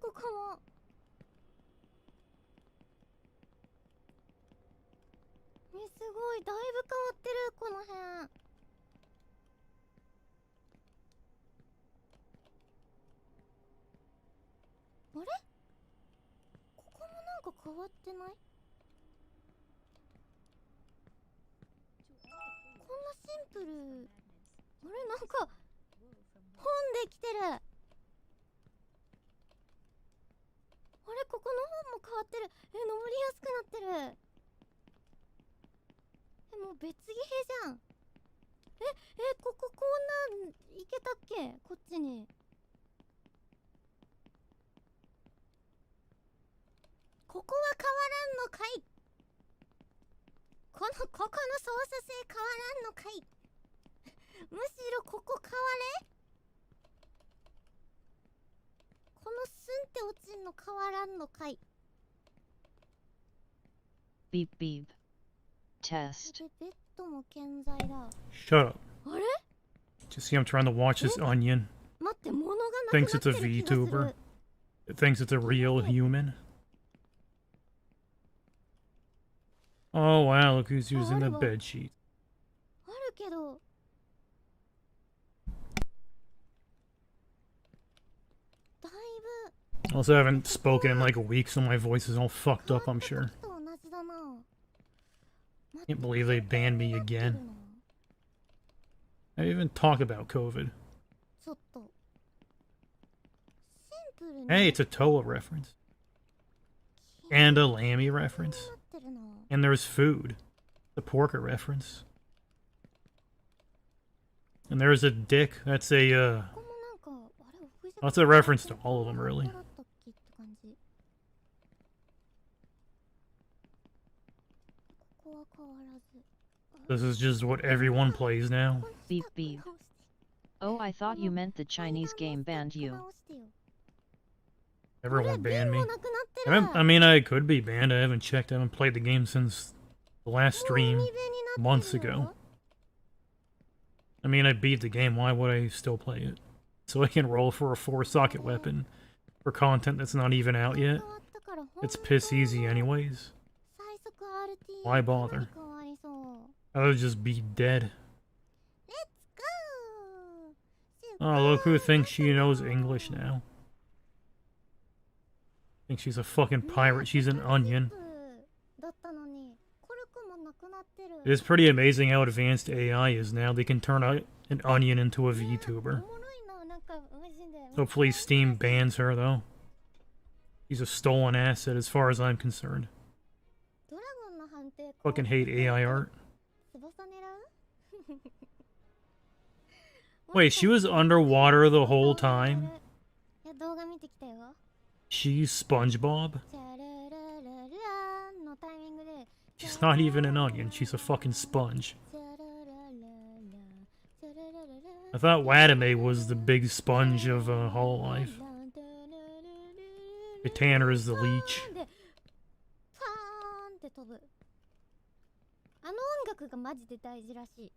ここも。すごい、だいぶ変わってる、この辺。あれ、ここもなんか変わってない？こんなシンプル。あれ、なんか本できてる。あれ、ここの本も変わってる。登りやすくなってる。もう別ゲーじゃん。こんなんいけたっけ、こっちに。ここは変わらんのかい。ここの操作性変わらんのかい。むしろここ変われ。このスンって落ちんの変わらんのかい。Beep beep. Test. ベッドも健在だ。 Shut up. あれ、 Just see, I'm trying to watch this onion. 待って、物がなく Thinks なっ it's て a る気がする。 VTuber. It thinks it's a real human. Oh wow, look who's using the bed sheet. あるけど、だいぶ Also, I haven't spoken in like a week, so my voice is all fucked up, I'm sure. と同じだな。 Can't believe they banned me again. I didn't even talk about COVID. ちょっとシンプルに Hey, it's a Toa reference. And a Lammy reference. なってるな。 And there's food. The Porker reference. And there's a dick. That's a, ここもなんかあれ、オフィス that's a reference to all of them, really. だったっけって感じ。ここは変わらず。 This is just what everyone plays now. Beep beep. Oh, I thought you meant the Chinese game banned you. Everyone banned me. なくなってる。 I mean, I could be banned. I haven't checked. I haven't played the game since the last stream months ago. I mean, I beat the game. Why would I still play it? So I can roll for a 4-socket weapon for content that's not even out yet. It's piss easy anyways. Why bother? I would just be dead. Oh, look who thinks she knows English now. Thinks she's a fucking pirate. She's an onion. It is pretty amazing how advanced AI is now. They can turn an onion into a VTuber. Hopefully Steam bans her, though. She's a stolen asset as far as I'm concerned. Fucking hate AI art. Wait, she was underwater the whole time? She's SpongeBob? She's not even an onion, she's a fucking sponge. I thought Wadame was the big sponge of Hololive. Tanner is the leech. あの音楽がマジで大事らしい。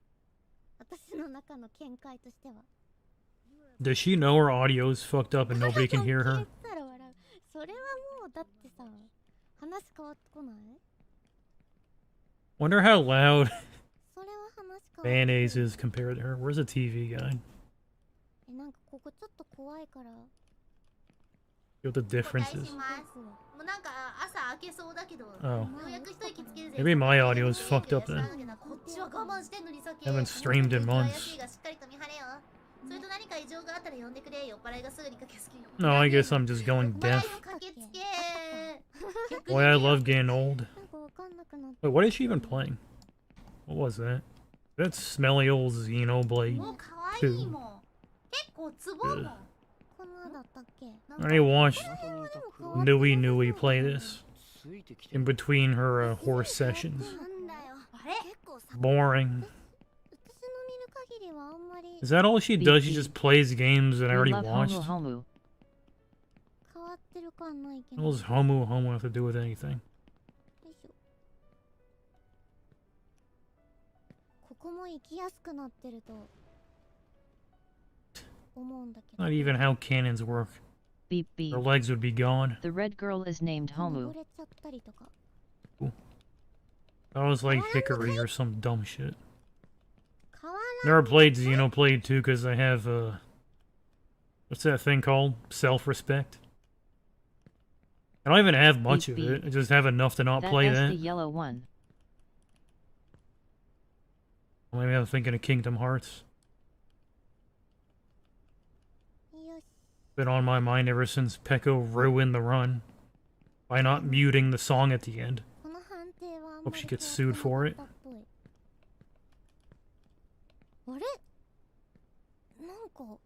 私の中の見解としては。 Does she know her audio is fucked up and nobody can hear her? それはもうだってさ、話変わってこない？ Wonder how loud それは話変わって mayonnaise is compared to her. Where's the TV guide? なんかここちょっと怖いから。 What the difference is. もうなんか朝開けそうだけど。 Oh. ようやく一息つけるぜ。 Maybe my audio is fucked up then. こっちは我慢してんのにさ。 Haven't streamed in months. No, I guess I'm just going deaf. Boy, I love getting old. Wait, what is she even playing? What was that? That's smelly old Xenoblade 2. Ugh. I already watched Nui Nui play this in between her horse sessions. Boring. Is that all she does? She just plays games that I already watched? Homu. What does Homu have to do with anything? Not even how cannons work. Beep beep. Her legs would be gone. The red girl is named 溺 Homu. れちゃったりとか That was like Hickory or some dumb shit. 変わら Never played Xenoblade 2 because I have, what's that thing called? Self-respect. I don't even have much Beep, of it. beep. I just have enough to not play That's that. the yellow one. Maybe I'm thinking of Kingdom Hearts. よし Been on my mind ever since Peko ruined the run by not muting the song at the end. この判定はあん Hope ま she り gets 変わ sued for って it. なかったっぽいあれなんか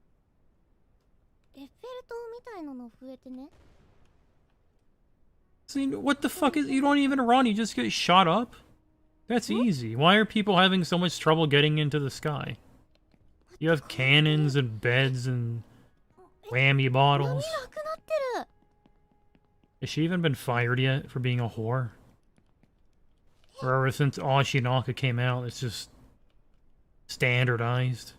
エッフェル塔みたいなの増えてね See, what the fuck is... You don't even run, you just get shot up? That's easy. Why are people having so much trouble getting into the sky? You have cannons and beds and whammy 波 bottles. なくなってる Has she even been fired yet for being a whore? Or ever since Oshinaka came out, it's just standardized.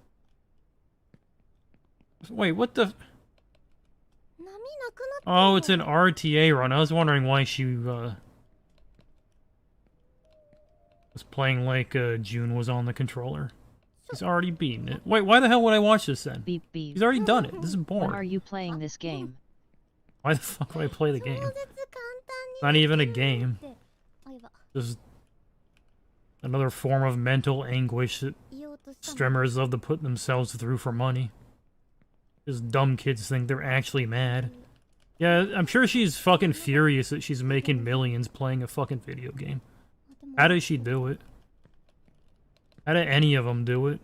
Wait, what the... 波なくなってる Oh, it's an RTA run. I was wondering why she, was playing like, June was on the controller. He's already beaten it. Wait, why the hell would I watch this then? Beep beep. He's already done it. This is When are boring. you playing this game? Why the fuck would I play the 超 game? 絶簡単に Not even a game. ってあいば Just another form of mental anguish that 言おうとしたの streamers love to put themselves through for money. Just dumb kids think they're actually mad. Yeah, I'm sure she's fucking furious that she's making millions playing a fucking video game. でも How does she do it? How do any of them do it?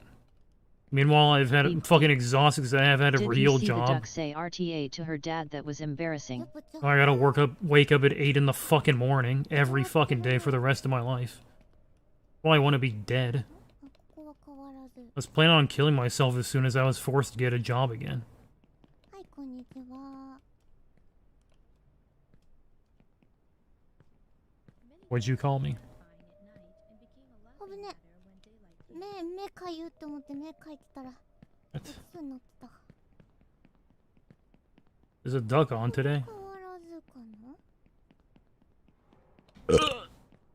Meanwhile, I'm fucking exhausted because I have had a Did real you see the job. duck say RTA to her dad? That was や embarrassing. っぱじゃ I gotta wake up at 8 in the fucking morning every fucking day for the rest of my life. Well, I want to be dead. ここは変わらず I was planning on killing myself as soon as I was forced to get a job again. はいこんにちは What'd you call me? 危ね目かゆって思って目かいてたら What? 熱になってた Is a duck on today? 変わらずかな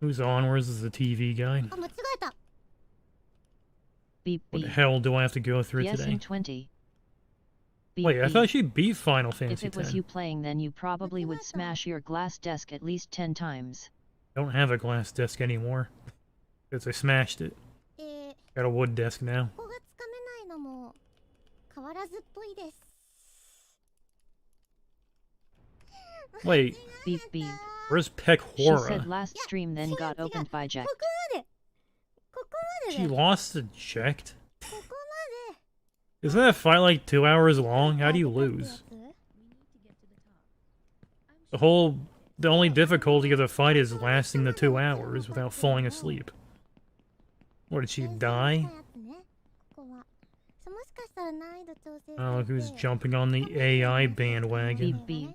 Who's on? Where's the TV guy? あ間違えた Beep What beep. hell do I have to go through Yes, today? in 20. Beep, Wait, I beep. thought she beat Final If Fantasy it was X. you playing, then you probably would smash your glass desk at least 10 times. I don't have a glass desk anymore. Because I smashed it. ー Got a wood desk now. ここがつかめないのも変わらずっぽいです Wait, Beep beep. where's Peck She said Hora? last stream, then got opened by Jack. ここまでここまで She で lost the checked? ここまで Isn't that fight like 2 hours long? How do you lose? The only difficulty of the fight is lasting the 2 hours without falling asleep. What, did she die? ここはそうもしかしたら難易度調整 Oh, look who's されて jumping on the AI bandwagon. Beep beep.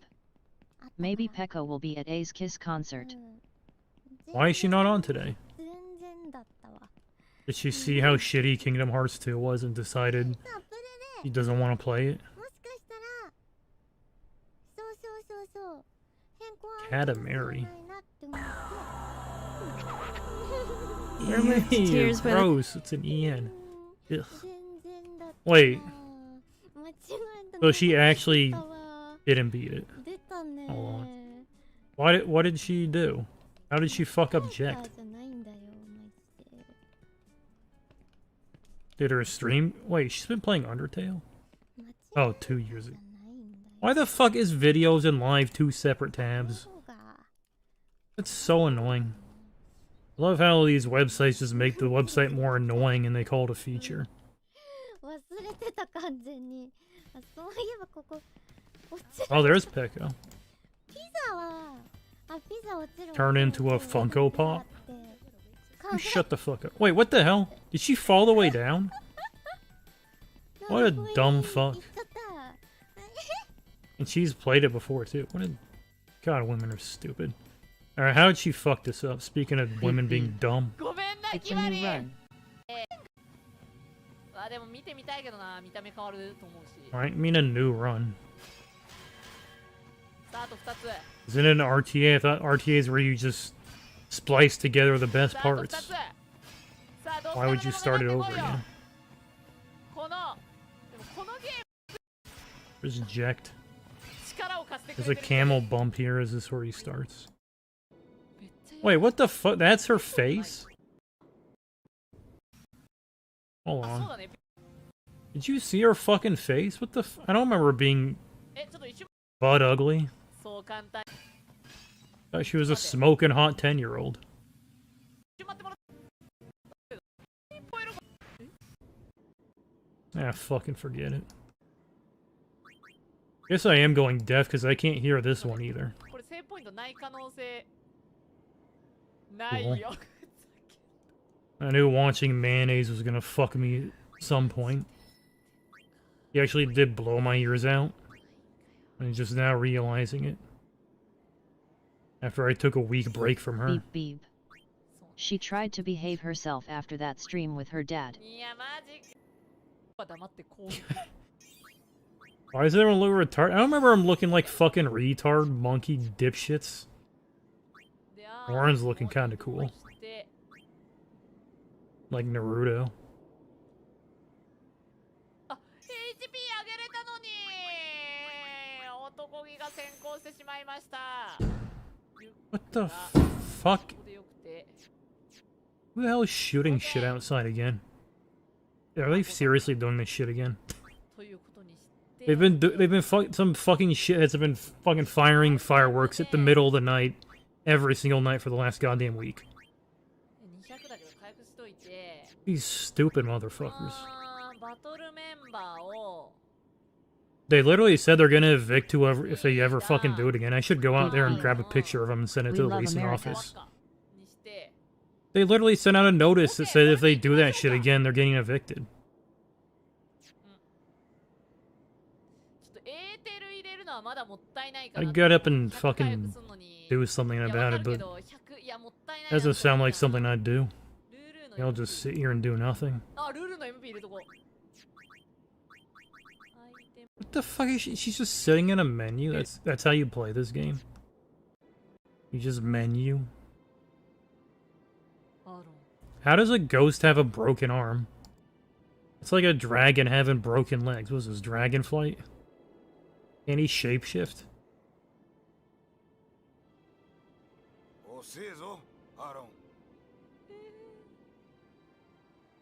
Maybe Pekka will be at A's Kiss concert. Why is she not on today? 全然だったわ Did she see how shitty Kingdom Hearts 2 was and decided さあプレ she doesn't want to play it? でもしかしたらそう変更あるかもしれ Katamari. ないなって思って Ew, gross, it's an EN. Ugh. 全然だった Wait, 間違えた so she actually だったわ didn't beat it. 出たね Hold What did she do? How did she fuck up じゃ Jacked? ないんだよマジで Did her stream? Wait, she's been playing Undertale? 間違え Oh, 2 years じ ago. ゃないんだよ Why the fuck is videos and live 2 separate tabs? そうが That's so annoying. I love how these websites just make the website more annoying and they call it a feature. 忘れてた完全にあそういえばここ落ちる Oh, there's Pekka. ピザはピザ落ちる Turn into a Funko Pop? ピザって You shut the fuck up. Wait, what the hell? Did she fall the way down? What a dumb fuck. 行っちゃった And she's played it before too. What a... God, women are stupid. Alright, how did she fuck this up? Speaking of women being dumb. ごめんな It's 決 a ま new り run. あでも見てみたいけどな見た目変わると思うし Right? I mean a new run. Isn't it an RTA? I thought RTAs were you just splice together the best parts. Why would you start it over again? There's eject. There's a camel bump here. Is this where he starts? Wait, what the fuck? That's her face? Hold on. Did you see her fucking face? What the f— I don't remember her being butt ugly. Thought she was a smoking hot 10-year-old. Ah, fucking forget it. Guess I am going deaf because I can't hear this one either. Cool. I knew watching mayonnaise was gonna fuck me at some point. He actually did blow my ears out. I'm just now realizing it. After I took a week break from her. Beep beep. She tried to behave herself after that stream with her dad. Why does everyone look retarded? I don't remember him looking like fucking retard monkey dipshits. Warren's looking kinda cool. Like Naruto. What the fuck? Who the hell is shooting shit outside again? Are they seriously doing this shit again? They've been some fucking shitheads have been fucking firing fireworks at the middle of the night every single night for the last goddamn week. These stupid motherfuckers. They literally said they're gonna evict whoever if they ever fucking do it again. I should go out there and grab a picture of them and send it to the leasing office. They literally sent out a notice that said if they do that shit again, they're getting evicted. I'd get up and fucking do something about it, but it doesn't sound like something I'd do. I'll just sit here and do nothing. What the fuck is she? She's just sitting in a menu? That's how you play this game? You just menu? How does a ghost have a broken arm? It's like a dragon having broken legs. What was this, Dragonflight? Can he shapeshift?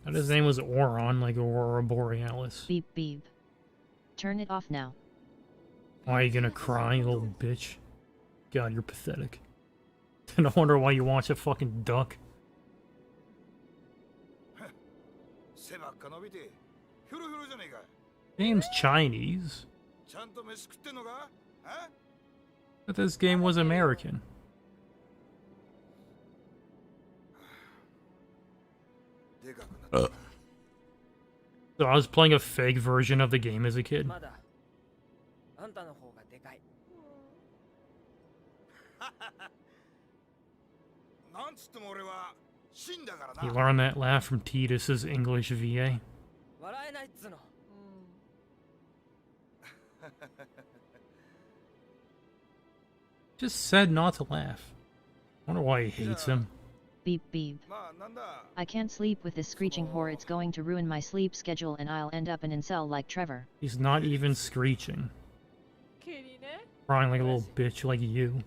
And his name was Auron, like Aurora Borealis. Beep beep. Turn it off now. Why are you gonna cry, you little bitch? God, you're pathetic. No wonder why you watch a fucking duck. Game's Chinese. But this game was American. So I was playing a fake version of the game as a kid. You learned that laugh from Titus's English VA. Just said not to laugh. Wonder why he hates him. Beep beep. I can't sleep with this screeching whore. It's going to ruin my sleep schedule and I'll end up an incel like Trevor. He's not even screeching. Crying like a little bitch like you.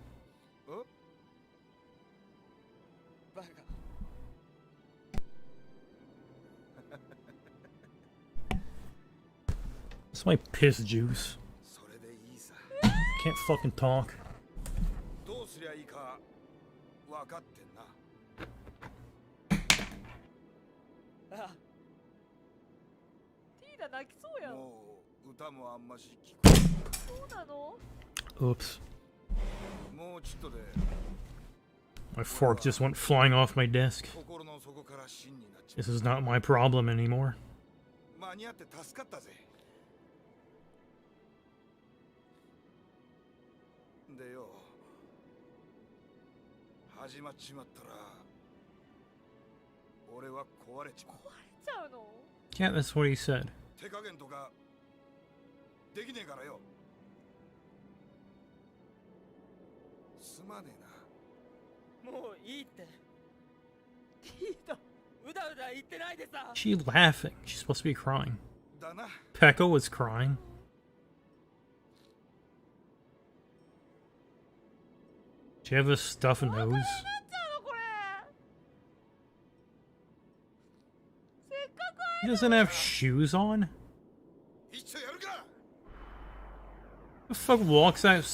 It's my piss juice. Can't fucking talk. Oops. My fork just went flying off my desk. This is not my problem anymore. Yeah, that's what he said. すまねえな。もういいって。キート、うだうだ言ってないでさ。 She laughing. She's supposed to be crying. だな。Pekka was crying. She have a stuffed nose. He doesn't have shoes on? 一応やるか。 The fuck walks out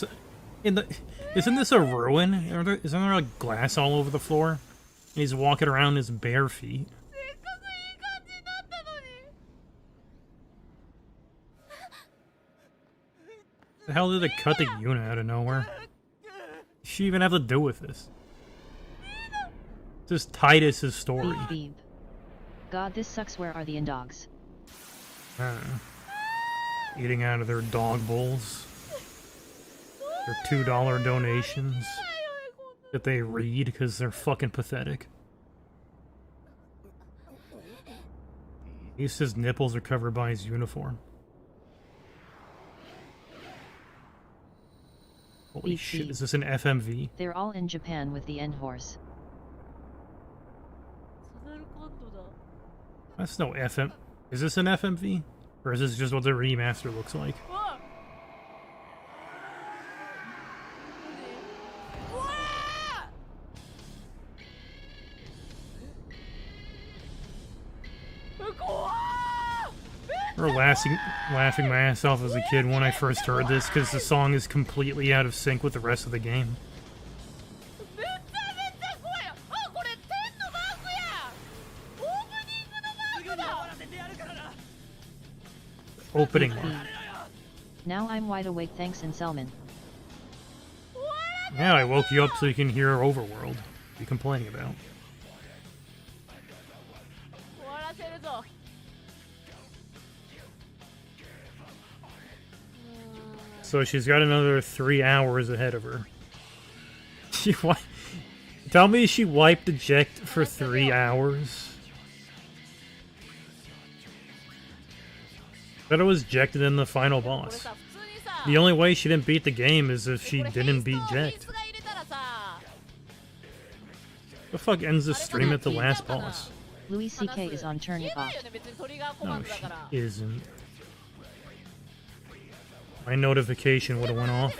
in the... Isn't this a ruin? Isn't there like glass all over the floor? And he's walking around his bare feet. The hell did they cut the Yuna out of nowhere? What does she even have to do with this? This is Titus's story. Beep beep. God, this sucks. Where are the dogs? Eating out of their dog bowls. Their $2 donations that they read because they're fucking pathetic. At least his nipples are covered by his uniform. Holy Beep, shit, beep. is this an FMV? They're all in Japan with the N horse. That's no FM. Is this an FMV? Or is this just what the remaster looks like? I remember laughing my ass off as a kid when I first heard this because the song is completely out of sync with the rest of the game. Opening Beep, one. beep. Now I'm wide awake, thanks, and Selman. Yeah, I woke you up so you can hear Overworld. What are you complaining about? So she's got another 3 hours ahead of her. Tell me she wiped eject for 3 hours. I thought it was ejected in the final boss. The only way she didn't beat the game is if she didn't beat eject. The fuck ends the stream at the last boss? Louis CK is on turn it off. No, she isn't. My notification would have went off.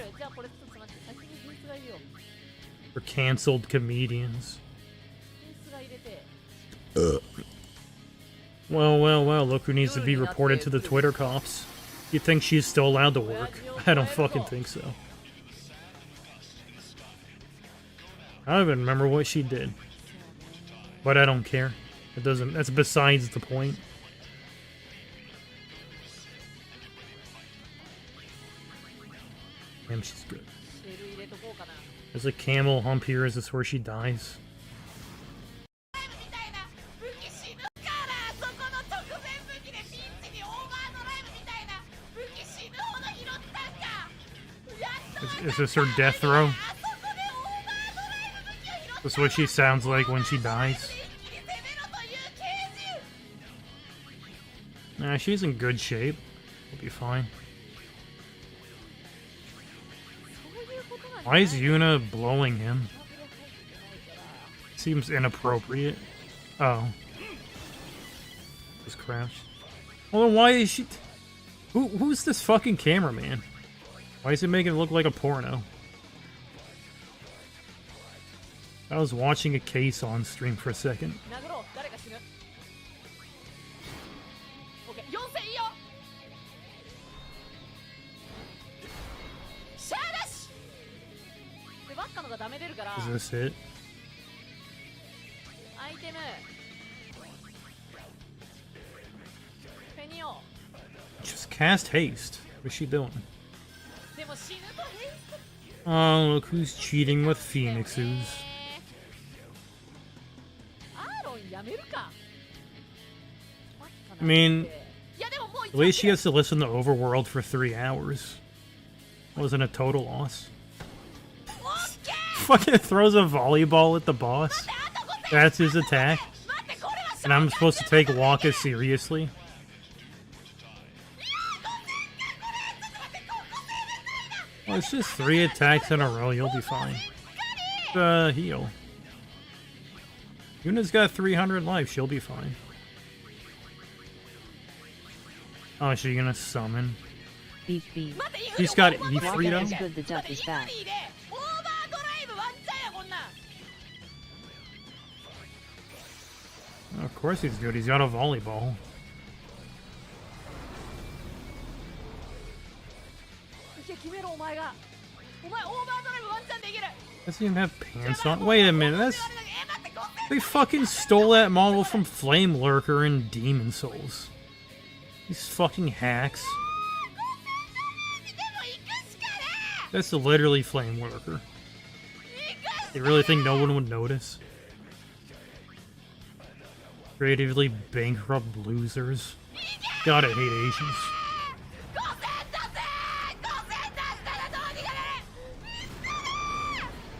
For cancelled comedians. Well, look who needs to be reported to the Twitter cops. You think she's still allowed to work? I don't fucking think so. I don't even remember what she did. But I don't care. It doesn't, that's besides the point. Damn, she's good. There's a camel hump here. Is this where she dies? Is this her death throw? Is this what she sounds like when she dies? Nah, she's in good shape. She'll be fine. Why is Yuna blowing him? Seems inappropriate. Oh. Just crouched. Well, then why is she... Who's this fucking cameraman? Why is he making it look like a porno? I was watching a case on stream for a second. Is this it? Just cast haste. What is she doing? Oh, look who's cheating with Phoenixes. I mean, at least she gets to listen to Overworld for 3 hours. Wasn't a total loss. Fucking throws a volleyball at the boss. That's his attack. And I'm supposed to take Waka seriously. Well, it's just 3 attacks in a row, you'll be fine. Heal. Yuna's got 300 life. She'll be fine. Oh, she's gonna summon. Beep beep. He's got Rocket is Ifrito. good, the duck is bad. オーバードライブワンチャンやこんなん Of course he's good. He's got a volleyball. いけ決めろお前がお前オーバードライブワンチャンできる Doesn't even have pants on. Wait a minute. That's they fucking stole that model from Flame Lurker and Demon Souls. These fucking hacks. That's literally Flame Lurker. They really think no one would notice? Creatively bankrupt losers. God, I hate Asians.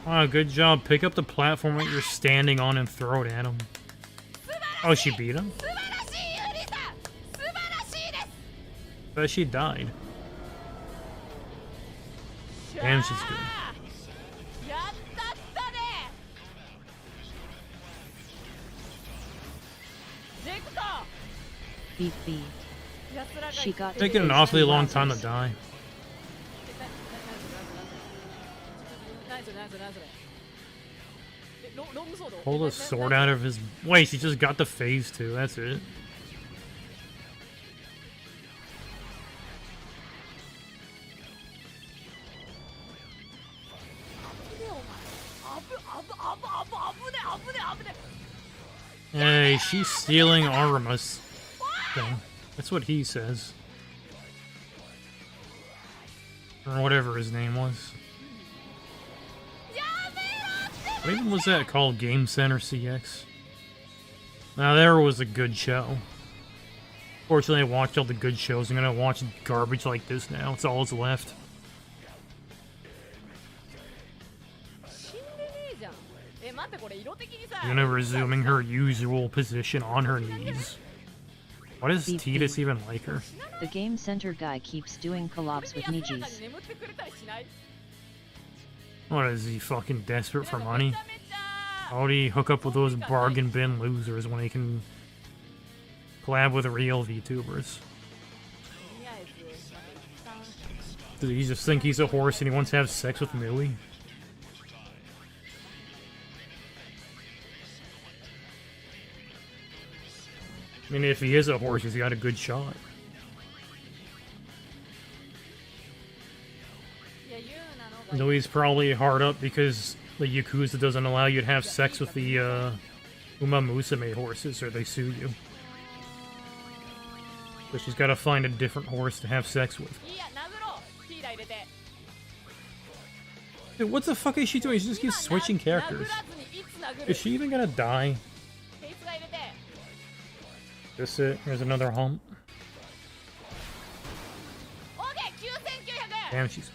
Ah, good job. Pick up the platform that you're standing on and throw it at him. Oh, she beat him? But she died. Damn, she's good. やったったねジェクト Beep beep. 奴らが She got Taking an awfully long time to die. 何それ何それ何それえロングソード Pulled a sword out of his... Wait, she just got the phase 2. That's it. Hey, she's stealing Artemis. thing. That's what he says. Or whatever his name was. What even was that called? Game Center CX? Now there was a good show. Fortunately, I watched all the good shows. I'm gonna watch garbage like this now. It's all that's left. Yuna resuming her usual position on her knees. Why does Beep, Tidus beep. even like her? The Game Center guy keeps doing collabs with Nijis. What is he, fucking desperate for money? How would he hook up with those bargain bin losers when he can collab with real VTubers? Does he just think he's a horse and he wants to have sex with Millie? I mean, if he is a horse, he's got a good shot. Though he's probably hard up because the Yakuza doesn't allow you to have sex with the Uma Musume horses, or they sue you. So she's got to find a different horse to have sex with. Dude, what the fuck is she doing? She just keeps switching characters. Is she even gonna die? This it? Here's another hump. Damn, she's...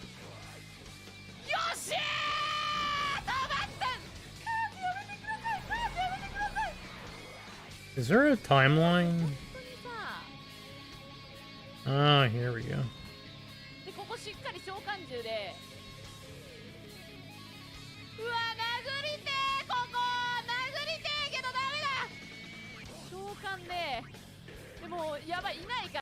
Is there a timeline? Ah, here we go. でここしっかり召喚獣でうわ殴りてーここ殴りてーけどダメだ召喚でもやばいいないか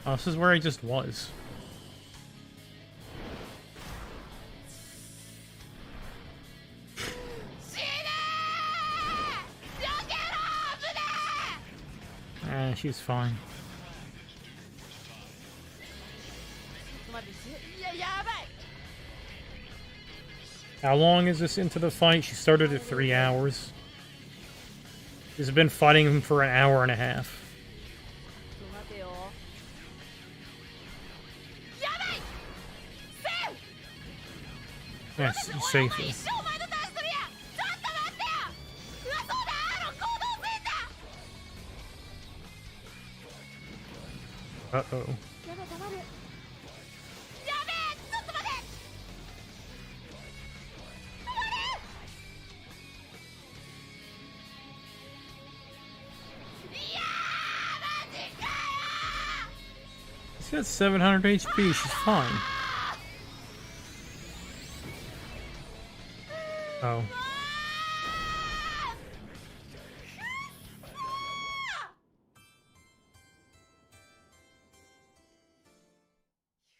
Oh, this is where I just was. She's fine. 待っていややばい How long is this into the fight? She started at 3 hours. She's been fighting him for an hour and a half. ちょっと待てよやばいセーフ Yes, safely. 一生お前とダンスするやんちょっと待ってようわそうだアーロン行動せんだ Uh-oh. やべえ黙れやべえちょっと待て止まれ いやーマジかよ She's got 700 HP. She's fine. Oh.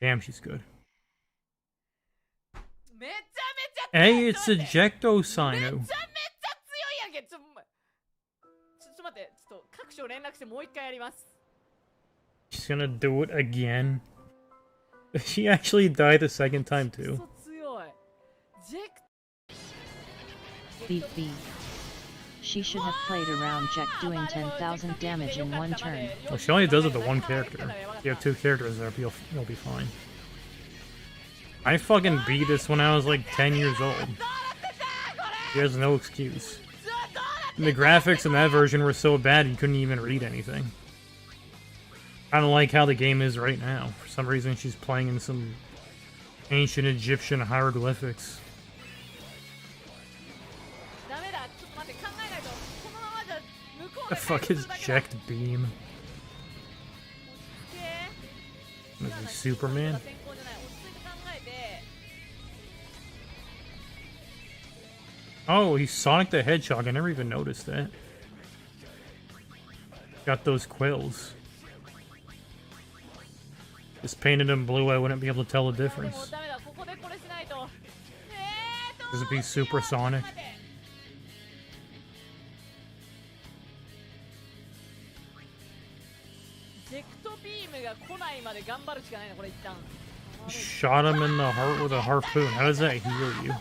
Damn, she's good. めちゃめちゃ強い。 Hey, it's Ejecto めちゃ Sino. めちゃ強いやんけ。ちょっと待って、ちょっと各所連絡してもう一回やります。 She's gonna do it again. She actually died the second time ク too. ソ強い。ジェク Beep beep. She should have played around Jack doing 10,000 damage in one turn. Well, she only does it to one character. If you have two characters there, you'll be fine. I fucking beat this when I was like 10 years old. She has no excuse. And the graphics in that version were so bad you couldn't even read anything. Kinda like how the game is right now. For some reason she's playing in some ancient Egyptian hieroglyphics. ダメだ。ちょっと待って、考えないと。このままじゃ向こう The が fuck 回復 is するだけだ。 Jacked Beam? 落ち着け。 Is he Superman? 先行じゃない。落ち着いて考えて。 Oh, he's Sonic the Hedgehog. I never even noticed that. Got those quills. Just painted him blue, I wouldn't be able to tell the でも difference. ダメだ。ここでこれしないと。Does it be supersonic? 待て。ジェクトビームが来ないまで頑張るしかないな、これ一旦。 Shot him in the heart with a harpoon. How does that heal you? ち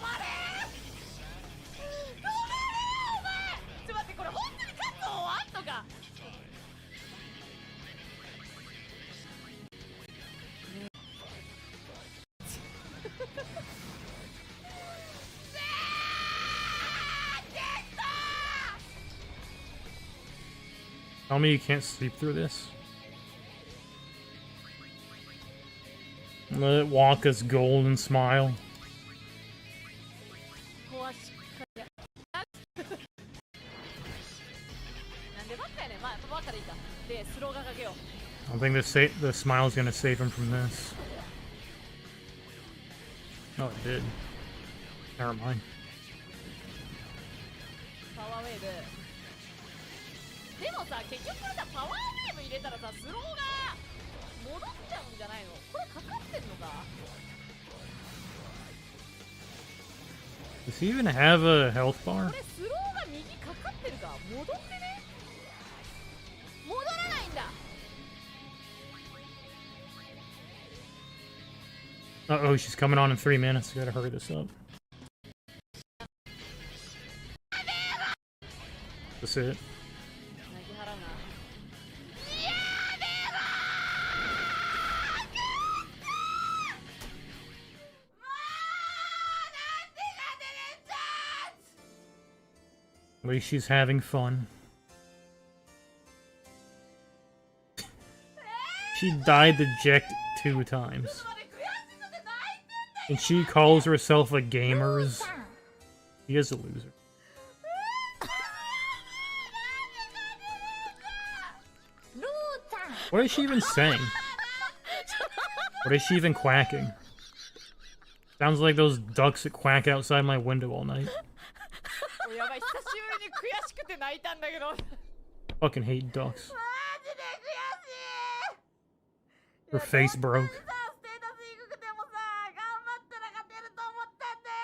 ょっと待って、これ本当に勝つのあんのか。Tell me you can't sleep through this. Let it walk us golden smile. ここはしっかりや。なんでばっかやねん。まあ、ばっかでいいか。で、スローガンかけよう。 I don't think the smile's gonna save him from this. Oh, it did. Never mind. パワーウェーブ。でもさ、結局これさ、パワーウェーブ入れたらさ、スローが戻っちゃうんじゃないの？これかかってんのか？ Does he even have a health こ bar? れスローが右かかってるか？戻ってね？戻らないんだ。 Uh-oh, she's coming on in 3 minutes. Gotta hurry this up. That's it. 泣き払うな。 At least she's having fun. She died to Jack 2 times. And she calls herself a gamers. He is a loser. What is she even saying? What is she even quacking? Sounds like those ducks that quack outside my window all night. やばい、久しぶりに悔しくて泣いたんだけど。マジで Fucking hate ducks. 悔しい。 Her face broke. ステータス低くてもさ、頑張ったら勝てると思ったんだよ。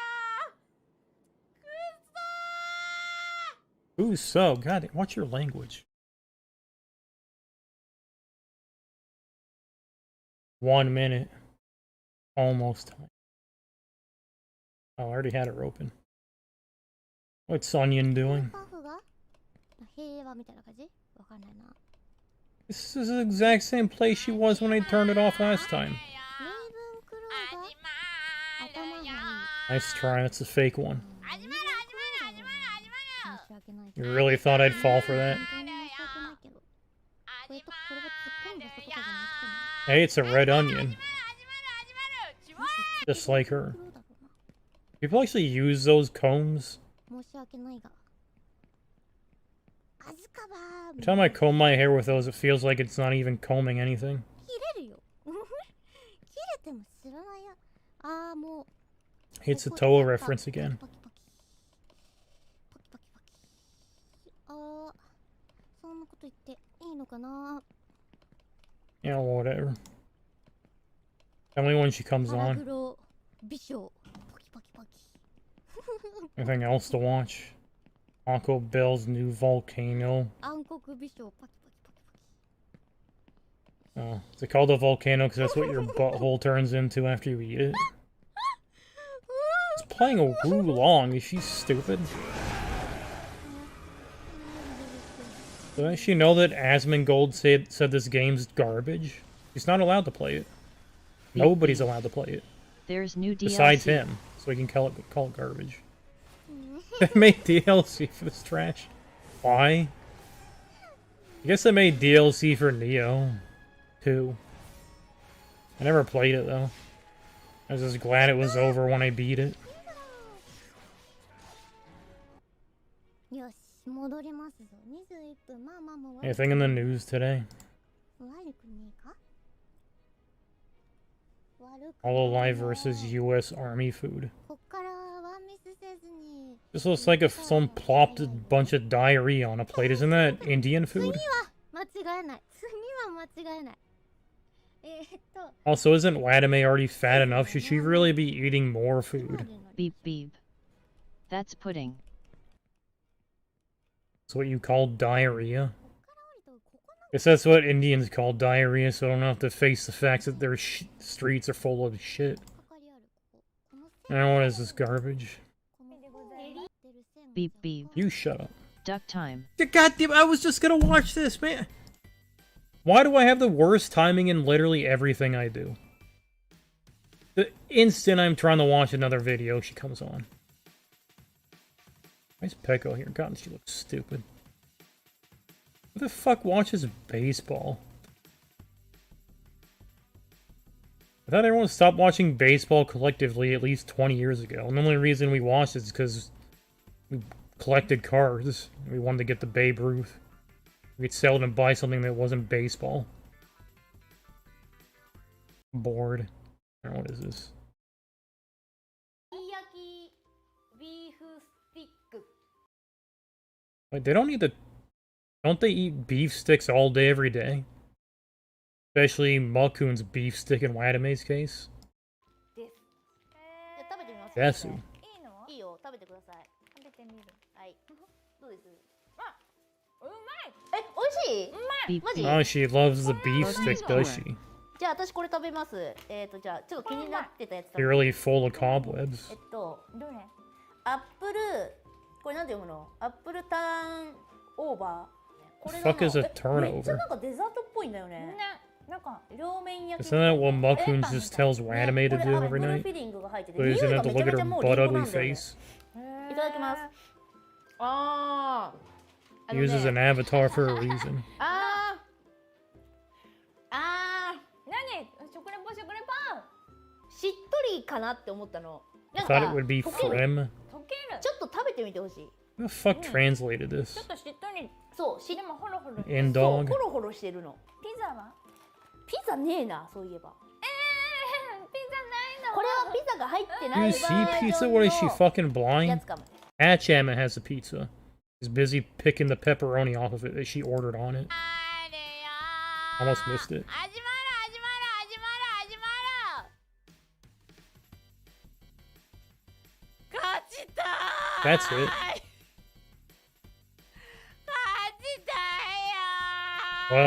くっそー。 Ooh, so, God, what's your language? 1 minute. Almost time. Oh, I already had her open. What's Onion doing? パフが平和みたいな感じわかんないな。 This is the exact same place she was when I turned it off last time. レイブンクローが頭がいい。 Nice try, that's a fake one. 申し訳ないけ You ど。 really thought I'd fall for that? 本当に申し訳ないけど。これが突っ込んだこととかじゃなくても。 Hey, it's a red onion. Just like her. クローだろうな。 People actually use those combs. 申し訳ないが。アズカバー。 Every time I comb my hair with those, it feels like it's not even combing anything. 切れるよ。切れても知らないや。ああ、もう。 It's a Toa reference again. パキパキパキこと言っていいのかな。 You know, whatever. Tell me when she comes 腹 on. 黒美少パキパキパキ。 Anything else to watch? Taco Bell's new volcano. 暗黒美少パキパキパキパキ。 Oh, is it called a volcano because that's what your butthole turns into after you eat it? It's playing a Wulong. Is she stupid? Doesn't she know that Asmongold said this game's garbage? She's not allowed to play it. Nobody's allowed to play it. There's new DLC. Besides him. So we can call it garbage. They made DLC for this trash. Why? I guess they made DLC for Neo, too. I never played it, though. I was just glad it was over when I beat it. よし戻りますぞ。21分。まあまあまあ。 Anything in the news today? 悪くねえか。悪く All Alive versus U.S. Army food. こっからワンミスせずに。 This looks like if someone plopped a bunch of diarrhea on a plate. Isn't that Indian 次 food? は間違えない。次は間違えない。Also, isn't Wadame already fat enough? Should she really be eating more food? Beep beep. That's pudding. That's what you call diarrhea? Guess that's what Indians call diarrhea, so I don't have to face the fact that their streets are full of shit. Now what is this garbage? Beep beep. You shut up. Duck time. Goddamn, I was just gonna watch this, man! Why do I have the worst timing in literally everything I do? The instant I'm trying to watch another video, she comes on. Why's Peko here? God, she looks stupid. Who the fuck watches baseball? I thought everyone stopped watching baseball collectively at least 20 years ago. And the only reason we watched it is because we collected cards. We wanted to get the Babe Ruth. We could sell it and buy something that wasn't baseball. Bored. I don't know, what is this? Wait, they don't need to... Don't they eat beef sticks all day, every day? Especially Makun's beef stick in Wadame's case. Desu. いいよ、食べてください。食べてみる。はい。どうです？あ、うまい。え、美味しい？うまい。マジ？ Oh, she loves the beef stick, does she? じゃあ私これ食べます。じゃあちょっと気になってたやつ食べ You're really full of cobwebs. どれ？アップル、これなんて読むの？アップルターンオーバー。これ Fuck is a めっちゃ turnover? なんかデザートっぽいんだよね。なんか両面焼き。 Isn't that what Makun just tells Wadame to do every night? フィリングが入ってて、 So he 匂 doesn't い have が to めちゃ look め at ちゃ her もうリン butt ゴ ugly なんだよね。 face. いただきます。ああ。 He uses an avatar for a reason. ああ。何？食レポパン。しっとりかなって思ったの。 I thought it would be 溶ける。 Frem. 溶ける。ちょっと食べてみてほしい。 Who the fuck translated this? ちょっとしっとり。そう、でもホロホロ。 In そう dog? ホロホロしてるの。ピザは？ピザねえな、そういえば。ピザないの。これはピザが入ってな You い see pizza? What is she, fucking や blind? つかも。 Hachama has a pizza. He's busy picking the pepperoni off of it that she ordered on it. Almost missed it. 始まる。勝ちたー。 That's it. 勝ちたーよー。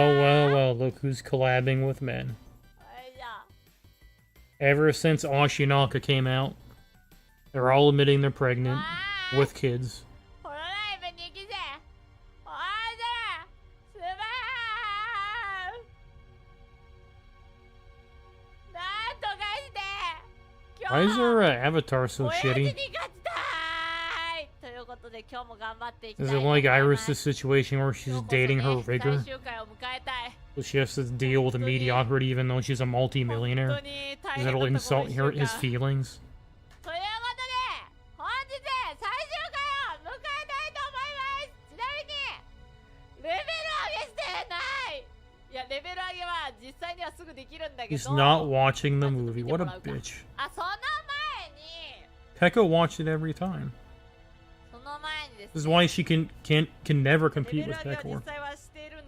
Well, look who's collabing with men. Ever since Oshinaka came out, they're all admitting they're pregnant with kids. このライブに来て、ほんとだ、すばー。なんとかして、 Why is her avatar so 親父に shitty? 勝ちたーい。ということで今日も頑張っていきたい Is と it 思い like ます Iris' situation where she's dating her 最 rigor? 終回を迎えたい。 So she has to deal with mediocrity even though she's a 本 multi-millionaire? 当に大 Because 変 that'll だったこの insult 一週 her, 間 his feelings? ということで、本日最終回を迎えたいと思います。ちなみに、レベル上げしてない。いや、レベル上げは実際にはすぐできるんだけど。 He's not watching the movie. What a bitch. あ、その前に、 Pekka watched it every time. その前にです This is ね。 why she can never レベ compete ル with 上げを Pekka. 実際はしているん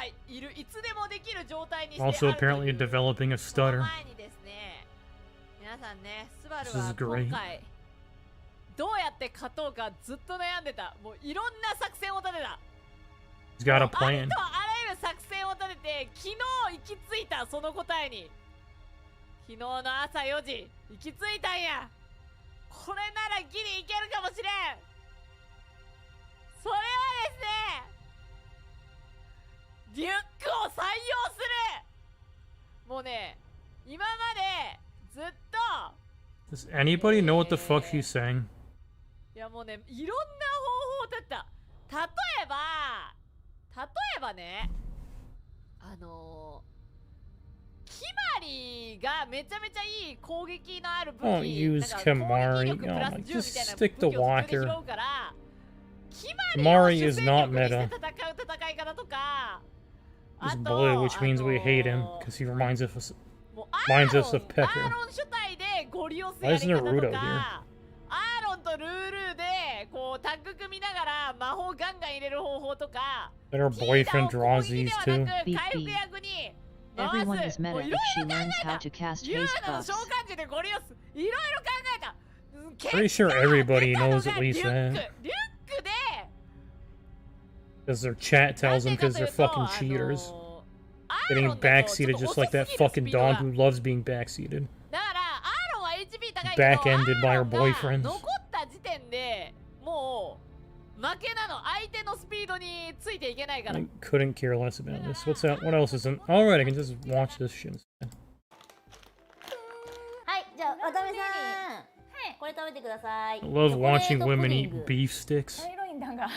いる、いつでもできる状態にして Also あるという apparently developing a その stutter. 前にですね、皆さんね、スバル This は is great. 今回どうやって勝とうかずっと悩んでた。もういろんな作戦を立てた。 He's got a あり plan. とあらゆる作戦を立てて昨日行き着いたその答えに。昨日の朝4時行き着いたんや。これならギリいけるかもしれん。それはですね、リュックを採用する。もうね、今までずっと Does anybody know what the fuck she's saying? いやもうね、いろんな方法を立てた。例えばね、キマリがめちゃめちゃいい攻撃のある武器、 Don't use なんか攻撃 Kimari. 力プラス Oh my, 10 just みたいな stick 武 to 器を途中で Walker. 拾うから、キマ Kimari リを is 主戦 not 力にして meta. 戦う戦い方とか、 He's あと blue, which means we hate him because he reminds us. もう reminds us of ア Pecker. ーロン主体でゴリ押す Why や isn't り there 方 Ruto と here? か、アーロンとルールーでこうタッグ組みながら魔法ガンガン入れる方法とか、 But her boyfriend draws these too. ビッ回復ビー役に Everyone 回 is す。も meta うい if ろ she いろ考 learns え how た。 to cast ユー haste ナの召 buffs. 喚獣でゴリ押す。いろいろ考えた。 Pretty sure everybody knows at least リュッ that. クで Because their chat tells them because they're fucking cheaters. Getting backseated just like that fucking dog who loves being backseated. だからアーロンは HP 高いけど Back-ended by her アーロンが boyfriends. 残った時点でもう負けなの。相手のスピードについていけないから。 I couldn't care less about this. What's that? What else isn't? Alright, I can just watch this shit instead. はいじゃあ渡辺さんこれ食べてください I love チョコレート watching プデ women ィン eat グ beef sticks. 茶色いんだがこれ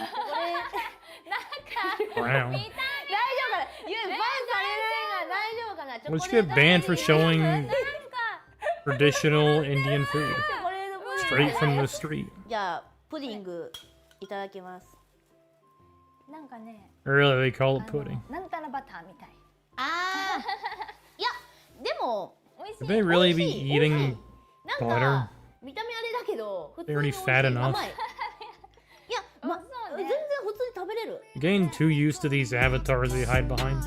Brown. 大丈夫かな言うバンされないが大丈夫かな Let's get banned for showing なんか traditional Indian food チョコレートプディン straight グ from the street. じゃあプディングいただきますなんかね Really, they call あ it の pudding. なんたらバターみたいあーいやでも美味し Would い they really be 美味しい eating なん butter? か見た目あれだけど普通に They 美 already 味しい fat enough. 甘いいや、そうね全然普通に食べれる Getting too used to these avatars they hide behind.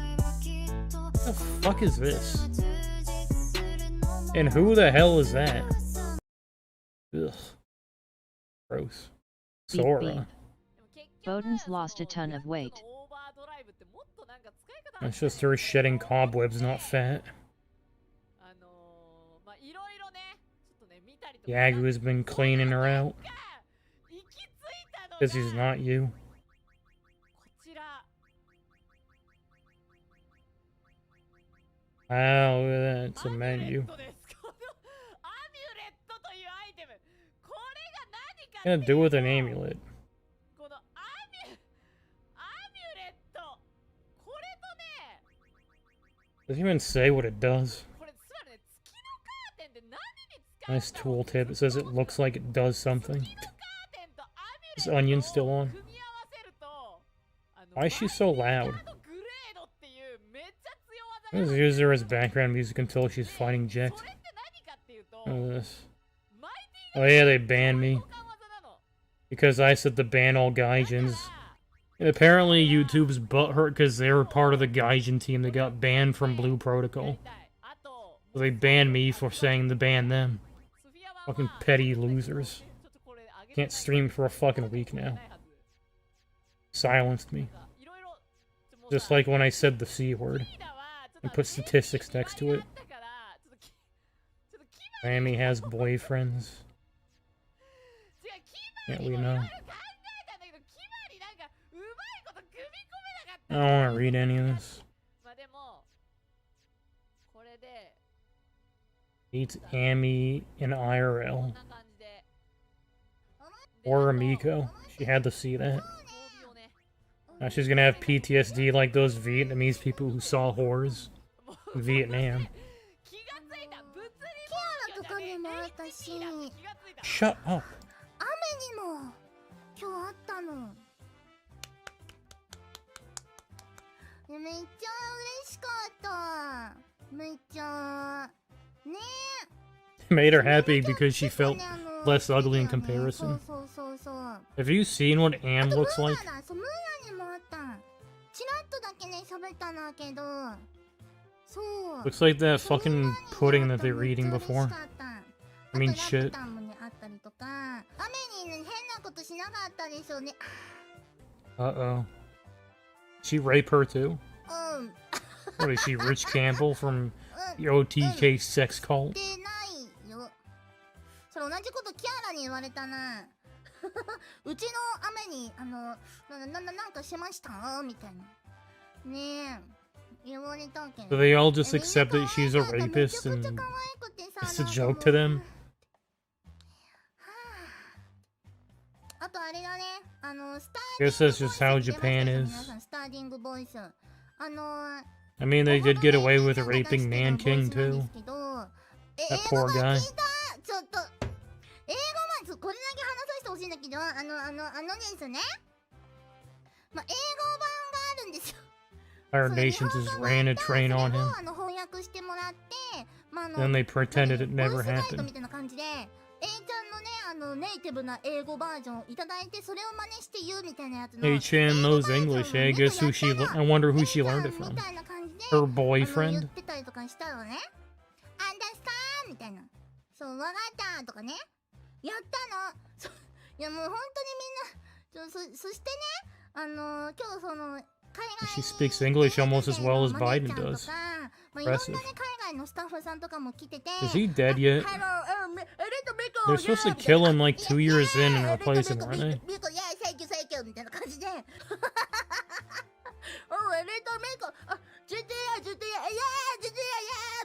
What the fuck is this? And who the hell is that? Ugh. Gross. Beep, Sora. Boden's lost a ton of weight. That's just her shedding cobwebs, not fat. Yagu's been cleaning her out. Because he's not you. Wow, look at that. It's a menu. What's it gonna do with an amulet? このアミュレット、これとね、 Does it even say what it does? これつまりね、月のカーテンって何に使う Nice tooltip. It says it looks like it does something. 月のカーテンとアミ Is ュレッ Onion ト still を on? 組み合わせると、Why is she so マイ loud? ティガードグレードっていうめっちゃ強技 Let's がある。 use her as background music until she's fighting そ Jekt. れって何かっていうと、 Look at this. マイティ Oh yeah, they banned ガー me ド交換技なの。 because I said to ban all Gaijins. And apparently YouTube's butthurt because they were part of the Gaijin team that got banned from Blue Protocol. あと、 So they banned me for saying to ban them. スフィアは Fucking まあ petty losers. ちょっとこれ上げて Can't stream for a fucking week now. Silenced me. Just like when I said the C word. And put statistics next to it. Sammy has boyfriends. Yeah, we know. I don't want to read any of this. Meets Amy in IRL. Or Amiko. She had to see that. Now she's gonna have PTSD like those Vietnamese people who saw horrors in Vietnam. とかにもあったし雨に Shut up. も今日あったのめっちゃ嬉しかっためっちゃね Made her happy because she felt ね less ugly in そう comparison. そうそうそう Have you seen what Am looks like? そうムーヤにもあったんチラッとだけね喋ったんだけど、そう。 Looks like that fucking pudding that they were eating before. I mean, shit. あとラプターもねあったりとか、雨にね変なことしなかったでしょうね。 Uh-oh. She rape her too? うん。 What is she, Rich Campbell from the OTK sex cult? でないよ。それ同じことキャラに言われたな。うちの雨になんかしましたみたいな。ねえ。言われたけど。 So they all just accept that she's a rapist and it's a joke to them? あとあれだね。スタ I guess that's just how Japan 皆 is. さんスターディングボイス。I mean, they did get away with raping Nanking too. That poor guy. ちょっと英語はこれだけ話させてほしいんだけど、ですね。まあ、英語版があるんですよ。 Our nation just ran a train on him. 翻訳してもらって、まあ、 Then they pretended it never ボイスガイド happened. みたいな感じで、A ちゃんのね、ネイティブな英語バージョンをいただいて、それを真似して言うみたいなやつの。Hey Chan knows English. I guess who she. I wonder who she learned it from. Her 言 boyfriend. ってたりとかしたのね。アンダースターみたいな。そう、わかったとかね。やったの。そういやもう本当にみんな、そしてね、今日その海外 She speaks English almost as well as Biden does. まあ、いろんなね海外のスタッフさんとかも来てて。 Is he dead yet? They're supposed to kill him like 2 years in and replace him, aren't they? みたいな感じで。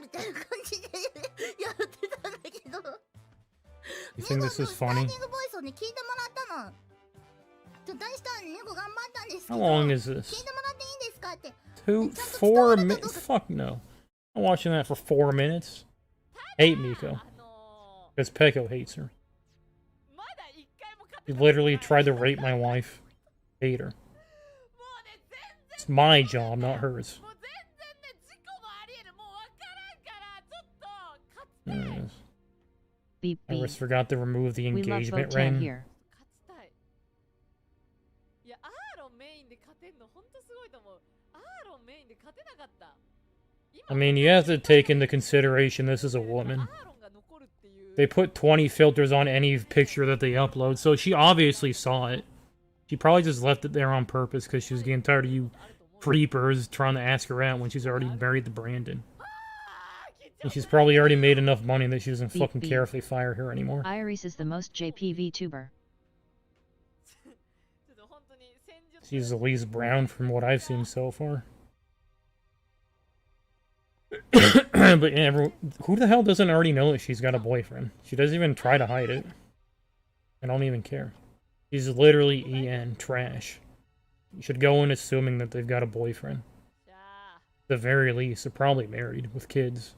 みたいな感じでやってたんだけど。 You think this is funny? スターティングボイスをね聞いてもらったの。ちょっと大した猫頑張ったんですけど。 How long is 聞い this? てもらっていいですかって。 4 minutes? Fuck no. I'm watching that for 4 minutes. Hate Miko. Because Peko hates her. He literally tried to rape my wife. Hate her. It's my job, not hers. Yes. Beep I beep. just forgot to remove the We love engagement Botan ring. here. いや、アーロンメインで勝てんの本当すごいと思う。アーロンメインで勝てなかった。 I mean, you have to take into consideration this is a woman. They put 20 filters on any picture that they upload, so she obviously saw it. She probably just left it there on purpose because she was getting tired of you creepers trying to ask her out when she's already married to Brandon. And she's probably already made enough money that she doesn't fucking care if they fire her anymore. Iris is the most JPV tuber. She's Elise Brown from what I've seen so far. But yeah, who the hell doesn't already know that she's got a boyfriend? She doesn't even try to hide it. I don't even care. She's literally EN trash. You should go in assuming that they've got a boyfriend. At the very least, they're probably married with kids.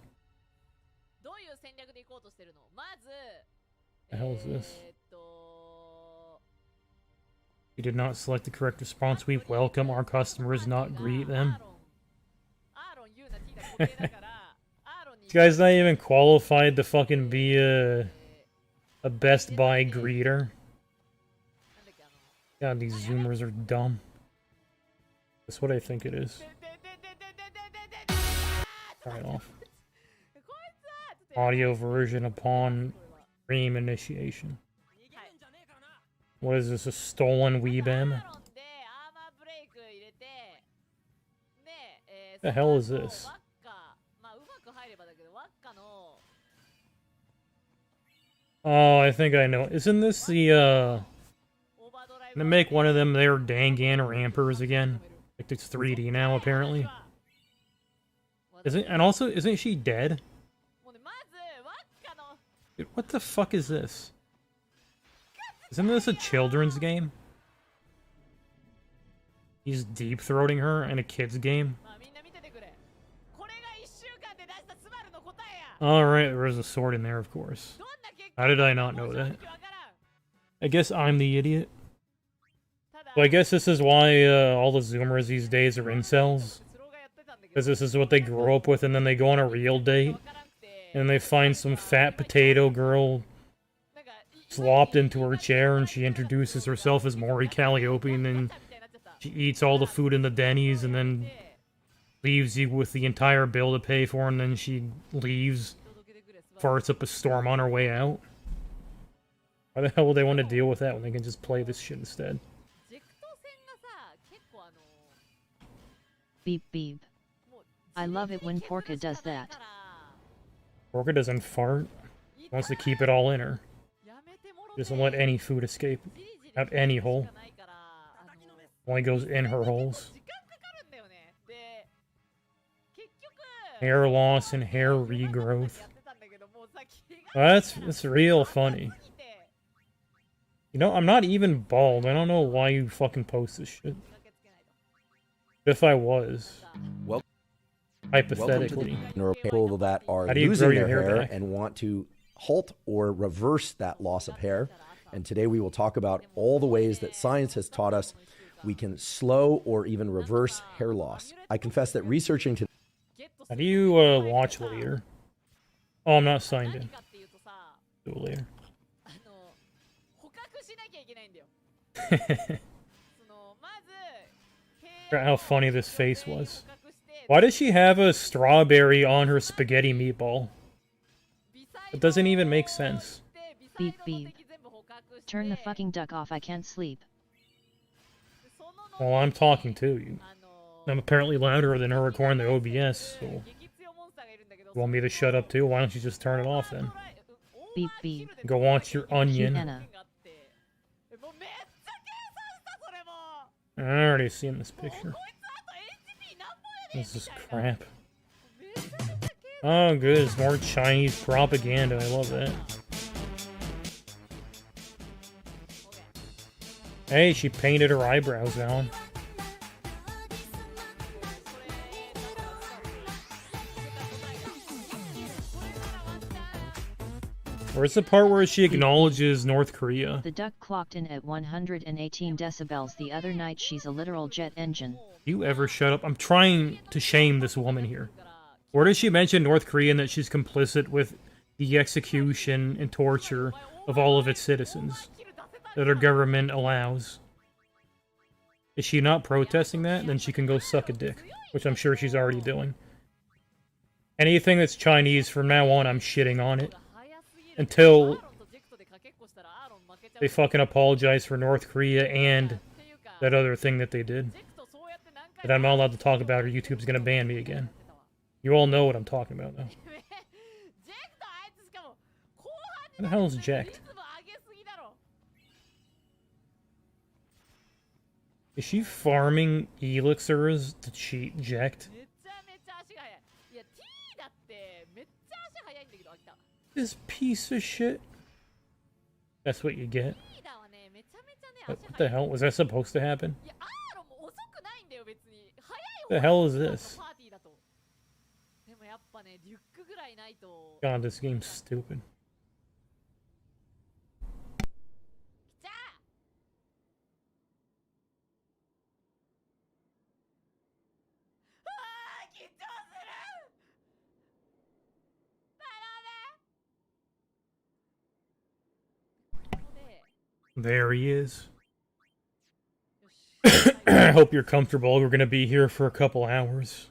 The hell is this? You did not select the correct response. We welcome our customers, not greet them. This guy's not even qualified to fucking be a Best Buy greeter. God, these Zoomers are dumb. That's what I think it is. Turn it off. Audio version upon stream initiation. What is this, a stolen Weebam? The hell is this? Oh, I think I know. Isn't this the, they make one of them their Dangan rampers again? Like, it's 3D now, apparently. Isn't she dead? Dude, what the fuck is this? Isn't this a children's game? He's deep-throating her in a kid's game? Alright, there was a sword in there, of course. How did I not know that? I guess I'm the idiot. So I guess this is why all the Zoomers these days are incels. Because this is what they grew up with, and then they go on a real date. And they find some fat potato girl slopped into her chair, and she introduces herself as Maury Calliope, and then She eats all the food in the Denny's and then leaves you with the entire bill to pay for, and then she leaves, farts up a storm on her way out. Why the hell would they want to deal with that when they can just play this shit instead? Beep beep. I love it when Porka does that. Porka doesn't fart. She wants to keep it all in her. She doesn't let any food escape out any hole. Only goes in her holes. Hair loss and hair regrowth. That's real funny. You know, I'm not even bald. I don't know why you fucking post this shit. If I was, Well, hypothetically, people that are how do you losing grow your their hair hair back? and want to halt or reverse that loss of hair. And today we will talk about all the ways that science has taught us we can slow or even reverse hair loss. I confess that researching to How do you watch later? Oh, I'm not signed in. Do it later. Forgot how funny this face was. Why does she have a strawberry on her spaghetti meatball? It doesn't even make sense. Beep beep. Turn the fucking duck off, I can't sleep. Well, I'm talking to you. I'm apparently louder than her recording the OBS, so... You want me to shut up too? Why don't you just turn it off then? Beep beep. Go watch your onion. Anna. I already seen this picture. This is crap. Oh, good. It's more Chinese propaganda. I love that. Hey, she painted her eyebrows on. Where's the part where she acknowledges North Korea? The duck clocked in at 118 decibels the other night. She's a literal jet engine. You ever shut up? I'm trying to shame this woman here. Where does she mention North Korea and that she's complicit with the execution and torture of all of its citizens that her government allows? Is she not protesting that? Then she can go suck a dick, which I'm sure she's already doing. Anything that's Chinese from now on, I'm shitting on it. Until they fucking apologize for North Korea and that other thing that they did. That I'm not allowed to talk about or YouTube's gonna ban me again. You all know what I'm talking about now. What the hell is jacked? Is she farming elixirs to cheat jacked? This piece of shit. That's what you get. What the hell? Was that supposed to happen? What the hell is this? God, this game's stupid. There he is. I hope you're comfortable. We're gonna be here for a couple hours.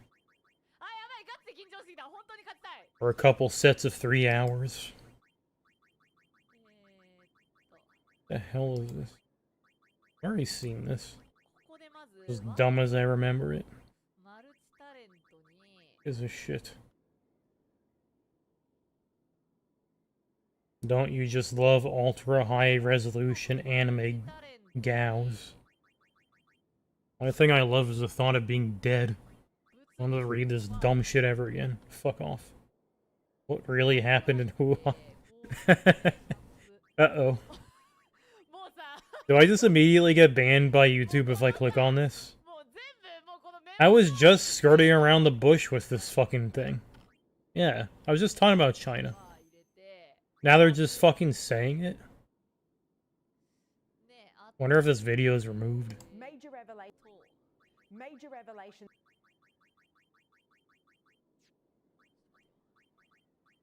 Or a couple sets of 3 hours. The hell is this? I've already seen this. As dumb as I remember it. Is a shit. Don't you just love ultra high resolution anime gals? The only thing I love is the thought of being dead. I don't want to read this dumb shit ever again. Fuck off. What really happened in Wuhan? Uh-oh. Do I just immediately get banned by YouTube if I click on this? I was just skirting around the bush with this fucking thing. Yeah, I was just talking about China. Now they're just fucking saying it? Wonder if this video is removed. Major revelation.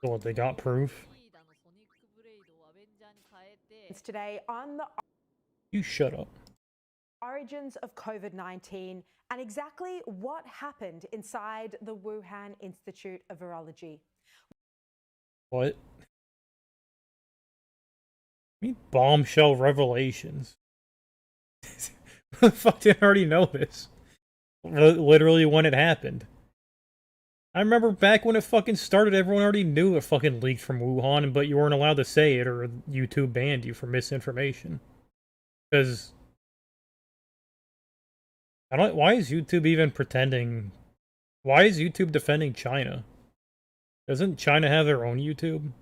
So what, they got proof? Today on the You shut up. origins of COVID-19 and exactly what happened inside the Wuhan Institute of Virology. What? I mean, bombshell revelations. Who the fuck didn't already know this? Literally when it happened. I remember back when it fucking started, everyone already knew it fucking leaked from Wuhan, but you weren't allowed to say it or YouTube banned you for misinformation. Because... why is YouTube even pretending... Why is YouTube defending China? Doesn't China have their own YouTube?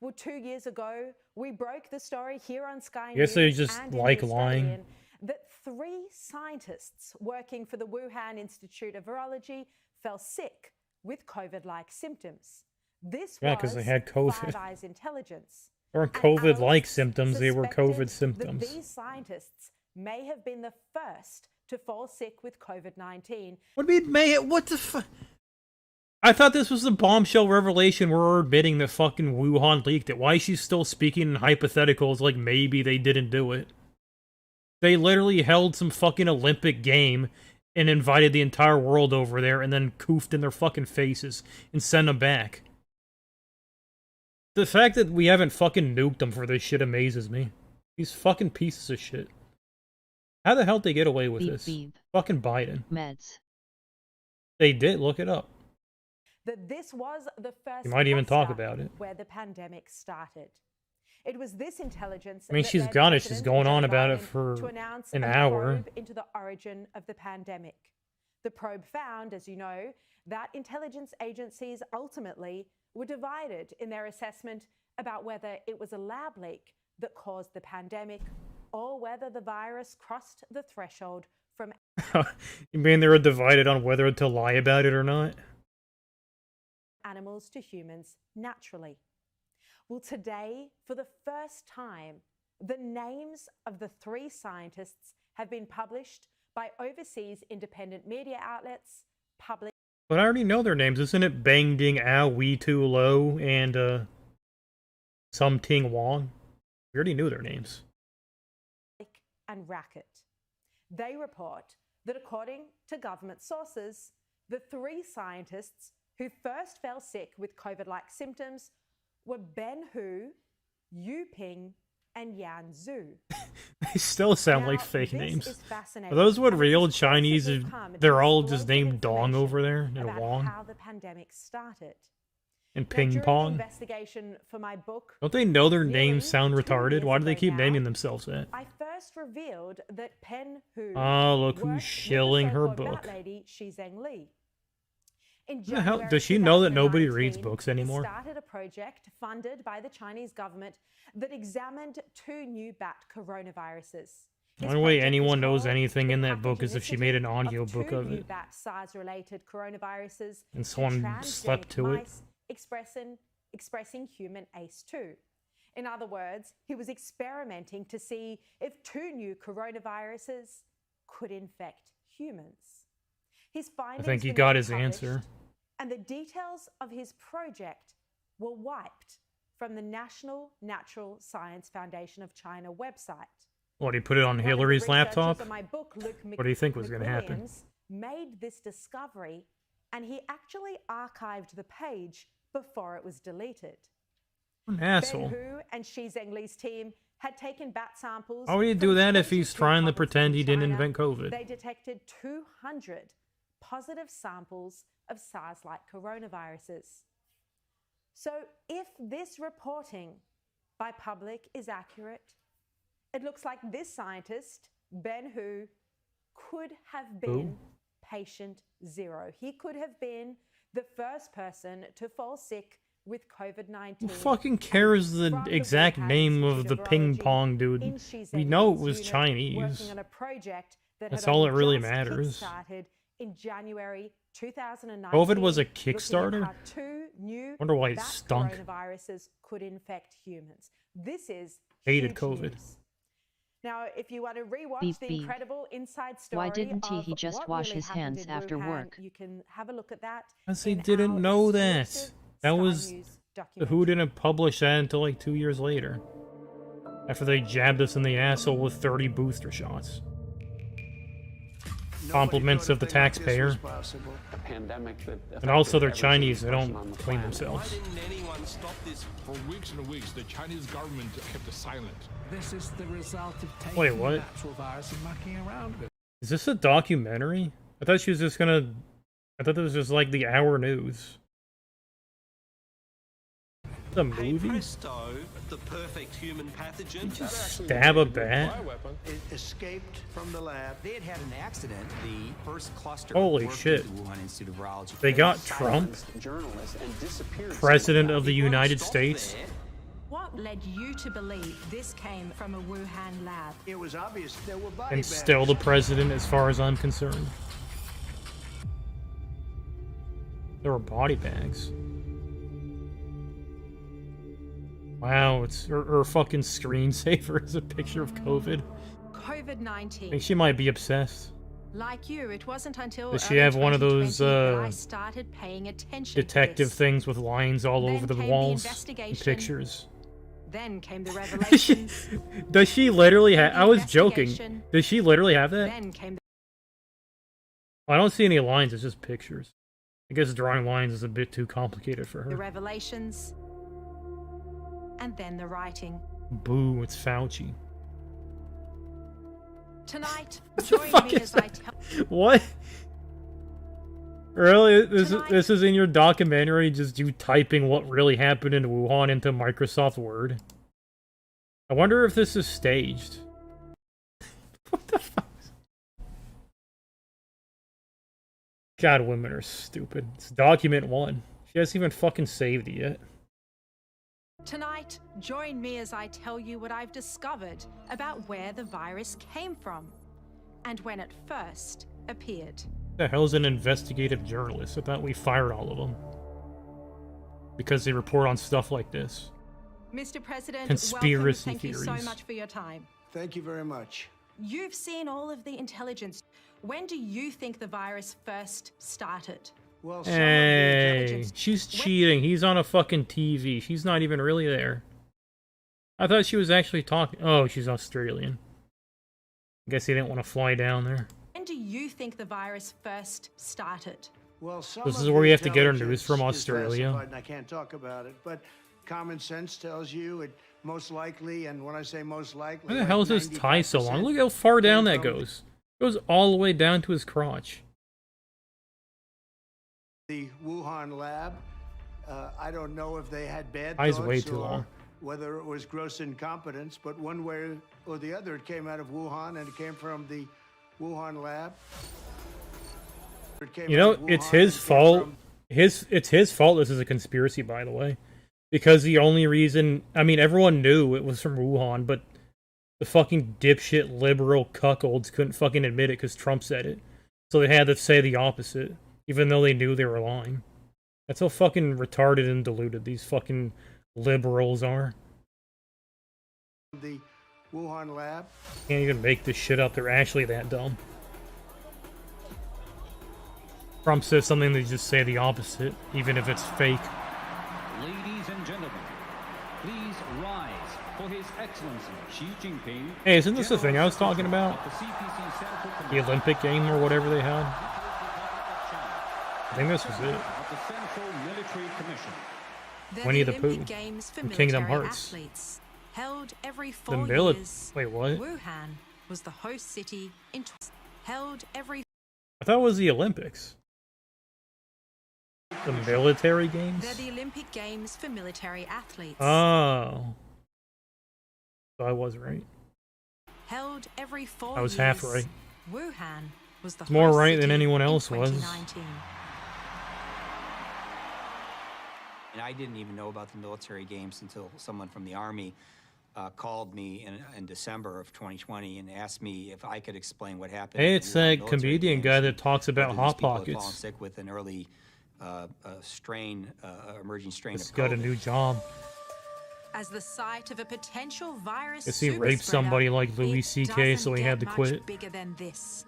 Well, 2 years ago, we broke the story here on Sky News. I guess they just and in like The lying. Australian that 3 scientists working for the Wuhan Institute of Virology fell sick with COVID-like symptoms. This Yeah, 'cause they had COVID. Five Eyes intelligence. They weren't And COVID-like analysts symptoms, they were suspected COVID symptoms. that these scientists may have been the first to fall sick with COVID-19. What do you mean, what the fuck? I thought this was the bombshell revelation where we're admitting that fucking Wuhan leaked it. Why is she still speaking in hypotheticals like maybe they didn't do it? They literally held some fucking Olympic game and invited the entire world over there and then coofed in their fucking faces and sent them back. The fact that we haven't fucking nuked them for this shit amazes me. These fucking pieces of shit. How the hell did they get away with Beep, this? beep. Fucking Biden. Meds. They did, look it up. That this was the first You might even talk cluster about it. where the pandemic started. It was this intelligence. I mean, that she's led got it. She's President going Joe on about it Biden for to announce an a hour. probe into the origin of the pandemic. The probe found, as you know, that intelligence agencies ultimately were divided in their assessment about whether it was a lab leak that caused the pandemic or whether the virus crossed the threshold from You mean they were divided on whether to lie about it or not? animals to humans naturally. Well, today, for the first time, the names of the 3 scientists have been published by overseas independent media outlets, public But I already know their names. Isn't it Bang Ding Ao, Wee Tu Lo, and Some Ting Wong? We already knew their names. and Racket. They report that according to government sources, the 3 scientists who first fell sick with COVID-like symptoms were Ben Hu, Yu Ping, and Yan Zhu. They still sound Now, like fake this names. is Are fascinating, those what and real it's Chinese? possibly come They're as all just explosive named Dong information over there and about Wong how the pandemic started. and Now, Ping during the Pong. investigation for my book, Don't they know their nearly names sound 2 retarded? years Why do they ago keep now, naming themselves that? I first revealed that Pen Hu Oh, look who's worked with the shilling her so-called book. Bat lady Shi Zhengli. In Who the hell- January does she know that nobody reads 2019, books he anymore? started a project funded by the Chinese government that examined 2 new bat coronaviruses. The His only way project anyone is knows called anything the in that book is if she made an Pathogenicity audio book of new it. bat SARS-related coronaviruses And to someone slept transgenic to it. mice expressing human ACE2. In other words, he was experimenting to see if 2 new coronaviruses could infect humans. His I findings think he were got never his answer. published, and the details of his project were wiped from the National Natural Science Foundation of China website. What, he put it on One of the Hillary's researchers laptop? on my book, Luke What do you think was gonna happen? McWilliams, made this discovery, and he actually archived the page before it was deleted. An Ben asshole. Hu and Shi Zhengli's team had taken bat samples. Why would he from do that if he's 22 trying to hospitals pretend in he didn't China. invent COVID? They detected 200 positive samples of SARS-like coronaviruses. So if this reporting by public is accurate, it looks like this scientist, Ben Hu, could have been patient 0. He could have been the first person to fall sick with COVID-19. Who fucking cares the From exact Wuhan name of Institute the of ping Virology pong dude? in Shi We know it Zhengli's was unit, Chinese. working on a project that That's had all only that really just matters. kickstarted in January 2019. COVID was a looking at Kickstarter? how 2 new Wonder why it bat stunk. coronaviruses could infect humans. This is Hated huge COVID. news. Now, if you want to rewatch Beep, the beep. incredible inside story Why didn't he of just what wash really his happened hands in after Wuhan, work? you can have a look at that. Because he in didn't our know that. exclusive That Sky was News Who documentary. didn't publish that until like 2 years later. after they jabbed us in the asshole with 30 booster shots. Compliments of the taxpayer. And also they're Chinese, they don't clean themselves. Why didn't anyone stop this? For weeks and weeks, the Chinese government kept us silent. This is the result of taking Wait, what? the natural virus and mucking around with it. Is this a documentary? I thought she was just gonna... I thought this was just like the hour news. The movie? Presto, the perfect human pathogen. Did you stab a bat? It escaped from the lab. They had had an accident. The first cluster. Holy shit. They got Trump, President of the United States. What led you to believe this came from a Wuhan lab? It was obvious there were body And bags. still the president as far as I'm concerned. There were body bags. Wow, it's her fucking screensaver is a picture of COVID. I COVID-19. think she might be obsessed. Like you, it wasn't until Does she have one of those I started paying attention detective to this. things with lines all Then over the came walls and investigation. pictures? Then came the revelations. Does she literally have... The I was joking. investigation. Does she literally have that? Then came I don't see any lines, it's just pictures. I guess drawing lines is a bit too complicated for the her. revelations. And then the writing. Boo, it's Fauci. Tonight, the join fuck me is as I tell What? Really? This is in your documentary, just you typing what really happened in Wuhan into Microsoft Word? I wonder if this is staged. What the fuck? God, women are stupid. It's document 1. She hasn't even fucking saved it yet. Tonight, join me as I tell you what I've discovered about where the virus came from and when it first appeared. The hell's an investigative journalist? I thought we fired all of them. Because they report on stuff like this. Mr. President, Conspiracy welcome. Thank theories. you so much for your time. Thank you very much. You've seen all of the intelligence. When do you think the virus first started? Well, Hey, she's cheating. He's on a fucking TV. She's not even really there. I thought she was actually talking. Oh, she's Australian. I guess he didn't want to fly down there. When do you think the virus first started? Well, This is where we have to get our news from Australia. And I can't talk about it, but common sense tells you it most likely, and when I say most likely, Why the hell is his tie so long? Look how far down that goes. It goes all the way down to his crotch. The Wuhan lab, I don't know if they had bad Tie's thoughts way too or long. whether it was gross incompetence, but one way or the other, it came out of Wuhan, and it came from the Wuhan lab. You know, it's his fault. It's his fault this is a conspiracy, by the way. Because the only reason... I mean, everyone knew it was from Wuhan, but the fucking dipshit liberal cuckolds couldn't fucking admit it because Trump said it. So they had to say the opposite, even though they knew they were lying. That's how fucking retarded and deluded these fucking liberals are. The Wuhan lab. Can't even make this shit up. They're actually that dumb. Trump says something, they just say the opposite, even if it's fake. Ladies and gentlemen, please rise for His Excellency Xi Jinping. Hey, isn't this the thing I was talking about? The Olympic game or whatever they had? I think this was it. Winnie the Pooh from Kingdom Hearts. Held every 4 years. Wait, what? Wuhan was the host city in held every. I thought it was the Olympics. The military games? They're the Olympic Games for military athletes. Oh. So I was right. Held every 4 years. I was half right. Wuhan was the more host right than city anyone in else was. 2019. And I didn't even know about the military games until someone from the Army called me in December of 2020 and asked me if I could explain what happened. Hey, it's that comedian guy that talks about Hot Fallen Pockets. sick with an early emerging strain He's of got a COVID. new job. As the site of a potential virus Guess he super raped spreader, somebody like Louis it C.K., so he doesn't had to get quit. much bigger than this.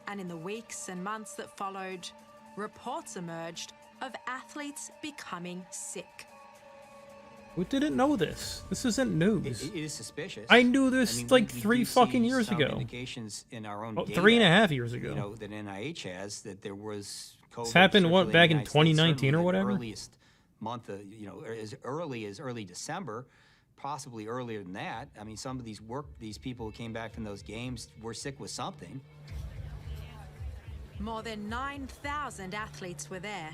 And in the weeks and months that followed, reports emerged of athletes becoming sick. Who didn't know this? This isn't news. It is suspicious. I knew this I mean, like we 3 do fucking see years some ago. Indications in our own Oh, data, 3.5 years ago. You know, that NIH has that there was COVID. This happened, what, back in circulating the United 2019 or States, whatever? certainly the earliest month, you know, as early December, possibly earlier than that. I mean, some of these people who came back from those games were sick with something. More than 9,000 athletes were there.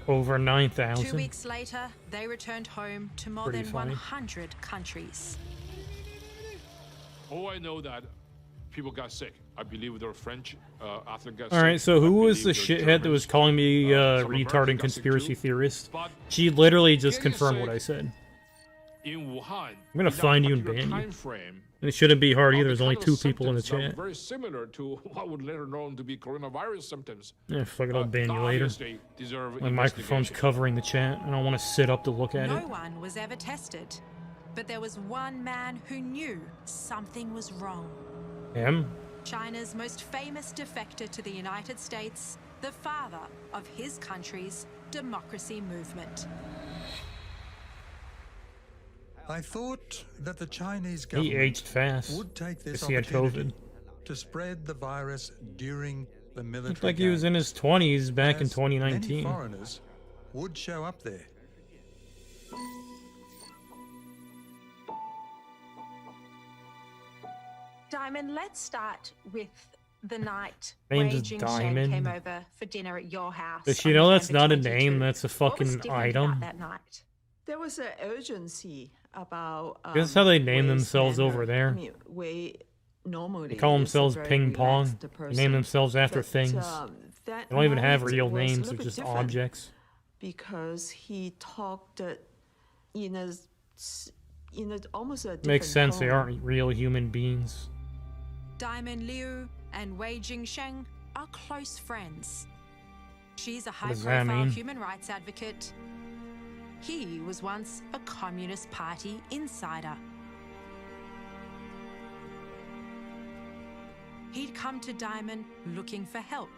Over 2 9,000. weeks later, they returned home to more Pretty than funny. 100 countries. Oh, I know that people got sick. I believe their French athlete got sick. Alright, so who was the believe shithead their that was Germans, calling me some retarded Americans conspiracy got sick too. theorist? But She literally just getting confirmed sick what I said. in Wuhan, I'm gonna in that find you and particular ban you. time frame, And it shouldn't be hard either, the there's only kind of 2 people in the symptoms that chat. were very similar to what would later known to be coronavirus symptoms. Yeah, fuck it, I'll ban you later. Obviously deserve My microphone's investigation. covering the chat. I don't want to sit up to look at No it. one was ever tested, but there was one man who knew something was wrong. Him? China's most famous defector to the United States, the father of his country's democracy movement. I thought that the Chinese He government aged fast. would take this Guess he had opportunity COVID. to spread the virus during the military Looked like he was in games, his 20s back in as many 2019. foreigners would show up there. Diamond, let's start with the night Name's Wei Jingsheng Diamond. came over for dinner at your house. Does she on know that's November not a 22. name? That's a What was fucking different item. about that night? There was an urgency about. Guess how they name Wei's themselves manner. over there. I mean, Wei normally. They call is a themselves very ping pong. relaxed They person, name themselves after but, things. that They don't even have night real was a names, little they're bit just different objects. Because he talked in a almost a different Makes sense, they tone. aren't real human beings. Diamond Liu and Wei Jingsheng are close friends. She's a does that high-profile mean? human rights advocate. He was once a Communist Party insider. He'd come to Diamond looking for help.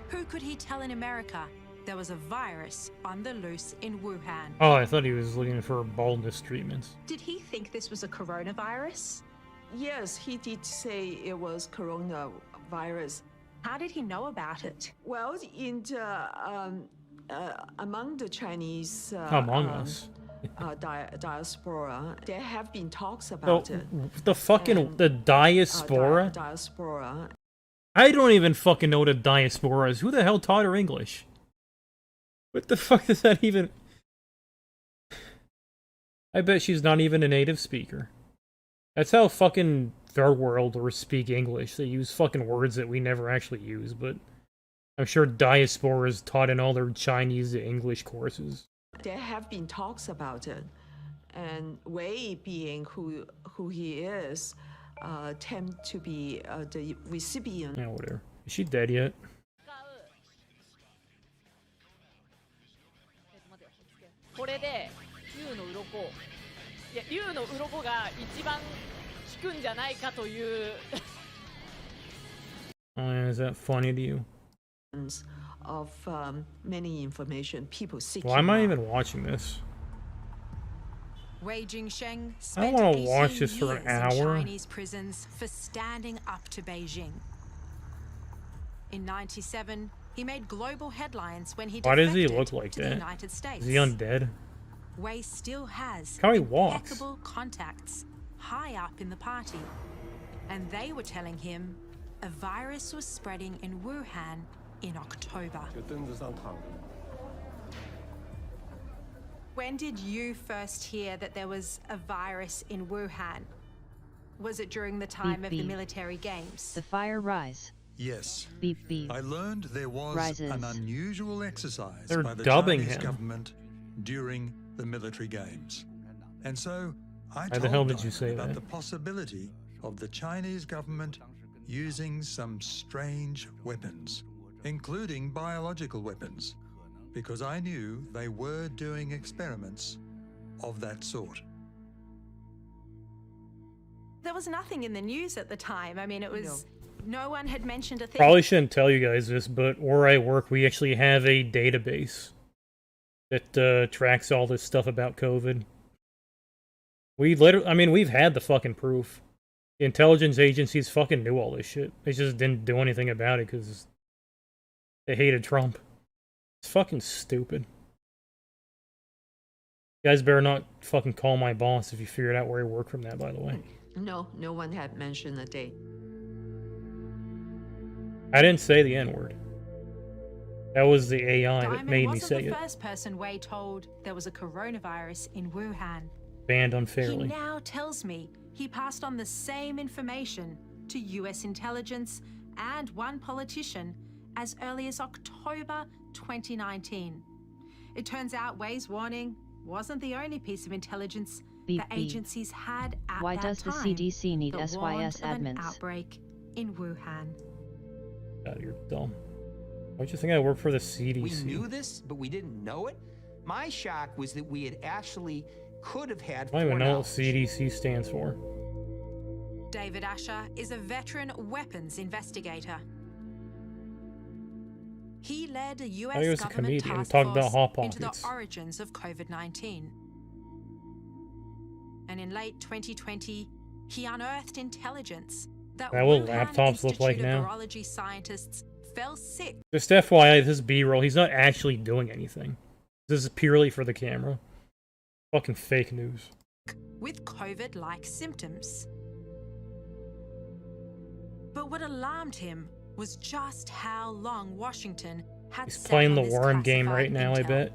Who could he tell in America there was a virus on the loose in Wuhan? Oh, I thought he was looking for baldness treatments. Did he think this was a coronavirus? Yes, he did say it was coronavirus. How did he know about it? Well, in the among the Chinese Among Us. diaspora, there have been talks Oh, about it. the fucking the diaspora? Diaspora. I don't even fucking know what a diaspora is. Who the hell taught her English? What the fuck does that even... I bet she's not even a native speaker. That's how fucking third worlders speak English. They use fucking words that we never actually use, but I'm sure diaspora is taught in all their Chinese to English courses. There have been talks about it, and Wei, being who he is, tend to be the recipient. Yeah, whatever. Is she dead yet? これで竜の鱗いや竜の鱗が一番効くんじゃないかという Oh, yeah, is that funny to you? Of many information people seeking. Why am I out. even watching this? Wei Jingsheng I spent don't want to 18 watch this for an years in hour. Chinese prisons for standing up to Beijing. In '97, he made global headlines when he Why does he defected look like to the that? United States. Is he undead? Wei still has How he walks. impeccable contacts high up in the party, and they were telling him a virus was spreading in Wuhan in October. When did you first hear that there was a virus in Wuhan? Was it during the time Beep, of the beep. military games? The fire rise. Yes. Beep beep. I learned there was Rises. an unusual exercise They're by the dubbing Chinese him. government during the military games. And so I Why told the hell did you Diamond say about that? the possibility of the Chinese government using some strange weapons, including biological weapons, because I knew they were doing experiments of that sort. There was nothing in the news at the time. I mean, it was no one had mentioned a thing. Probably shouldn't tell you guys this, but where I work, we actually have a database that tracks all this stuff about COVID. We literally, I mean, we've had the fucking proof. The intelligence agencies fucking knew all this shit. They just didn't do anything about it because they hated Trump. It's fucking stupid. You guys better not fucking call my boss if you figured out where he worked from that, by the way. No, no one had mentioned a date. I didn't say the N-word. That was the AI that made me say wasn't it. the first person Wei told there was a coronavirus in Wuhan. Banned He unfairly. now tells me he passed on the same information to US intelligence and one politician as early as October 2019. It turns out Wei's warning wasn't the only piece of intelligence Beep, the beep. agencies had at Why that does the time CDC need that SYS warned of an admins? outbreak in Wuhan. God, you're dumb. Why'd you think I work for the CDC? We knew this, but we didn't know it. My shock was that we had actually could have had. I don't even know what foreknowledge. CDC stands for. David Asher is a veteran weapons investigator. He led a he US was a government comedian, task talked about force Hot into the Pockets. origins of COVID-19. And in late 2020, he unearthed intelligence that That what Wuhan laptops look like Institute of now? Virology scientists fell sick Just FYI, this is B-roll. He's not actually doing anything. This is purely for the camera. Fucking fake news. with COVID-like symptoms. But what alarmed him was just how long Washington had He's sat playing on the this worm game classified right now, I intel. bet.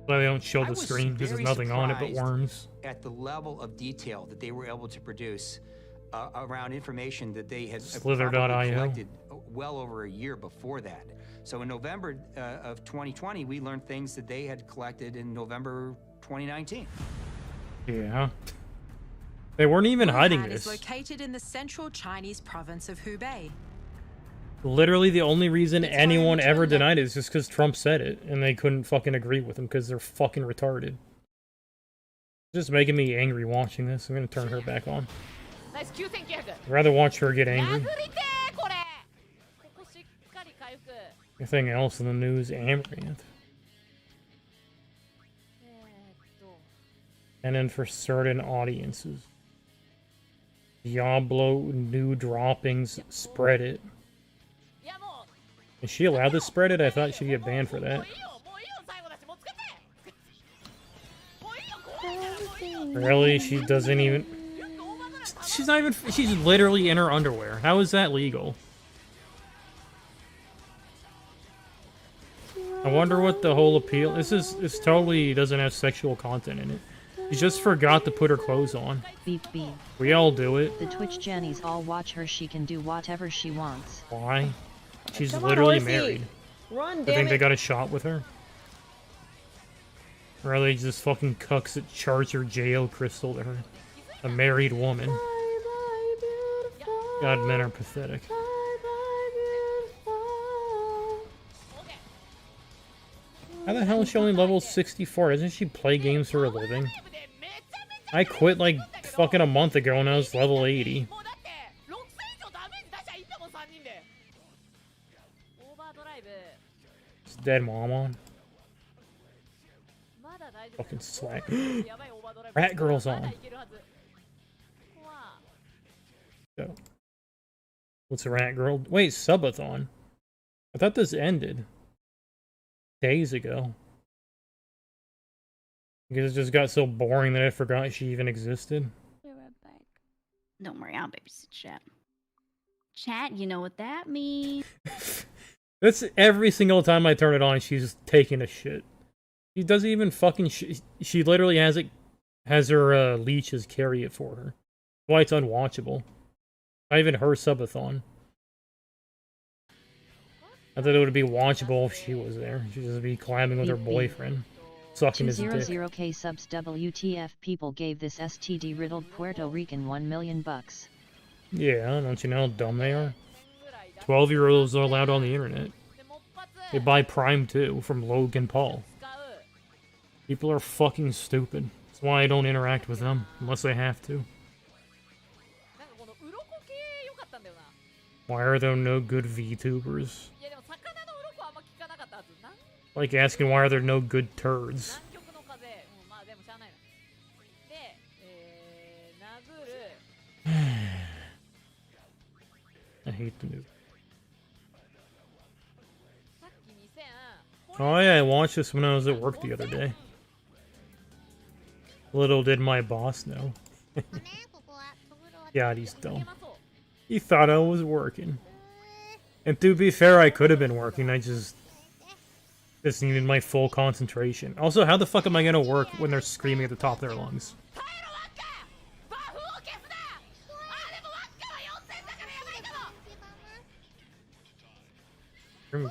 But they don't show I the was screen because there's very nothing on it but surprised worms. At the level of detail that they were able to produce around information that they had Slither.io. probably collected well over a year before that. So in November of 2020, we learned things that they had collected in November 2019. Yeah. They weren't even hiding Wuhan is this. located in the central Chinese province of Hubei. Literally the only reason anyone ever denied it is just because Trump said it, and they couldn't fucking agree with him because they're fucking retarded. Just making me angry watching this. I'm gonna turn her back on. Nice Q1900. I'd rather watch her get angry. 殴りてーこれここしっかり回復 Anything else in the news? Amaranth. And then for certain audiences. Diablo new droppings, spread it. Is she allowed to spread it? I thought she'd get banned for that. Really? She doesn't even... She's not even... She's literally in her underwear. How is that legal? I wonder what the whole appeal... This totally doesn't have sexual content in it. She just forgot to put her clothes on. Beep beep. We all do it. The Twitch Jannies all watch her. She can do whatever she wants. Why? She's Come on, literally horsey. married. Run, I damn think they it. got a shot with her. Or are they just fucking cucks that charge her jail crystal to her? A married woman. God, men are pathetic. How the hell is she only level 64? Doesn't she play games for a living? I quit like fucking a month ago and I was level 80. Is dead mom on? Fucking slack. Rat Girl's on. Go. What's a Rat Girl? Wait, Subathon. I thought this ended days ago. Because it just got so boring that I forgot she even existed. Don't worry, I'll babysit chat. Chat, you know what that means. That's every single time I turn it on, she's taking a shit. She doesn't even fucking she literally has her leeches carry it for her. That's why it's unwatchable. Not even her subathon. I thought it would be watchable if she was there. She'd just be climbing with her boyfriend. Sucking his dick. 200k subs. WTF people gave this STD riddled Puerto Rican $1 million. Yeah, don't you know how dumb they are? 12-year-olds are allowed on the internet. They buy Prime too, from Logan Paul. People are fucking stupid. That's why I don't interact with them, unless I have to. Why are there no good VTubers? Like asking why are there no good turds? 南極の風、まあでもしゃあないな。で、殴る。 I hate the movie. さっき2000。 Oh yeah, I watched this when I was at work the other day. Little did my boss know. God, he's dumb. He thought I was working. And to be fair, I could have been working. I just needed my full concentration. Also, how the fuck am I gonna work when they're screaming at the top of their lungs?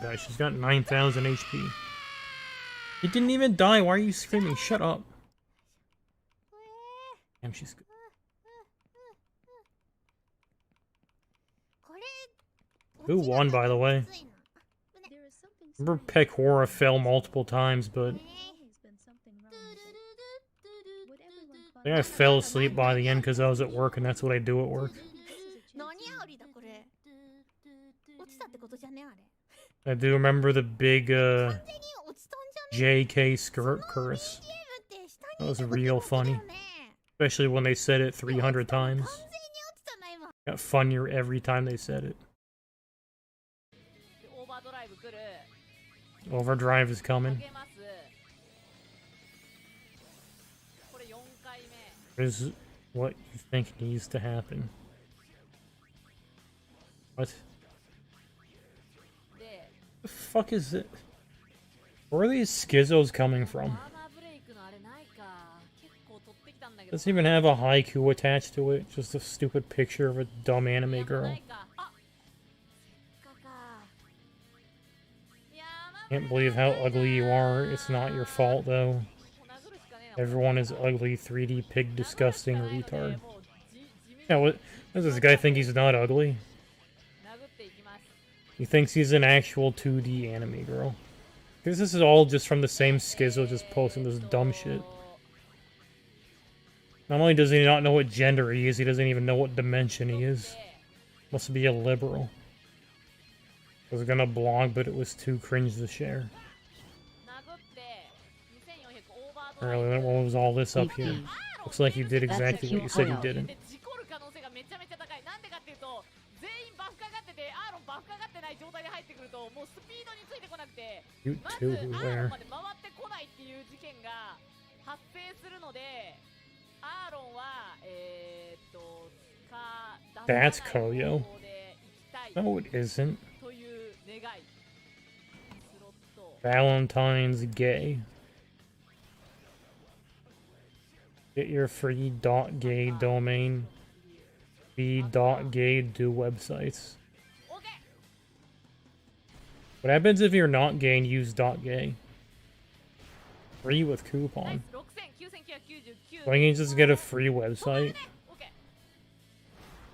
Guys, she's got 9,000 HP. He didn't even die. Why are you screaming? Shut up. Damn, she's good. Who won, by the way? Remember Pechora fell multiple times, but I think I fell asleep by the end because I was at work, and that's what I do at work. I do remember the big JK skirt curse. That was real funny. Especially when they said it 300 times. Got funnier every time they said it. Overdrive is coming. This is what you think needs to happen. What? The fuck is it? Where are these schizos coming from? Doesn't even have a haiku attached to it, just a stupid picture of a dumb anime girl. Can't believe how ugly you are. It's not your fault though. Everyone is ugly, 3D pig disgusting retard. Yeah, what does this guy think he's not ugly? He thinks he's an actual 2D anime girl. Because this is all just from the same schizo just posting this dumb shit. Not only does he not know what gender he is, he doesn't even know what dimension he is. Must be a liberal. I was gonna blog, but it was too cringe to share. Earlier, what was all this up here? Looks like you did exactly what you said you didn't. You too, where? That's Koyo. No, it isn't. Valentine's gay. Get your free .gay domain. B.gay do websites. What happens if you're not gay and use .gay? Free with coupon. Why can't you just get a free website?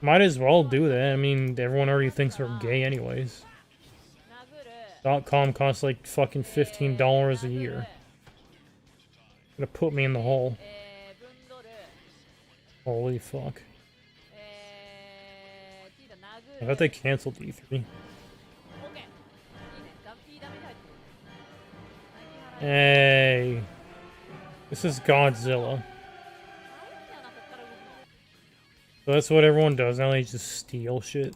Might as well do that. I mean, everyone already thinks we're gay anyways. .com costs like fucking $15 a year. Gonna put me in the hole. Holy fuck. I thought they canceled E3. Hey. This is Godzilla. So that's what everyone does now, they just steal shit.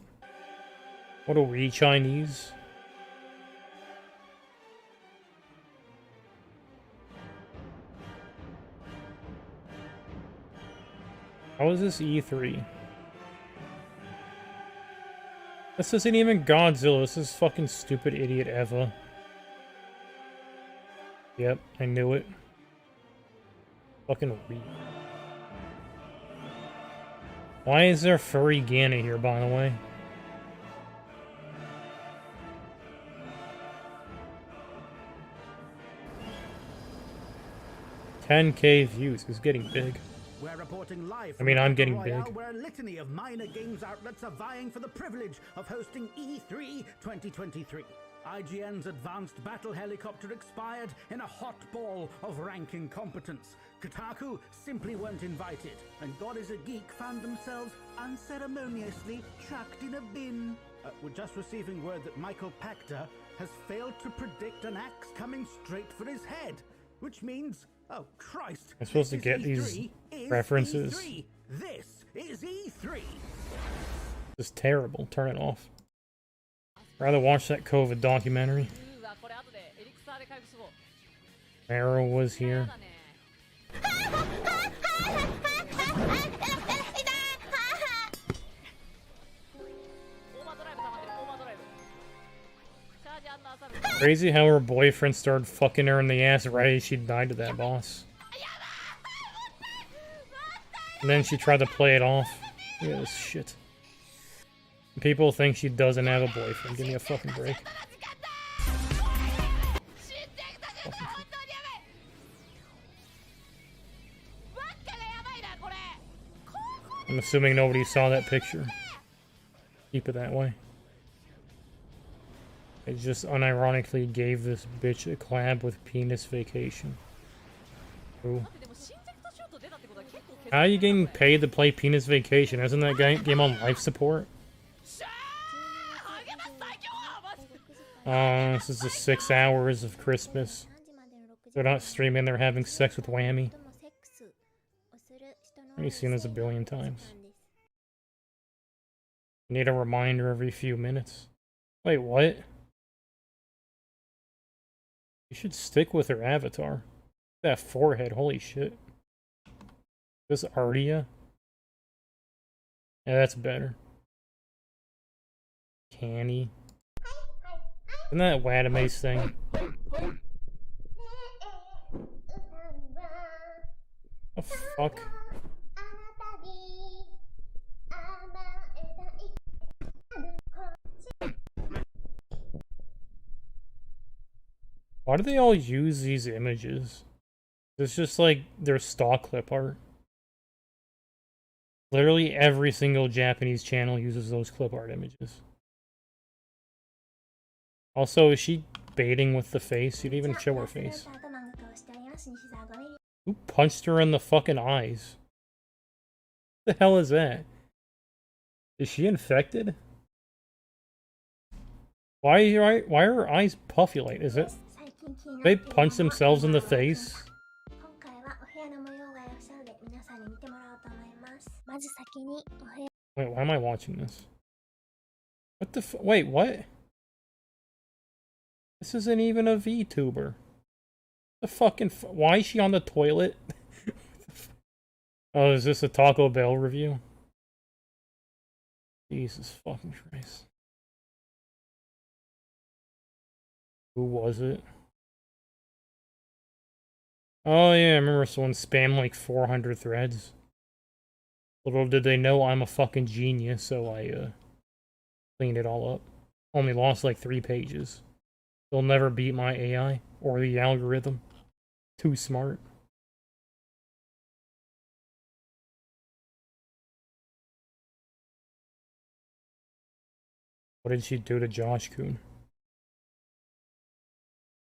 What are we, Chinese? How is this E3? This isn't even Godzilla, this is fucking stupid idiot Eva. Yep, I knew it. Fucking weak. Why is there furry Gana here, by the way? $10K views is getting big. We're reporting live I mean, I'm getting Royale, big. where a litany of minor games outlets are vying for the privilege of hosting E3 2023. IGN's advanced battle helicopter expired in a hot ball of ranking competence. Kotaku simply weren't invited, and God is a Geek found themselves unceremoniously chucked in a bin. We're just receiving word that Michael Pachter has failed to predict an axe coming straight for his head, which means, oh Christ! I'm supposed to this get E3 these is references. E3. This is E3. This is terrible. Turn it off. Rather watch that COVID documentary. Arrow was here. Crazy how her boyfriend started fucking her in the ass right as she died to that boss. And then she tried to play it off. Look at this shit. People think she doesn't have a boyfriend. Give me a fucking break. I'm assuming nobody saw that picture. Keep it that way. I just unironically gave this bitch a collab with Penis Vacation. Ooh. How are you getting paid to play Penis Vacation? Isn't that game on life support? This is the 6 hours of Christmas. They're not streaming, they're having sex with Whammy. I've seen this a billion times. Need a reminder every few minutes. Wait, what? You should stick with her avatar. That forehead, holy shit. This Ardia? Yeah, that's better. Canny. Isn't that Wadame's thing? The fuck? Why do they all use these images? It's just like their stock clip art. Literally every single Japanese channel uses those clip art images. Also, is she baiting with the face? You didn't even show her face. Who punched her in the fucking eyes? What the hell is that? Is she infected? Why are her eyes puffy like? Is it? They punch themselves in the face? Wait, why am I watching this? What the wait, what? This isn't even a VTuber. The fucking why is she on the toilet? Oh, is this a Taco Bell review? Jesus fucking Christ. Who was it? Oh yeah, I remember someone spammed like 400 threads. Little did they know I'm a fucking genius, so I cleaned it all up. Only lost like 3 pages. They'll never beat my AI or the algorithm. Too smart. What did she do to Josh Kuhn?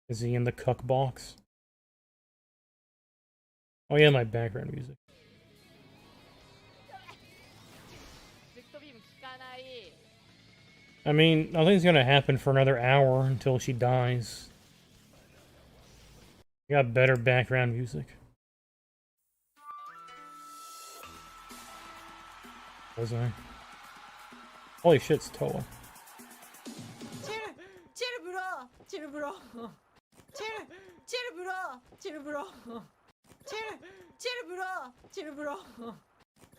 Is he in the cuck box? Oh yeah, my background music. I mean, nothing's gonna happen for another hour until she dies. You got better background music. Was I? Holy shit, it's Toa.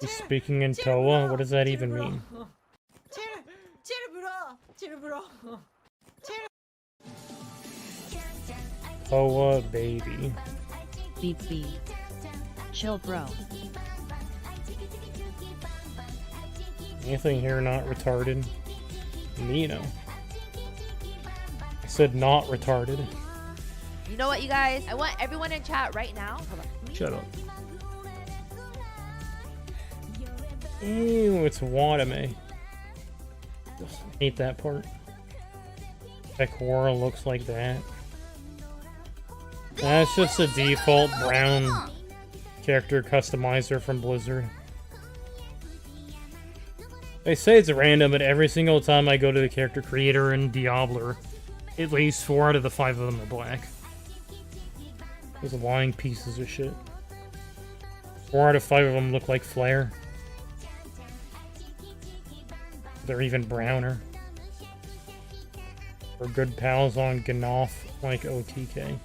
He's speaking in Toa? What does that even mean? Toa baby. Beep beep. Chill bro. Anything here not retarded? Nino. I said not retarded. You know what, you guys? I want everyone in chat right now. Hold on. Shut up. Ew, it's Wadame. Hate that part. Pekora looks like that. That's just a default brown character customizer from Blizzard. They say it's random, but every single time I go to the character creator in Diablo, at least 4 out of the 5 of them are black. Those lying pieces of shit. 4 out of 5 of them look like Flare. They're even browner. We're good pals on Ganoff like OTK.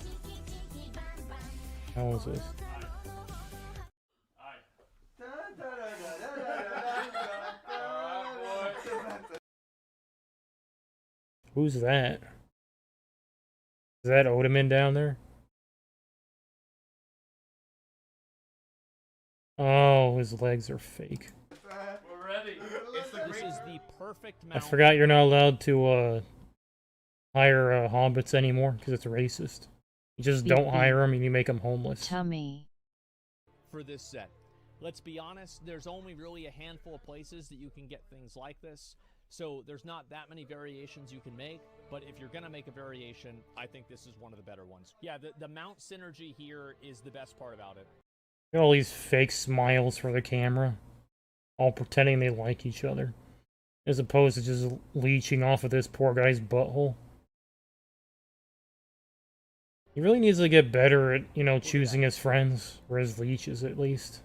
How is this? Who's that? Is that Odaman down there? Oh, his legs are fake. We're ready. This is the perfect I forgot you're not allowed to hire hobbits anymore because it's racist. You just don't hire them and you make them homeless. Tummy. For this set. Let's be honest, there's only really a handful of places that you can get things like this. So there's not that many variations you can make, but if you're gonna make a variation, I think this is one of the better ones. Yeah, the mount synergy here is the best part about it. All these fake smiles for the camera, all pretending they like each other, as opposed to just leeching off of this poor guy's butthole. He really needs to get better at, you know, choosing his friends, or his leeches at least.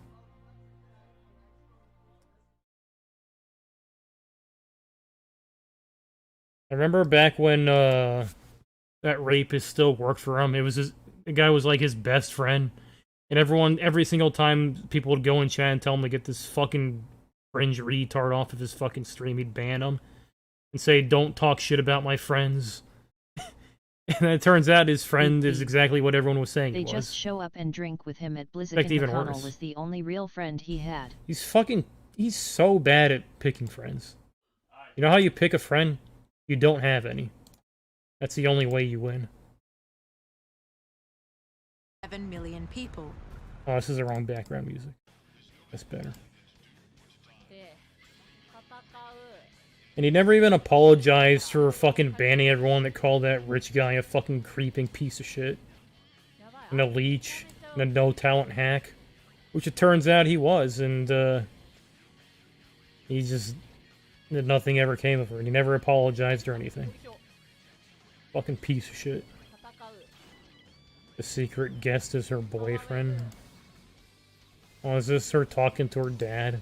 I remember back when that rapist still worked for him. It was the guy was like his best friend, and every single time people would go in chat and tell him to get this fucking cringe retard off of his fucking stream, he'd ban him and say, "Don't talk shit about my friends." And it turns out his friend is exactly what everyone was saying They he was. just show up and drink with him at Blizzard, Fact, and even McConnell worse. was the only real friend he had. He's so bad at picking friends. You know how you pick a friend? You don't have any. That's the only way you win. 7 million people. Oh, this is the wrong background music. That's better. And he never even apologized for fucking banning everyone that called that rich guy a fucking creeping piece of shit. And a leech. And a no-talent hack. Which it turns out he was, and he just... nothing ever came of it. He never apologized or anything. Fucking piece of shit. The secret guest is her boyfriend. Oh, is this her talking to her dad?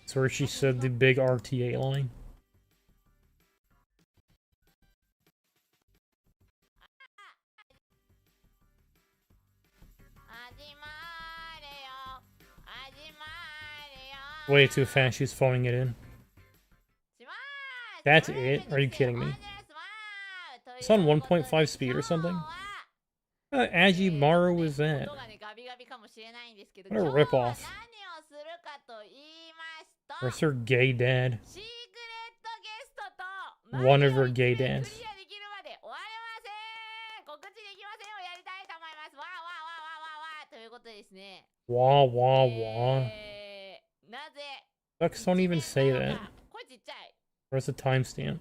That's where she said the big RTA line. Way too fast, she's phoning it in. That's it? Are you kidding me? It's on 1.5 speed or something? Ajimaru was that? What a ripoff. Where's her gay dad? One of her gay dads. Wah wah wah. Ducks don't even say that. Where's the timestamp?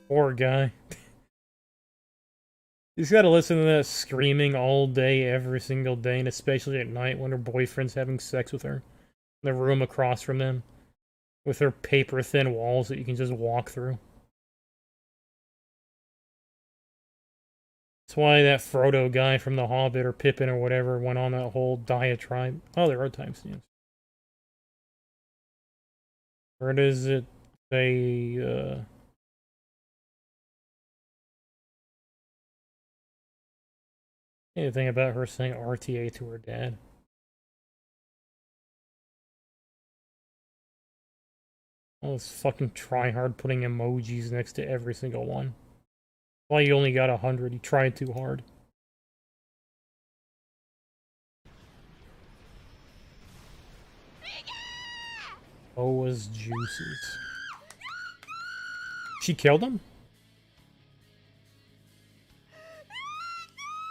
Poor guy. He's got to listen to that screaming all day, every single day, and especially at night when her boyfriend's having sex with her. In the room across from them. With her paper-thin walls that you can just walk through. That's why that Frodo guy from The Hobbit, or Pippin or whatever, went on that whole diatribe. Oh, there are timestamps. Where does it say, anything about her saying RTA to her dad? Oh, this fucking tryhard putting emojis next to every single one. Why you only got 100? You tried too hard. Boa's juices. She killed him?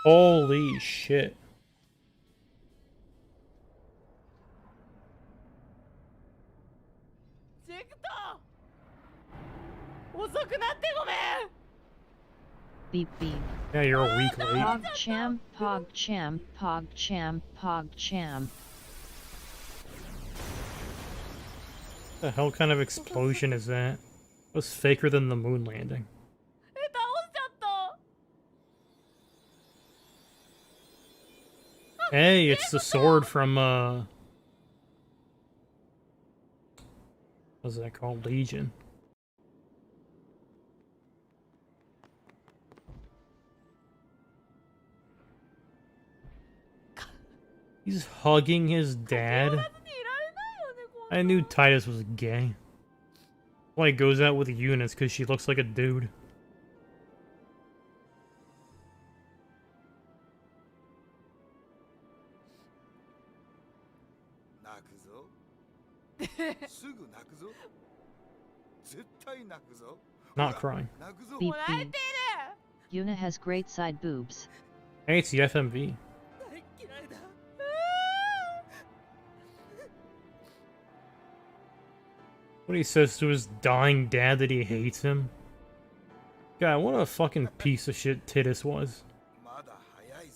Holy shit. くなってごめん Beep beep. Yeah, you're a week late. PogChamp, PogChamp, PogChamp, PogChamp. What the hell kind of explosion is that? It was faker than the moon landing. 倒しちゃった Hey, it's the sword from, what's that called? Legion. He's hugging his dad. I knew Titus was gay. Why he goes out with Eunice because she looks like a dude. Not crying. Beep beep. Yuna has great side boobs. Hey, it's the FMV. What he says to his dying dad that he hates him. God, what a fucking piece of shit Titus was.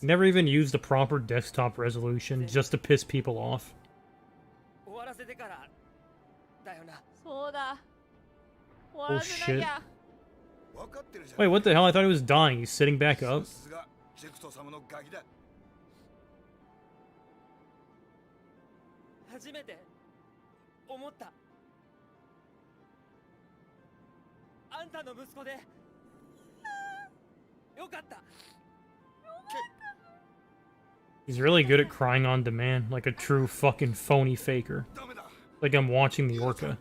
Never even used a proper desktop resolution just to piss people off. そうだ終わらせなきゃ Wait, what the hell? I thought he was dying. He's sitting back up. 初めて思った。あんたの息子でよかった。 He's really good at crying on demand, like a true fucking phony faker. Like I'm watching the Orca.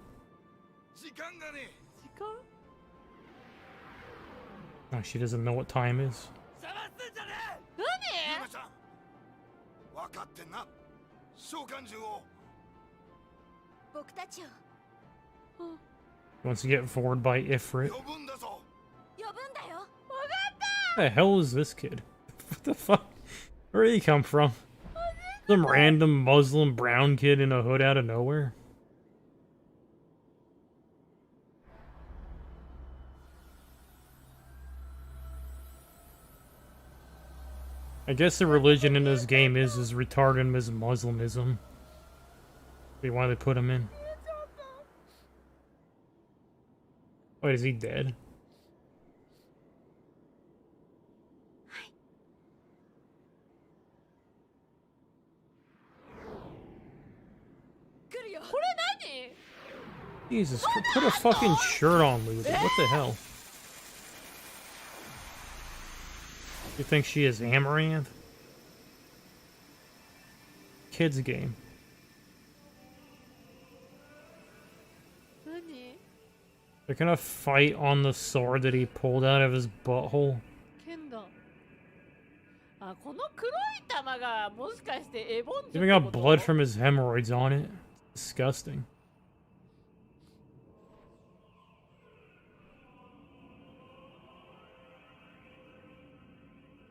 Oh, she doesn't know what time is. 分かってんな召喚獣を僕たちを He wants to get forward by Ifrit. 呼ぶんだよ What the hell is this kid? What the fuck? Where did he come from? Some random Muslim brown kid in a hood out of nowhere? I guess the religion in this game is as retarded as Muslimism. Wait, why they put him in? Wait, is he dead? Jesus, put a fucking shirt on, loser. What the hell? You think she is Amaranth? Kids game. They're gonna fight on the sword that he pulled out of his butthole. あこの黒い玉がもしかしてエボン Even got blood from his hemorrhoids on it. Disgusting.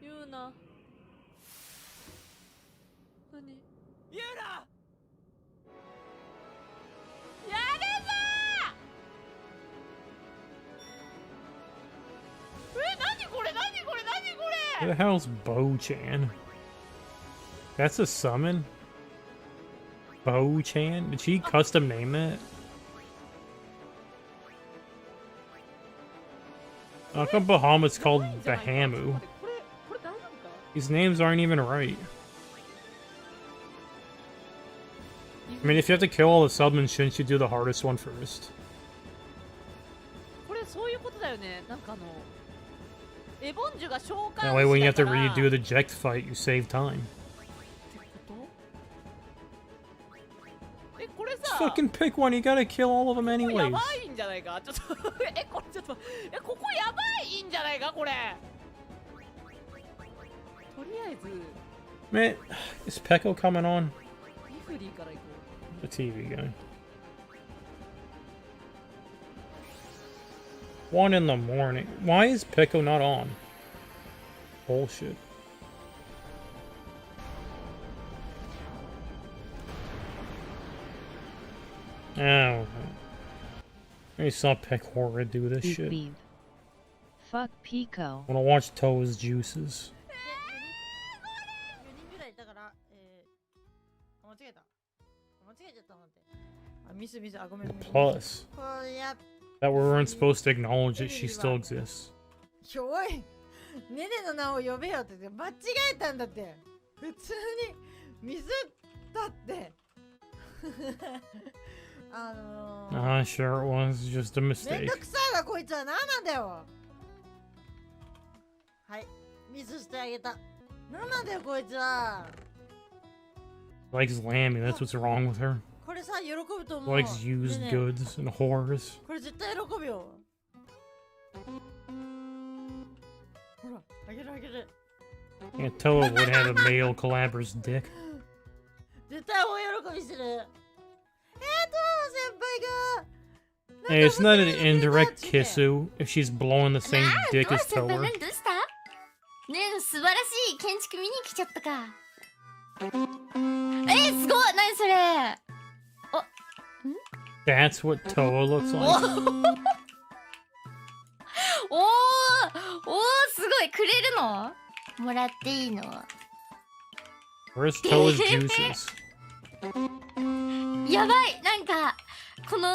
Yuna. 何 Yuna! やるぞ何これ何これ何これ Who the hell's Bo-chan? That's a summon? Bo-chan? Did she custom name that? How come Bahamut's called Bahamu? These names aren't even right. I mean, if you have to kill all the summons, shouldn't you do the hardest one first? これそういうことだよねなんかエボンジュが召喚 That way when you have to redo the Jekt fight, you save time. えこれ Just さ fucking pick one, you gotta kill all of them や anyways. ばいんじゃないかちょっとこれちょっとここやばいんじゃないかこれとりあえず Man, is Pekko coming on? リフリーから行こ The TV guy. 1 in the morning. Why is Pekko not on? Bullshit. Oh. I saw Pekora do this Beep shit. beep. Fuck Pico. I want to watch Toa's juices. 4人ぐらいだから間違えちゃったのってミスあごめん Plus, これや that we weren't supposed to acknowledge that she still exists. おいネネの名を呼べよって間違えたんだって普通にミスったってSure it was just a めん mistake. どくさいわこいつは何なんだよはいミスしてあげた何なんだよこいつは Likes Lammy, that's what's wrong with her. これさ喜ぶと思う Likes used ねえ goods and whores. これ絶対喜ぶよほらあげるあげる Yeah, Toa would have a male Calabra's dick. 絶対大喜びする先輩が Hey, it's not an indirect kissu if she's blowing the same dick as 先輩 Toa. 何どうしたねえ素晴らしい建築見に来ちゃったかすごい何それ That's what Toa looks like. おーすごいくれるのもらっていいの Where's Toa's juices? やばいなんかこの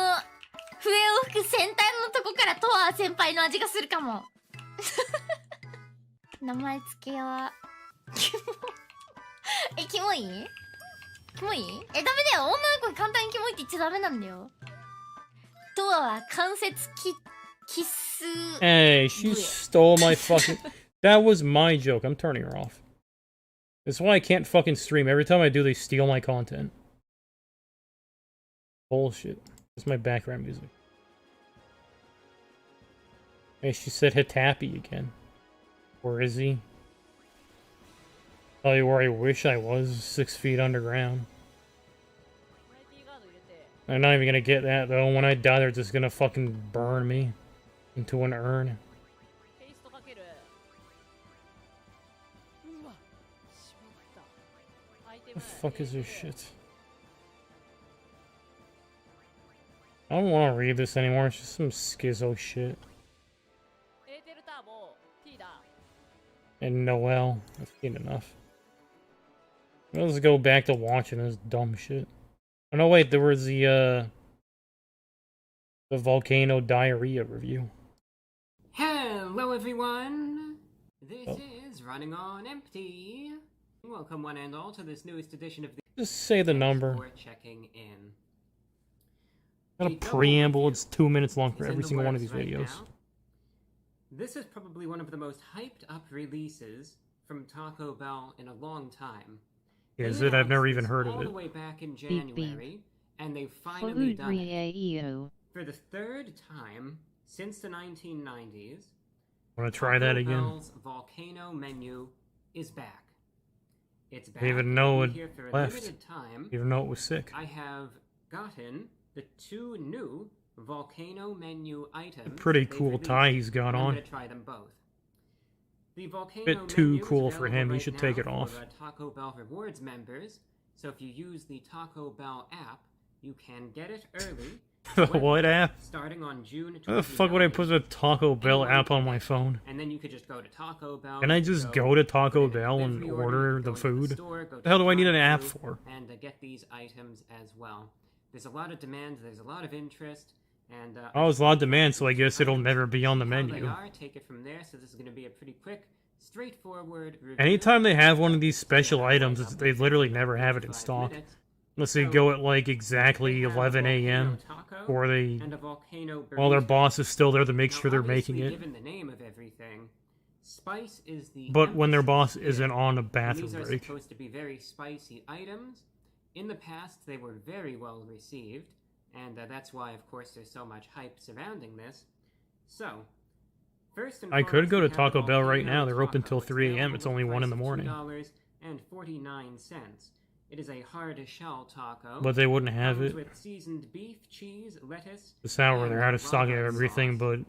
笛を吹く先端のとこからとは先輩の味がするかも名前つけようキモいキモいダメだよ女の子に簡単にキモいって言っちゃダメなんだよとは関節キス Hey, she stole my fucking... That was my joke. I'm turning her off. That's why I can't fucking stream. Every time I do, they steal my content. Bullshit. It's my background music. Hey, she said Hitapi again. Where is he? Tell you where I wish I was. 6 feet underground. I'm not even gonna get that, though. When I die, they're just gonna fucking burn me into an urn. The fuck is this shit? I don't want to read this anymore. It's just some schizo shit. And Noel. That's good enough. Let's go back to watching this dumb shit. Oh no, wait, there was the volcano diarrhea review. Hello everyone! This is Running on Empty. Welcome one and all to this newest edition of the... Just say the number. For checking in. Got a preamble, it's 2 minutes long for every single one of these videos. Now. This is probably one of the most hyped up releases from Taco Bell in a long time. Is it? I've never even heard of all it. the way back in January, and they've finally done it. For the third time since the 1990s, Want to try that Taco again? Bell's volcano menu is back. It's back. I didn't even know it here for a left. limited time. Even know it was sick. I have gotten the 2 new volcano menu items. Pretty cool tie he's got I'm on. gonna try them both. The volcano Bit too menu is cool for him. available He should right take now it off. For, Taco Bell Rewards members. So if you use the Taco Bell app, you can get it early. What app? Starting on June 29th. How the fuck would I put the Taco Bell app on my phone? And then you could just go to Taco Bell. Can I just go to Taco Bell and order the food? What the hell do I need an app for? And get these items as well. There's a lot of demand. There's a lot of interest. And Oh, there's a lot of demand, so I guess it'll never be on the how menu. They are. Take it from there. So this is going to be a pretty quick, straightforward review. Anytime they have one of these special items, they literally never have it in stock. Unless they go at like exactly 11 a.m. or they, and a volcano while their burrito. boss is still there to make Now, sure they're making obviously, it. Given the name of everything, spice is the. But when their boss emphasis isn't on a here. bathroom These are break. supposed to be very spicy items. In the past, they were very well received, and that's why, of course, there's so much hype surrounding this. So, first and I could go to foremost, we have Taco the Bell right volcano now. They're open taco. till It's 3 a.m. available It's at only the 1 in the price of morning. $2.49. It is a hard shell taco. But they wouldn't have Comes it. with seasoned beef, cheese, lettuce. The sour, they're and out of stock of Barbecue everything sauce.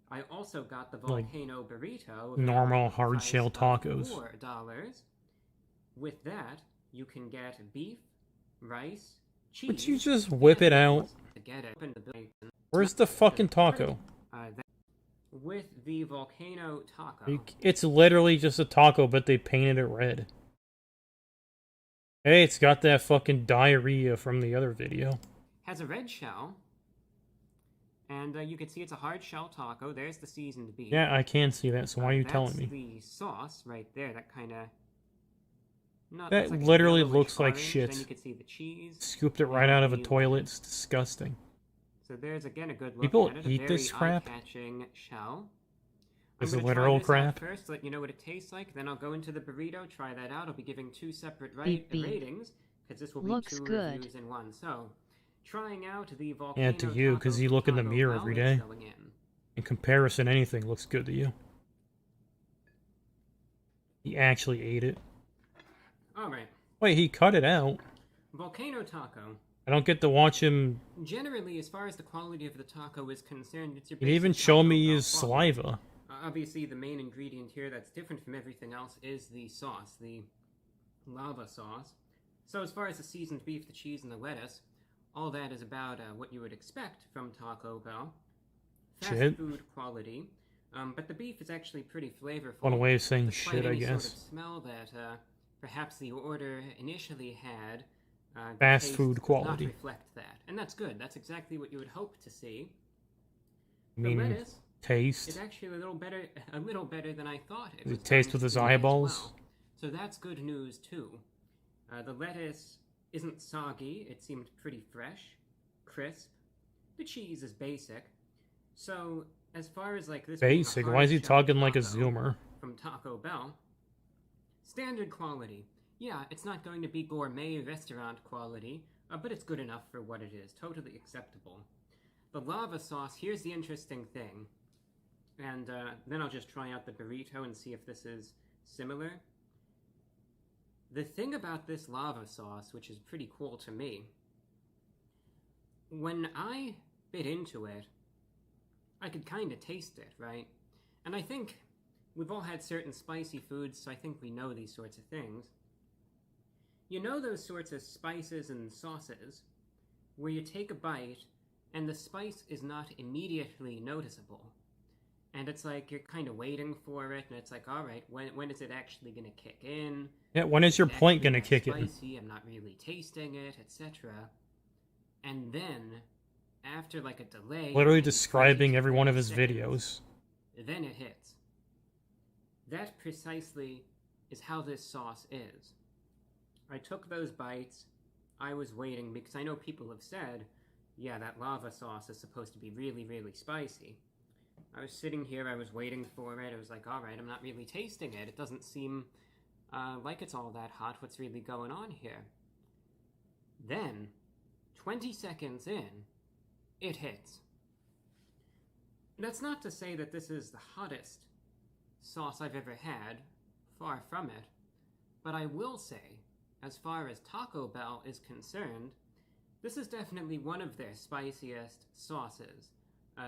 but I also got the like volcano burrito. normal available at the hard price shell of tacos. $4. With that, you can get beef, rice, cheese. Would you just whip it out? To get it. Where's the fucking taco? with the volcano taco. It's literally just a taco, but they painted it red. Hey, it's got that fucking diarrhea from the other video. Has a red shell. And you can see it's a hard shell taco. There's the seasoned beef. Yeah, I can see that, so why are you telling me? That's the sauce right there, that kind of... That literally looks like orange. shit. Then you can see the cheese. Scooped it right out of a toilet, it's disgusting. So there's again a good look People at it. eat A this very crap? eye-catching shell. Is I'm it gonna try literal this out crap? First, let you know what it tastes like. Then I'll go into the burrito, try that out. I'll be giving 2 separate Beep, beep. ratings because this will be Looks 2 good. reviews in one. So, trying out the volcano. Yeah, to you, because you look in the mirror every day. Going in. In comparison, anything looks good to you. He actually ate it. All right. Wait, he cut it out. Volcano taco. I don't get to watch him. Generally, as far as the quality of the taco is concerned, it's your He didn't even basic show Taco me Bell his quality. saliva. Obviously, the main ingredient here that's different from everything else is the sauce, the lava sauce. So as far as the seasoned beef, the cheese, and the lettuce, all that is about what you would expect from Taco Bell. Fast Shit. food quality. But the beef is actually pretty flavorful. One way of saying despite shit, I any guess. Sort of smell that perhaps the order initially had. The Fast taste food does quality. Not reflect that, and that's good. That's exactly what you would hope to see. I mean, the lettuce taste. is actually a little better than I thought. Does was it taste going with to his be as eyeballs? well. So that's good news too. The lettuce isn't soggy. It seemed pretty fresh, crisp. The cheese is basic. So as far as like this being a Basic. hard Why is he shell talking like a taco zoomer? from Taco Bell? Standard quality. Yeah, it's not going to be gourmet restaurant quality, but it's good enough for what it is. Totally acceptable. The lava sauce, here's the interesting thing. And then I'll just try out the burrito and see if this is similar. The thing about this lava sauce, which is pretty cool to me, when I bit into it, I could kind of taste it, right? And I think we've all had certain spicy foods, so I think we know these sorts of things. You know those sorts of spices and sauces where you take a bite and the spice is not immediately noticeable. And it's like you're kind of waiting for it, and it's like, all right, when is it actually going to kick in? Yeah, when is your it point actually gonna that kick in? spicy? I'm not really tasting it, etc. And then, after like a delay... Literally maybe describing 20 to every one of 30 his seconds, videos. then it hits. That precisely is how this sauce is. I took those bites, I was waiting, because I know people have said, yeah, that lava sauce is supposed to be really, really spicy. I was sitting here, I was waiting for it, I was like, alright, I'm not really tasting it. It doesn't seem like it's all that hot. What's really going on here? Then, 20 seconds in, it hits. That's not to say that this is the hottest sauce I've ever had, far from it, but I will say, as far as Taco Bell is concerned, this is definitely one of their spiciest sauces.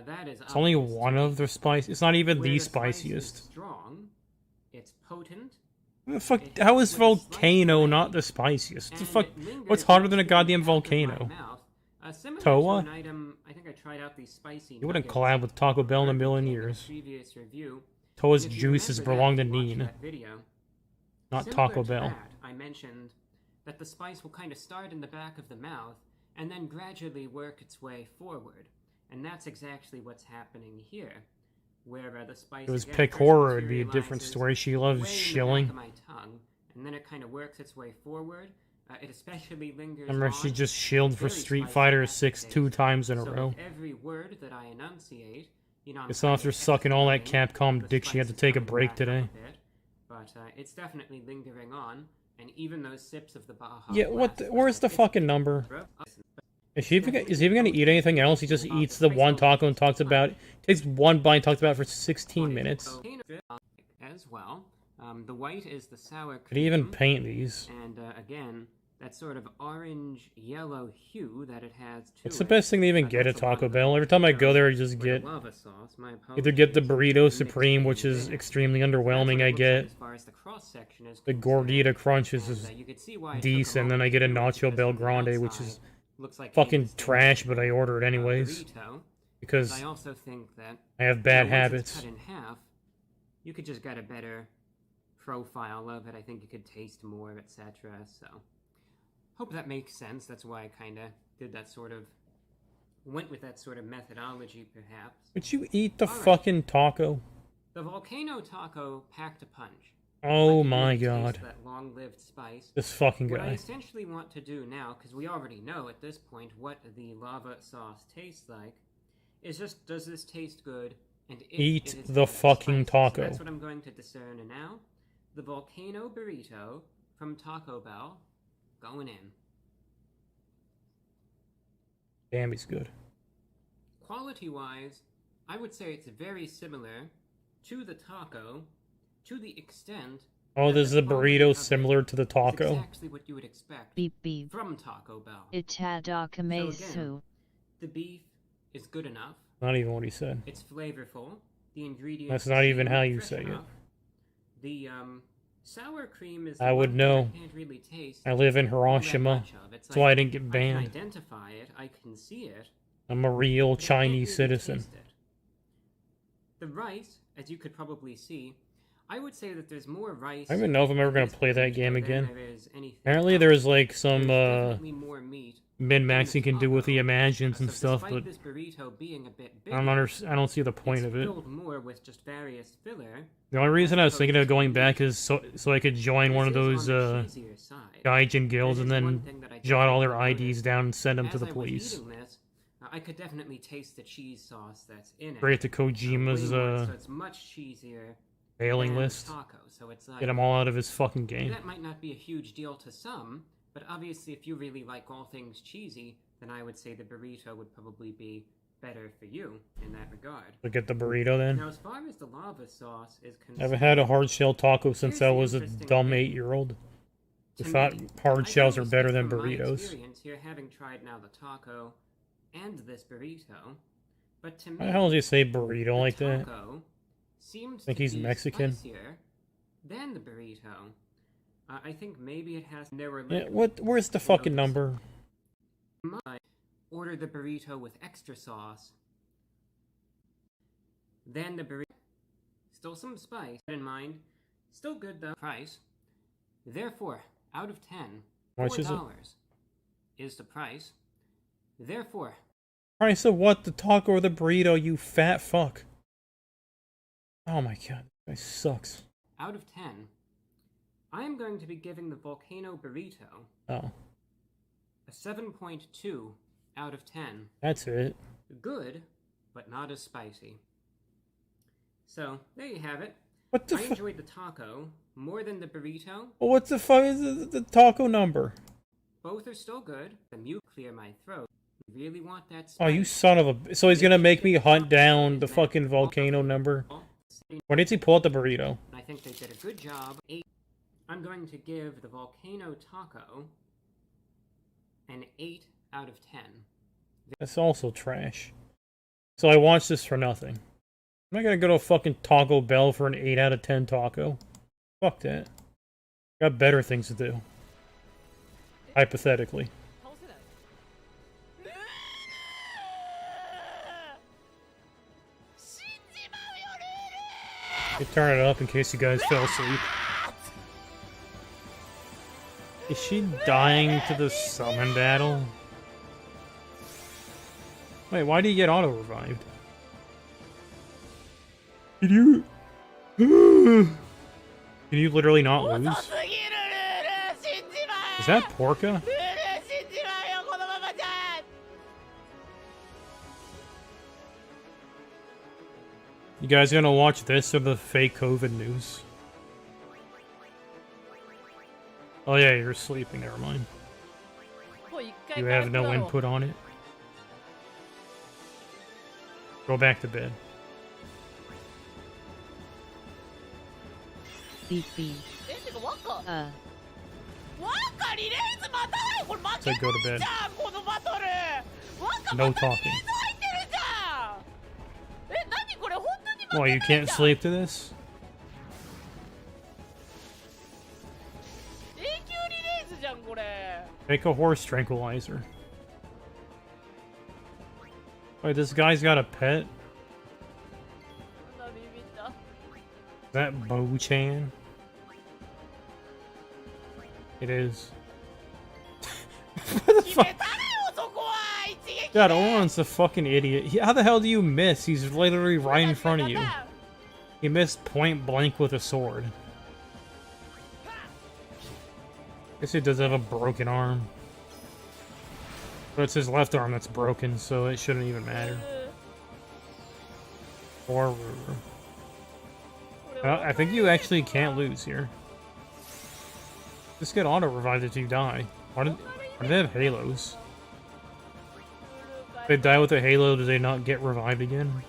That is It's only obvious to one me. of the spice. It's not even Where the spice is spiciest. strong, it's potent. The fuck? How is volcano not the spiciest? The fuck? What's hotter than a goddamn volcano? Similar to Toa? an item, I think I tried out these spicy You wouldn't nuggets collab with Taco Bell in a million in a years. previous review. Toa's If you juices remember belong to that, watch Neen, that video. not Similar Taco to Bell. that, I mentioned that the spice will kind of start in the back of the mouth and then gradually work its way forward. And that's exactly what's happening here, where the spice If it was again pick first horror, it'd be a different materializes story. She way loves in the back shilling. of my tongue, and then it kind of works its way forward. It especially lingers Remember, she on. just shilled for Very Street spicy Fighter aftertaste. 6 2 times in a So row. with every word that I enunciate, you know, I'm It's kind after of sucking all that hesitating, Capcom the dick, she had spice to is take a coming break back up today. a bit, but it's definitely lingering on, and even those sips of the Baja Yeah, what? Blast, Where's the fucking number? Is he even gonna eat anything else? He just eats the one taco and talks about it. Takes one bite and talks about it for 16 minutes. as well. The white is the sour cream. Did he even paint these? And again, that sort of orange-yellow hue that it has to It's the best thing to even get at that's the one Taco with Bell. the Every time I go there, I with just the get lava sauce. My either get the apologies. Burrito Mixed Supreme, which in is there. extremely That's what underwhelming. it I looks get like as far as the cross-section is the concerned. Gordita Crunches And, is you can see why it took a decent, then I get a Nacho Bel Grande, which is looks like fucking Angus trash, Taylor but I order it anyways. burrito. Because I also think that I have bad once it's habits. cut in half, you could just get a better profile of it. I think you could taste more, etc. So, hope that makes sense. That's why I kind of did that sort of, went with that sort of methodology, perhaps. Would you eat the All right. fucking taco? The volcano taco packed a punch. Oh I my can really god. taste that long-lived spice. This fucking What I guy. essentially want to do now, because we already know at this point what the lava sauce tastes like, is just, does this taste good? And if Eat it is the fucking spicy. taco. So that's what I'm going to discern now. The volcano burrito from Taco Bell going in. Damn, he's good. Quality-wise, I would say it's very similar to the taco, to the extent. Oh, that this is the a quality burrito of it similar to the is taco. exactly what you would expect Beep beep. from Taco Bell. So Itadakimasu. again, the beef is good enough. Not even what he said. It's flavorful. The ingredients. That's not even seem how you fresh say it. enough. The sour cream is. I the would one know. thing I can't really taste I live in all that Hiroshima. much of. It's That's why I like, didn't get I banned. can identify it. I can see it. I'm a real but I can't Chinese really citizen. taste it. The rice, as you could probably see, I would say that there's more rice. I don't even know if I'm ever in gonna this play that burrito game than again. there is anything Apparently else. there's like some There's definitely more meat min-max you can do with the imagines So and stuff, despite but this burrito being a bit I don't see the point it's of it. filled more with just various filler. The only reason I was thinking of going back is so I could join one of those cheesier side. Gaijin guilds and one then thing that I jot all their definitely IDs down and send them to As the I was police. eating this, I could definitely taste the cheese sauce that's in it. Straight to Kojima's Way more, so it's much cheesier failing than the list. taco. So it's like, Get him all out of his fucking game. That might not be a huge deal to some, but obviously if you really like all things cheesy, then I would say the burrito would probably be better for you in that regard. Look at the burrito then. Now, as far as the lava sauce is concerned, I haven't had a hard shell taco since I here's the was a interesting dumb thing. 8-year-old. I To thought me, hard I shells can are only better speak than from my burritos. experience here, having tried now the taco and this burrito, but to me, Why the hell did you say burrito like that? taco seems Think to he's be Mexican? spicier than the burrito. I think maybe it has. There were Yeah, what? Where's the fucking number? I order the burrito with extra sauce. Then the burrito, still some spice in mind, still good though. Price, therefore, out of 10, How much is it? $4 is the price. Therefore, Price of what? The taco or the burrito, you fat fuck. Oh my god, this guy sucks. out of 10, I am going to be giving the volcano burrito Oh, a 7.2 out of 10. that's it. Good, but not as spicy. So, there you have it. What the I fu- enjoyed the taco more than the burrito. Well, what the fuck is the taco number? Both are still good. The mute clear my throat. You really want that Oh, you spice. son of a... So he's gonna make me hunt down the fucking volcano number? Why did he pull out the burrito? I think they did a good job. I'm going to give the volcano taco an 8 out of 10. That's also trash. So I watched this for nothing. I'm not gonna go to a fucking Taco Bell for an 8 out of 10 taco. Fuck that. Got better things to do. Hypothetically. You turn it up in case you guys fell asleep. Is she dying to the summon battle? Wait, why do you get auto-revived? Can you... Can you literally not lose? Is that Porka? You guys gonna watch this or the fake COVID news? Oh yeah, you're sleeping, never mind. You have no input on it? Go back to bed. Beep beep. Said go to bed. No talking. Well, you can't sleep to this? Take a horse tranquilizer. Wait, this guy's got a pet? Is that Bo-chan? It is. What the fuck? God, Oron's a fucking idiot. How the hell do you miss? He's literally right in front of you. He missed point blank with a sword. Guess he does have a broken arm. But it's his left arm that's broken, so it shouldn't even matter. Or I think you actually can't lose here. Just get auto-revived if you die. Why do they have halos? If they die with a halo, do they not get revived again?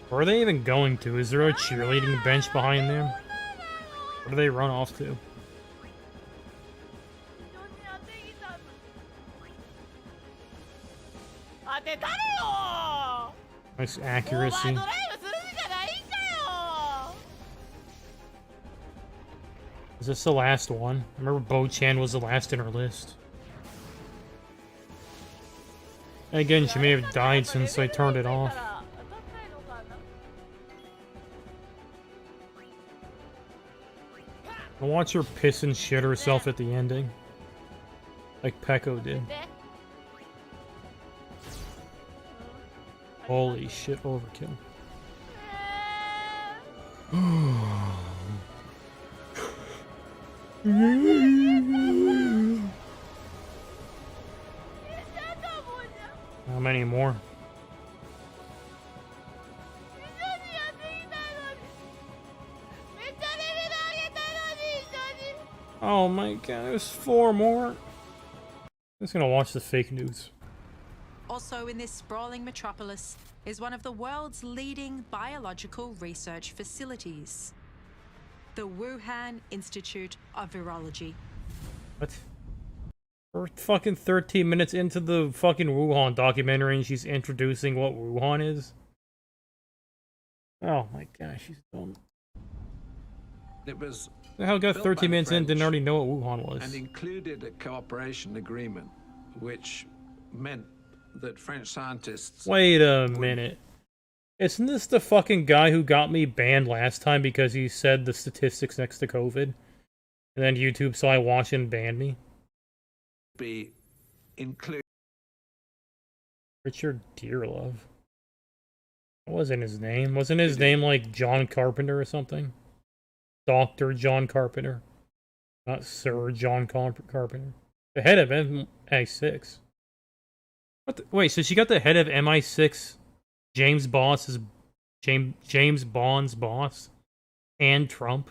Where are they even going to? Is there a cheerleading bench behind them? Where do they run off to? Nice accuracy. Is this the last one? I remember Bo-chan was the last in her list. And again, she may have died since I turned it off. I'll watch her piss and shit herself at the ending. Like Peko did. Holy shit, overkill. How many more? Oh my god, there's 4 more. I'm just gonna watch the fake news. Also in this sprawling metropolis is one of the world's leading biological research facilities, the Wuhan Institute of Virology. What? We're fucking 13 minutes into the fucking Wuhan documentary and she's introducing what Wuhan is? Oh my gosh, she's dumb. It was The hell got 13 minutes in, didn't already know what Wuhan was. and included a cooperation agreement, which meant that French scientists... Wait a minute. Isn't this the fucking guy who got me banned last time because he said the statistics next to COVID? And then YouTube saw I watched and banned me? Be included. Richard Dearlove. What wasn't his name? Wasn't his name like John Carpenter or something? Dr. John Carpenter. Not Sir John Carpenter. The head of MI6. What the, wait, so she got the head of MI6, James Bond's boss, and Trump?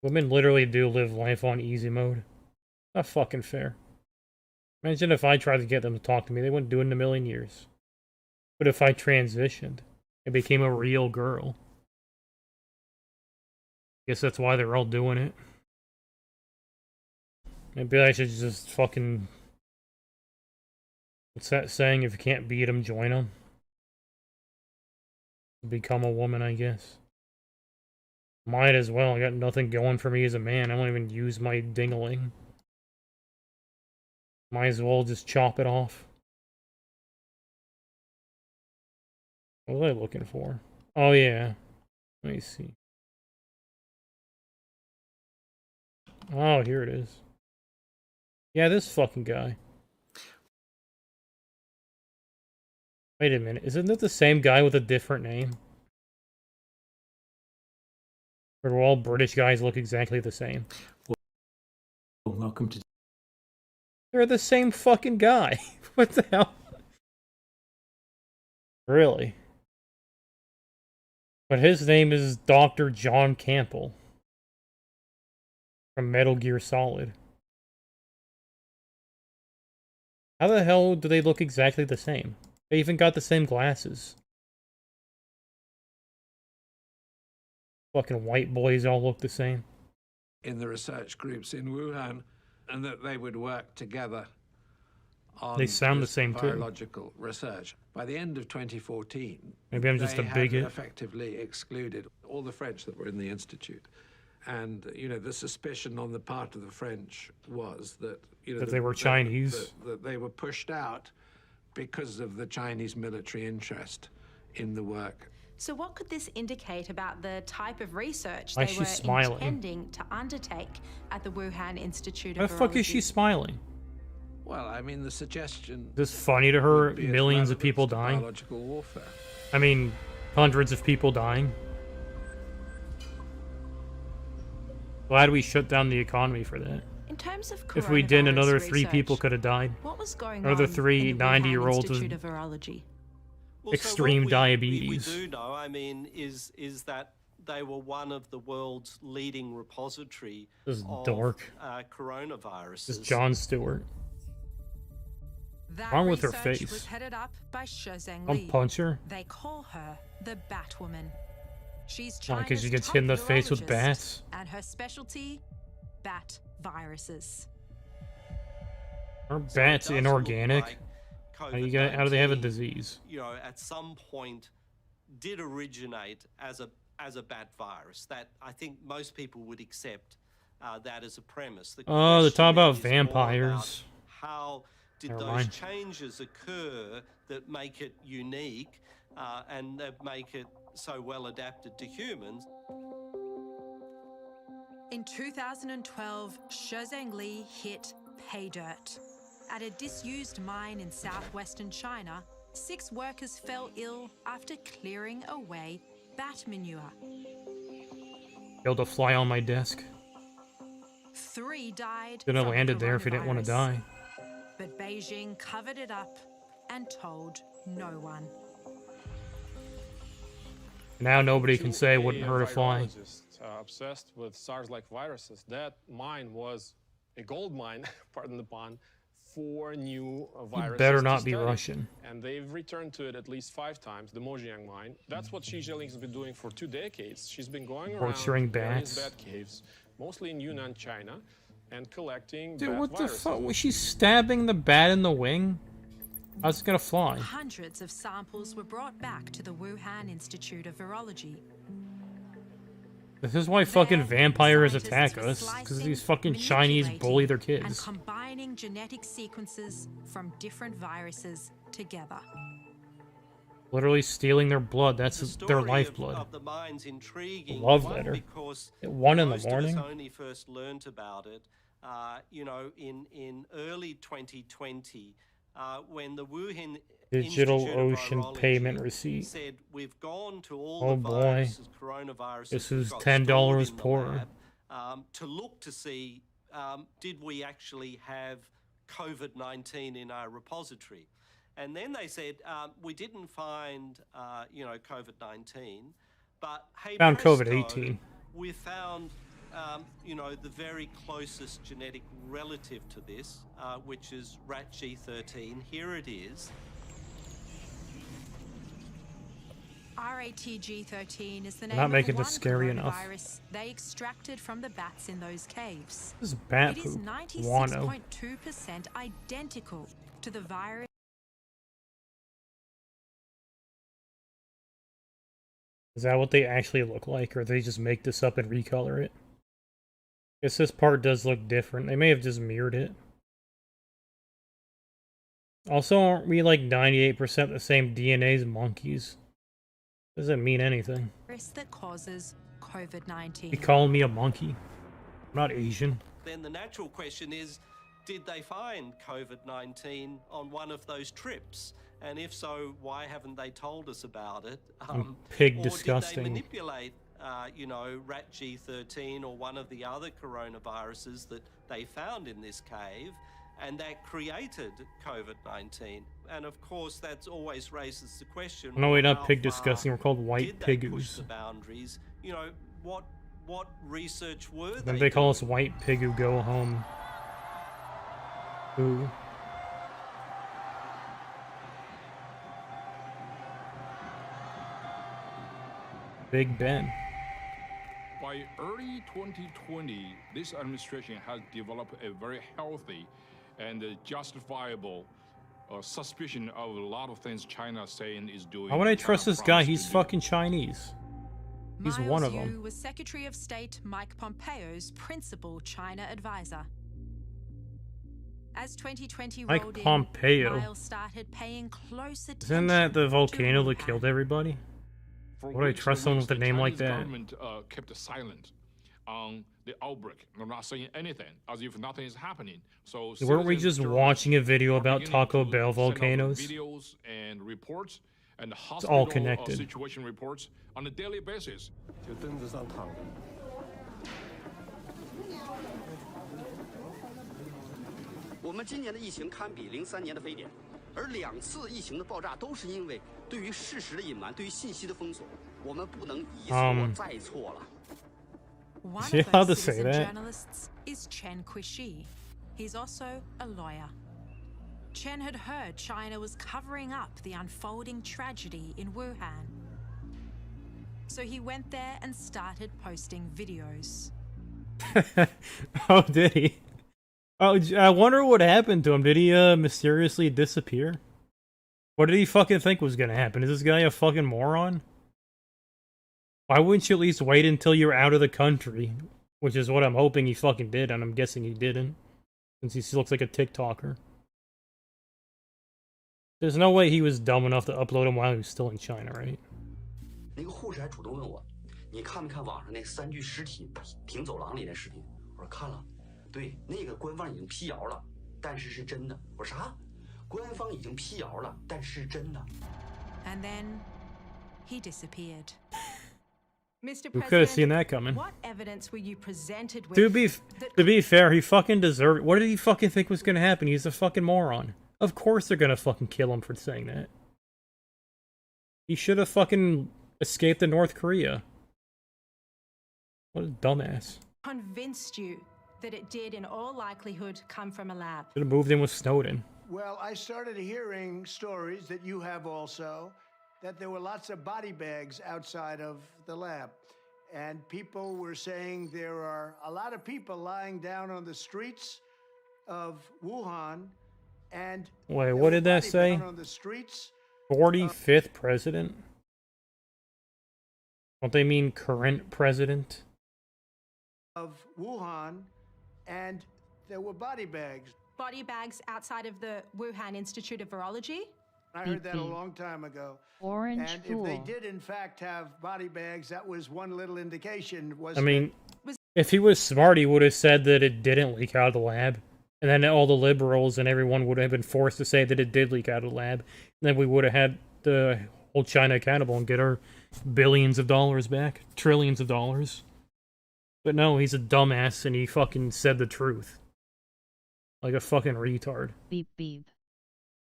Women literally do live life on easy mode. Not fucking fair. Imagine if I tried to get them to talk to me, they wouldn't do it in a million years. But if I transitioned and became a real girl, guess that's why they're all doing it. Maybe I should just fucking... What's that saying? If you can't beat them, join them. Become a woman, I guess. Might as well. I got nothing going for me as a man. I won't even use my dingling. Might as well just chop it off. What was I looking for? Oh, yeah. Let me see. Oh, here it is. Yeah, this fucking guy. Wait a minute. Isn't it the same guy with a different name? Or do all British guys look exactly the same? Well, welcome to... They're the same fucking guy. What the hell? Really? But his name is Dr. John Campbell. From Metal Gear Solid. How the hell do they look exactly the same? They even got the same glasses. Fucking white boys all look the same. in the research groups in Wuhan, and that they would work together on They sound the this same too. biological research. By the end of 2014, Maybe I'm just they a had bigot. effectively excluded all the French that were in the institute, And, you know, the suspicion on the part of the French was that, you know, That they were Chinese. That they were pushed out because of the Chinese military interest in the work. So what could this indicate about the type of research Why they is were she smiling? intending to undertake at the Wuhan Institute Why of the fuck is she Virology? smiling? Well, I mean, the suggestion... Is this funny to her? would be as Millions of relevant people to dying? biological warfare. I mean, hundreds of people dying. Glad we shut down the economy for that. In terms of If we didn't, coronavirus another 3 research, people could have died. What was going Another on 3 in the 90-year-olds Wuhan with Institute of Virology? extreme diabetes. We do know, I mean, is that they were one of the world's leading repository This is of dark. coronaviruses. This is Jon Stewart. That Wrong with her research face? was headed up by She Zhengli. I'll punch her. They call her the Batwoman. She's Why, 'cause she China's gets top hit in the face with virologist, bats? and her specialty, bat viruses. Are bats does look inorganic? like How do they have a COVID-19, disease? You know, at some point, did originate as a bat virus. That I think most people would accept that as a premise. The Oh, they're talking about question is more vampires. about how did Never those mind. changes occur that make it unique and that make it so well adapted to humans? In 2012, She Zhengli hit pay dirt. At a disused mine in southwestern China, 6 workers fell ill after clearing away bat manure. Killed a fly on my desk. 3 died. Should have from landed there if he didn't want to coronavirus. die. But Beijing covered it up and told no one. Now nobody can say it wouldn't hurt a fly. Virologist, obsessed with SARS-like viruses. That mine was a gold mine, pardon the pun, for new viruses. better to not be study. Russian. And they've returned to it at least 5 times, the Mojiang mine. That's what Xi Jinping's been doing for 2 decades. She's been going around Torturing various bats. bat caves, mostly in Yunnan, China, and collecting Dude, bat what the viruses. fuck? Was she stabbing the bat in the wing? How's it gonna fly? Hundreds of samples were brought back to the Wuhan Institute of Virology. This is why fucking vampires Scientists attack were us. Because slicing, these fucking Chinese bully their and kids. combining genetic sequences from different viruses together. Literally stealing their blood. That's The their story lifeblood. of the mine's intriguing. Love one, letter. Because At 1 in the most of morning. us only first learnt about it, you know, in early 2020, when the Wuhan Digital Institute of Ocean Virology payment receipt. said we've gone to all Oh the boy. viruses, coronaviruses. This we've is got $10 stored in the poorer. lab, to look to see did we actually have COVID-19 in our repository. And then they said, we didn't find, you know, COVID-19, but hey, Found presto, COVID-18. we found, you know, the very closest genetic relative to this, which is RATG13. Here it is. RATG13 is the They're name not of making the this one scary enough. coronavirus they extracted from the bats in those caves. This is bat It is poop. Guano. 96.2% identical to the virus. Is that what they actually look like, or they just make this up and recolor it? Guess this part does look different. They may have just mirrored it. Also, aren't we like 98% the same DNA as monkeys? Doesn't mean anything. Virus that causes COVID-19. You calling me a monkey? I'm not Asian. Then the natural question is, did they find COVID-19 on one of those trips? And if so, why haven't they told us about it? Pig or disgusting. did they manipulate, you know, RATG13 or one of the other coronaviruses that they found in this cave, and that created COVID-19? And of course, that always raises the question. No, we're how not pig far disgusting. We're called white did they push pigoos. the boundaries? You know, what research were Then they they call doing? us white pig who go home. Ooh. Big Ben. By early 2020, this administration has developed a very healthy and justifiable suspicion of a lot of things China is saying is doing. Why would I China trust this guy? promised He's to do. fucking Chinese. He's Miles one of Yu them. was Secretary of State Mike Pompeo's principal China advisor. As 2020 Mike rolled Pompeo. in, Miles started paying close attention. Isn't that the volcano that killed everybody? Would I trust someone with a name like that? Government kept silent on the outbreak. They're not saying anything, as if nothing is happening. So Weren't we just watching a video about Taco Bell send out volcanoes? videos and reports and all hospital connected. situation reports on a daily basis. 就凳子上躺着。我们今年的疫情堪比03年的非典，而2次疫情的爆炸都是因为对于事实的隐瞒，对于信息的封锁。我们不能一错再错了。 One Is he of allowed those to say citizen that? journalists is Chen Qiushi. He's also a lawyer. Chen had heard China was covering up the unfolding tragedy in Wuhan. So he went there and started posting videos. Oh, did he? Oh, I wonder what happened to him. Did he mysteriously disappear? What did he fucking think was gonna happen? Is this guy a fucking moron? Why wouldn't you at least wait until you're out of the country? Which is what I'm hoping he fucking did, and I'm guessing he didn't. Since he looks like a TikToker. There's no way he was dumb enough to upload him while he was still in China, right? 那个护士还主动问我，你看没看网上那3具尸体停走廊里的视频？我说看了，对，那个官方已经辟谣了，但是是真的。我说啥？官方已经辟谣了，但是真的。 And then he disappeared. Mr. Who could have seen President, that coming? what evidence were you presented with? To be fair, he fucking deserved it. What did he fucking think was gonna happen? He's a fucking moron. Of course they're gonna fucking kill him for saying that. He should have fucking escaped to North Korea. What a dumbass. Convinced you that it did in all likelihood come from a lab. Should have moved in with Snowden. Well, I started hearing stories that you have also, that there were lots of body bags outside of the lab. And people were saying there are a lot of people lying down on the streets of Wuhan. And Wait, what did that say? on the streets 45th president? Don't they mean current president? of Wuhan, and there were body bags. Body bags outside of the Wuhan Institute of Virology? I heard that a long time ago. Orange and fool. if they did in fact have body bags, that was one little indication. Was I mean, if he was smart, he would have said that it didn't leak out of the lab. And then all the liberals and everyone would have been forced to say that it did leak out of the lab. And then we would have had to hold China accountable and get our billions of dollars back. Trillions of dollars. But no, he's a dumbass and he fucking said the truth. Like a fucking retard. Beep beep.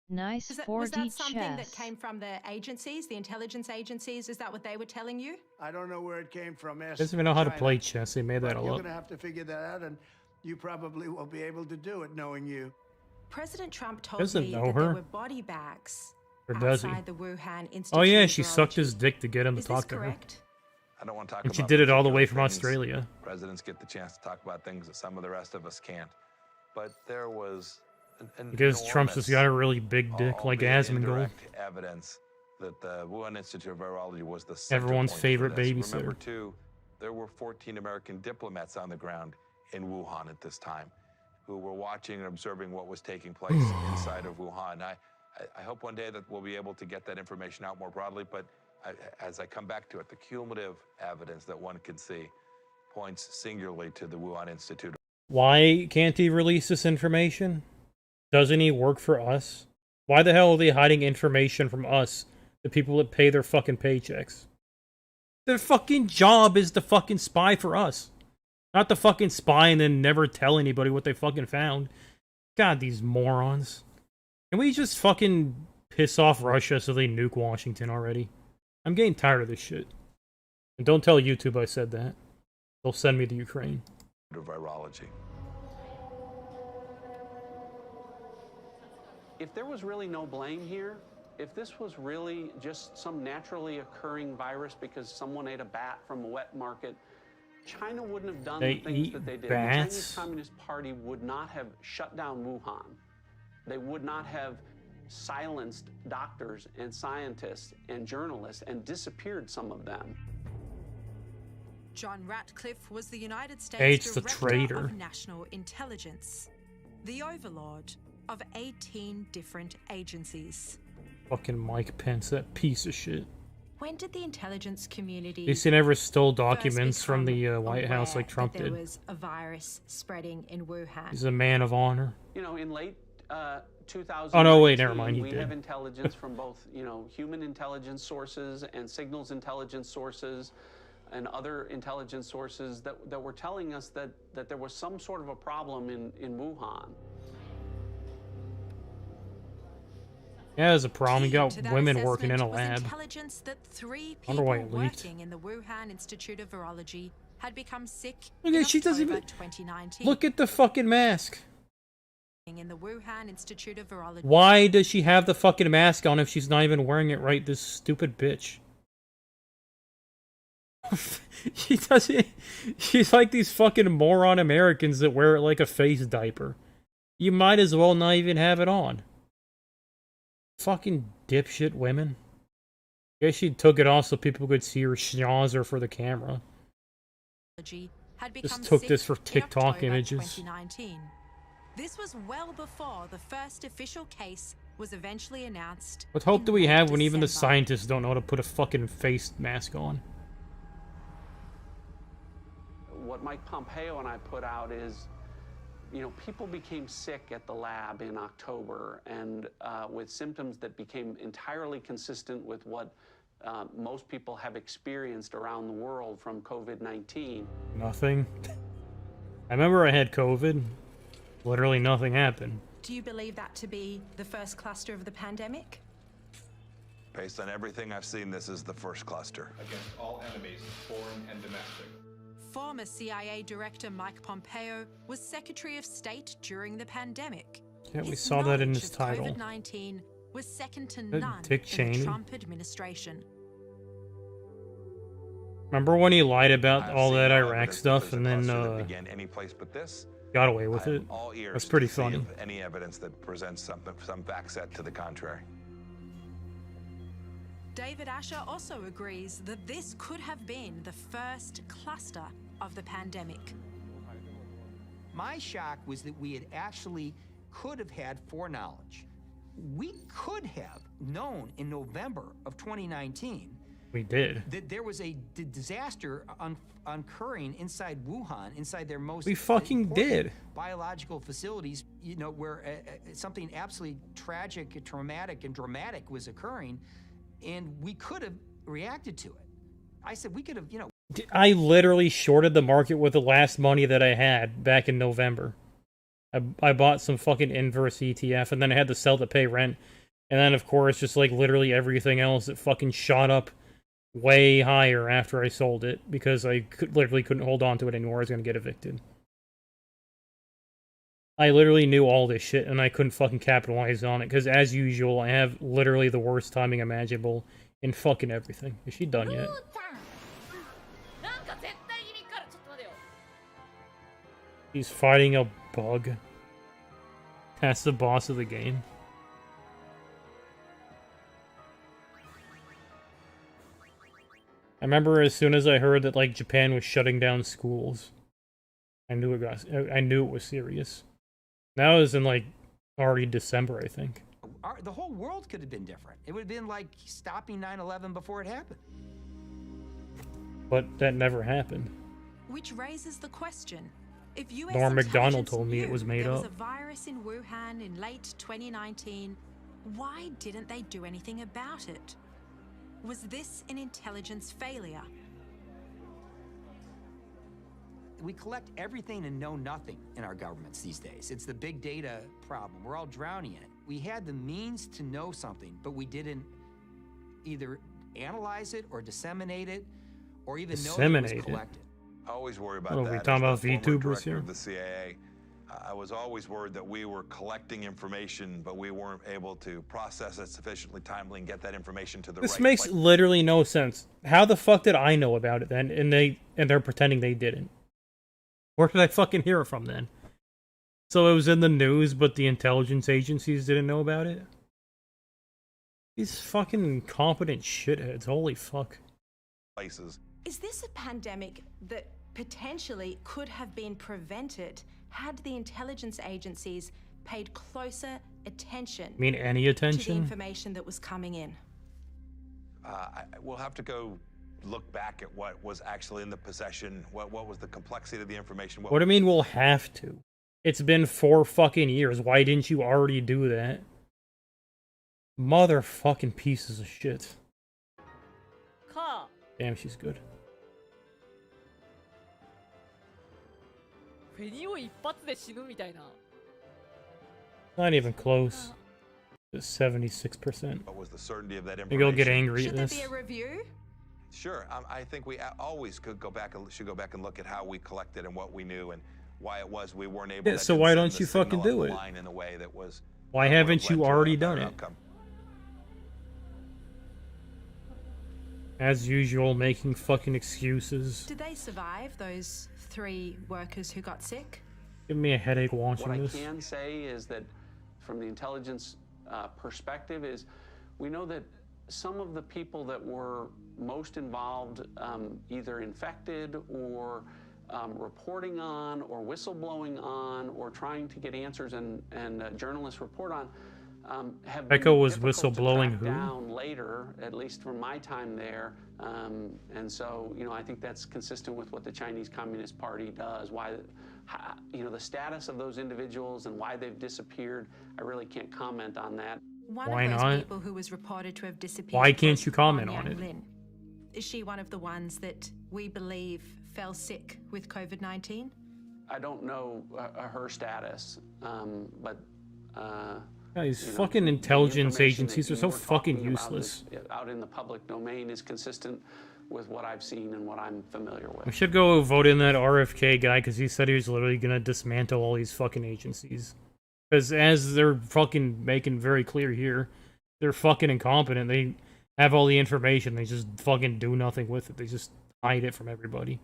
Nice Was 4D that something that chess. came from the agencies, the intelligence agencies? Is that what they were telling you? I don't know where it came from. Ask Doesn't even know how to China. play chess. They made that But all you're up. going to have to figure that out, and you probably won't be able to do it, knowing you. President Trump told Doesn't me know that there her. were body bags Or does he? outside the Wuhan Institute. Oh yeah, of she Virology. sucked his dick to get him to Is this talk to her. correct? I don't want to talk And about she did it all the particular way from things. Australia. Presidents get the chance to talk about things that some of the rest of us can't. But there was an Because Trump's just got a really big dick, like albeit Asmongold. indirect evidence that the Wuhan Institute of Virology was the center Everyone's point favorite for this. babysitter. Remember, too, there were 14 American diplomats on the ground in Wuhan at this time who were watching and observing what was taking place inside of Wuhan. I hope one day that we'll be able to get that information out more broadly, but as I come back to it, the cumulative evidence that one can see points singularly to the Wuhan Institute. Why can't he release this information? Doesn't he work for us? Why the hell are they hiding information from us, the people that pay their fucking paychecks? Their fucking job is to fucking spy for us. Not to fucking spy and then never tell anybody what they fucking found. God, these morons. Can we just fucking piss off Russia so they nuke Washington already? I'm getting tired of this shit. And don't tell YouTube I said that. They'll send me to Ukraine. Virology. If there was really no blame here, if this was really just some naturally occurring virus because someone ate a bat from a wet market, China wouldn't have done They the things eat that they did. bats? The Chinese Communist Party would not have shut down Wuhan. They would not have silenced doctors and scientists and journalists and disappeared some of them. John Ratcliffe was the United States Hates the Director traitor. of National Intelligence, the overlord of 18 different agencies. Fucking Mike Pence, that piece of shit. When did the intelligence community At least he never stole first documents from the become White House aware like Trump that there did. was a virus spreading in Wuhan? He's a man of honor. You know, in late 2019, Oh, no, wait, never mind, he we did. have intelligence from both, you know, human intelligence sources and signals intelligence sources and other intelligence sources that were telling us that there was some sort of a problem in Wuhan. Yeah, there's a problem. You got To that women working in a assessment was lab. intelligence that 3 Wonder people why it leaked. working in the Wuhan Institute of Virology had become sick Look in at she doesn't October even 2019. look at the fucking mask. In the Wuhan Institute of Virology. Why does she have the fucking mask on if she's not even wearing it right? This stupid bitch. She doesn't. She's like these fucking moron Americans that wear it like a face diaper. You might as well not even have it on. Fucking dipshit women. Guess she took it off so people could see her schnauzer for the camera. Had Just become took sick this for in TikTok October images. 2019. This was well before the first official case was eventually announced. What hope do we have when even the December. scientists don't know how to put a fucking face mask on? What Mike Pompeo and I put out is, you know, people became sick at the lab in October and with symptoms that became entirely consistent with what most people have experienced around the world from COVID-19. Nothing. I remember I had COVID. Literally nothing happened. Do you believe that to be the first cluster of the pandemic? Based on everything I've seen, this is the first cluster. Against all enemies, foreign and domestic. Former CIA Director Mike Pompeo was Secretary of State during the pandemic. Yeah, we His saw that in knowledge his of title. COVID-19 was second to That none Dick in Cheney. the Trump administration. Remember when he lied about I've all seen that no Iraq evidence stuff that and there's a then cluster that began any place but this. got away with I'm it? all ears That's pretty to see funny. if any evidence that presents some fact set to the contrary. David Asher also agrees that this could have been the first cluster of the pandemic. My shock was that we had actually could have had foreknowledge. We could have known in November of 2019 We did. that there was a disaster occurring inside Wuhan, inside their most We fucking important did. biological facilities, you know, where something absolutely tragic, traumatic, and dramatic was occurring, and we could have reacted to it. I said we could have, you know. I literally shorted the market with the last money that I had back in November. I bought some fucking inverse ETF, and then I had to sell to pay rent. And then, of course, just like literally everything else, it fucking shot up way higher after I sold it because I literally couldn't hold on to it anymore. I was going to get evicted. I literally knew all this shit, and I couldn't fucking capitalize on it because, as usual, I have literally the worst timing imaginable in fucking everything. Is she done yet? なんか絶対に見っからちょっと待てよ He's fighting a bug. That's the boss of the game. I remember as soon as I heard that like Japan was shutting down schools, I knew it was serious. That was in like already December, I think. The whole world could have been different. It would have been like stopping 9/11 before it happened. But that never happened. Which raises the question, if US Norm Macdonald intelligence told me it knew was made there up. was a virus in Wuhan in late 2019, why didn't they do anything about it? Was this an intelligence failure? We collect everything and know nothing in our governments these days. It's the big data problem. We're all drowning in it. We had the means to know something, but we didn't either analyze it or disseminate it or even know that it was Disseminate it? collected. I always worry about What, are that. we As talking the about former VTubers director here? of the CIA, I was always worried that we were collecting information, but we weren't able to process it sufficiently timely and get that information to the This right makes place. literally no sense. How the fuck did I know about it then? And they're pretending they didn't. Where did I fucking hear it from then? So it was in the news, but the intelligence agencies didn't know about it? These fucking incompetent shitheads. Holy fuck. Places Is this a pandemic that potentially could have been prevented had the intelligence agencies paid closer attention I mean, any to the attention? information that was coming in? We'll have to go look back at what was actually in the possession, what was the complexity of the information. What do you mean we'll have to? It's been 4 fucking years. Why didn't you already do that? Motherfucking pieces of shit. Damn, she's good. フェニを一発で死ぬみたいな。 Not even close. Just 76%. What was the certainty of that Maybe I'll get angry Should at there this. be a review? Sure. I think we always should go back and look at how we collected and what we knew and why it was we weren't able. Yeah, to so why send don't the you fucking signal do up the it? line in a way that was Why haven't you already done it? outcome. As usual, making fucking excuses. Did they survive, those 3 workers who got sick? Give me a headache watching What I this. can say is that from the intelligence perspective is we know that some of the people that were most involved, either infected or reporting on or whistleblowing on or trying to get answers and journalists report on, have Echo been was difficult to whistleblowing track who? down later, at least from my time there. And so, you know, I think that's consistent with what the Chinese Communist Party does. You know, the status of those individuals and why they've disappeared, I really can't comment on that. One Why of those not? people who was reported to have disappeared. Why can't was you comment Huang on it? Yanglin. Is she one of the ones that we believe fell sick with COVID-19? I don't know her status, but Guys, you know, fucking the intelligence information agencies that are you so were fucking talking about useless. out in the public domain is consistent with what I've seen and what I'm familiar with. We should go vote in that RFK guy because he said he was literally gonna dismantle all these fucking agencies. Because as they're fucking making very clear here, they're fucking incompetent. They have all the information, they just fucking do nothing with it. They just hide it from everybody.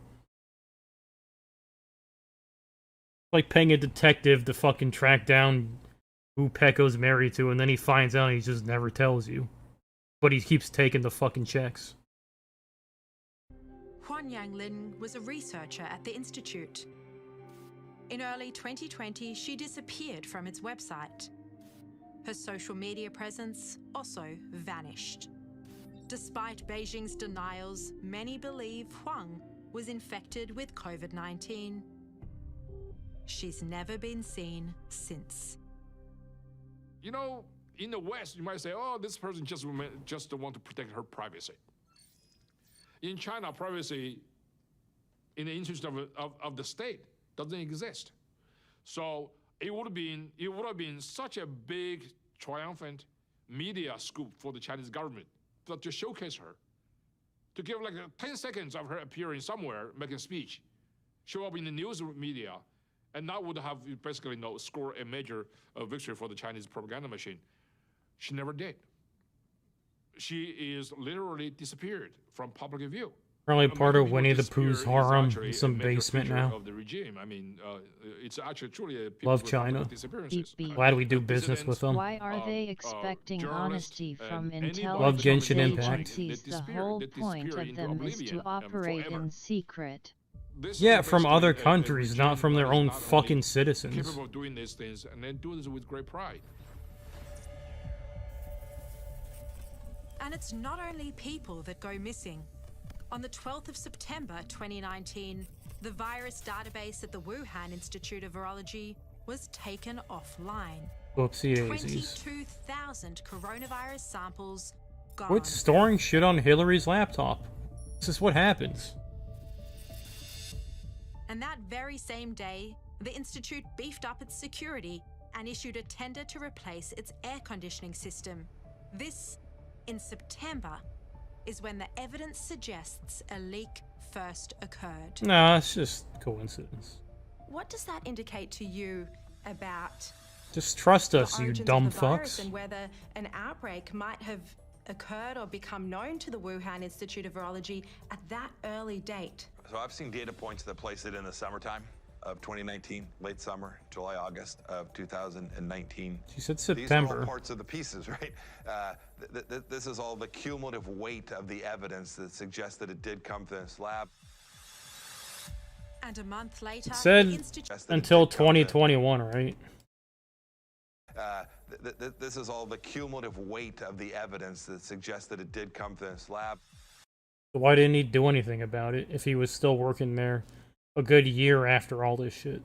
Like paying a detective to fucking track down who Pecco's married to, and then he finds out and he just never tells you. But he keeps taking the fucking checks. Huang Yanglin was a researcher at the Institute. In early 2020, she disappeared from its website. Her social media presence also vanished. Despite Beijing's denials, many believe Huang was infected with COVID-19. She's never been seen since. You know, in the West, you might say, oh, this person just want to protect her privacy. In China, privacy in the interest of the state doesn't exist. So it would have been such a big, triumphant media scoop for the Chinese government to showcase her, to give like 10 seconds of her appearing somewhere, making a speech, show up in the news media, and that would have basically score a major victory for the Chinese propaganda machine. She never did. She is literally disappeared from public view. Probably part of Winnie the Disappear Pooh's is harem actually in some a major basement feature now. Of the regime. I mean, it's actually truly a Love people's China. public disappearances. Glad we do business with them. Why are they expecting honesty from Love intelligence Genshin Impact. agencies? The whole point of them is to operate in secret. Yeah, from other countries, not from their own fucking citizens. Capable of doing these things and then do this with great pride. And it's not only people that go missing. On the 12th of September 2019, the virus database at the Wuhan Institute of Virology was taken offline. Whoopsie daisies. 22,000 coronavirus samples gone. Quit storing shit on Hillary's laptop. This is what happens. And that very same day, the Institute beefed up its security and issued a tender to replace its air conditioning system. This, in September, is when the evidence suggests a leak first occurred. Nah, it's just coincidence. What does that indicate to you about Just trust us, the you origins dumb of the virus fucks. and whether an outbreak might have occurred or become known to the Wuhan Institute of Virology at that early date? So I've seen data points that place it in the summertime. of 2019, late summer, July, August of 2019. She said These are September. all parts of the pieces, right? This is all the cumulative weight of the evidence that suggests that it did come from this lab. And a month later, It said the institute until 2021, right? This is all the cumulative weight of the evidence that suggests that it did come from this lab. So why didn't he do anything about it if he was still working there a good year after all this shit?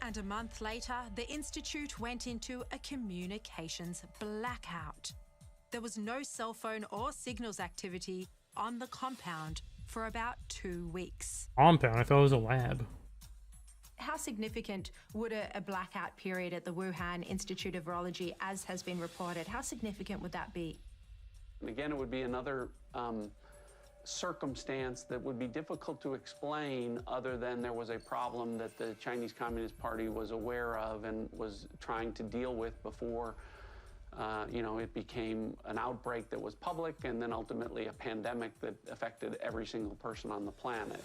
And a month later, the institute went into a communications blackout. There was no cell phone or signals activity on the compound for about 2 weeks. Compound? I thought it was a lab. How significant would a blackout period at the Wuhan Institute of Virology, as has been reported, how significant would that be? Again, it would be another circumstance that would be difficult to explain other than there was a problem that the Chinese Communist Party was aware of and was trying to deal with before it became an outbreak that was public and then ultimately a pandemic that affected every single person on the planet.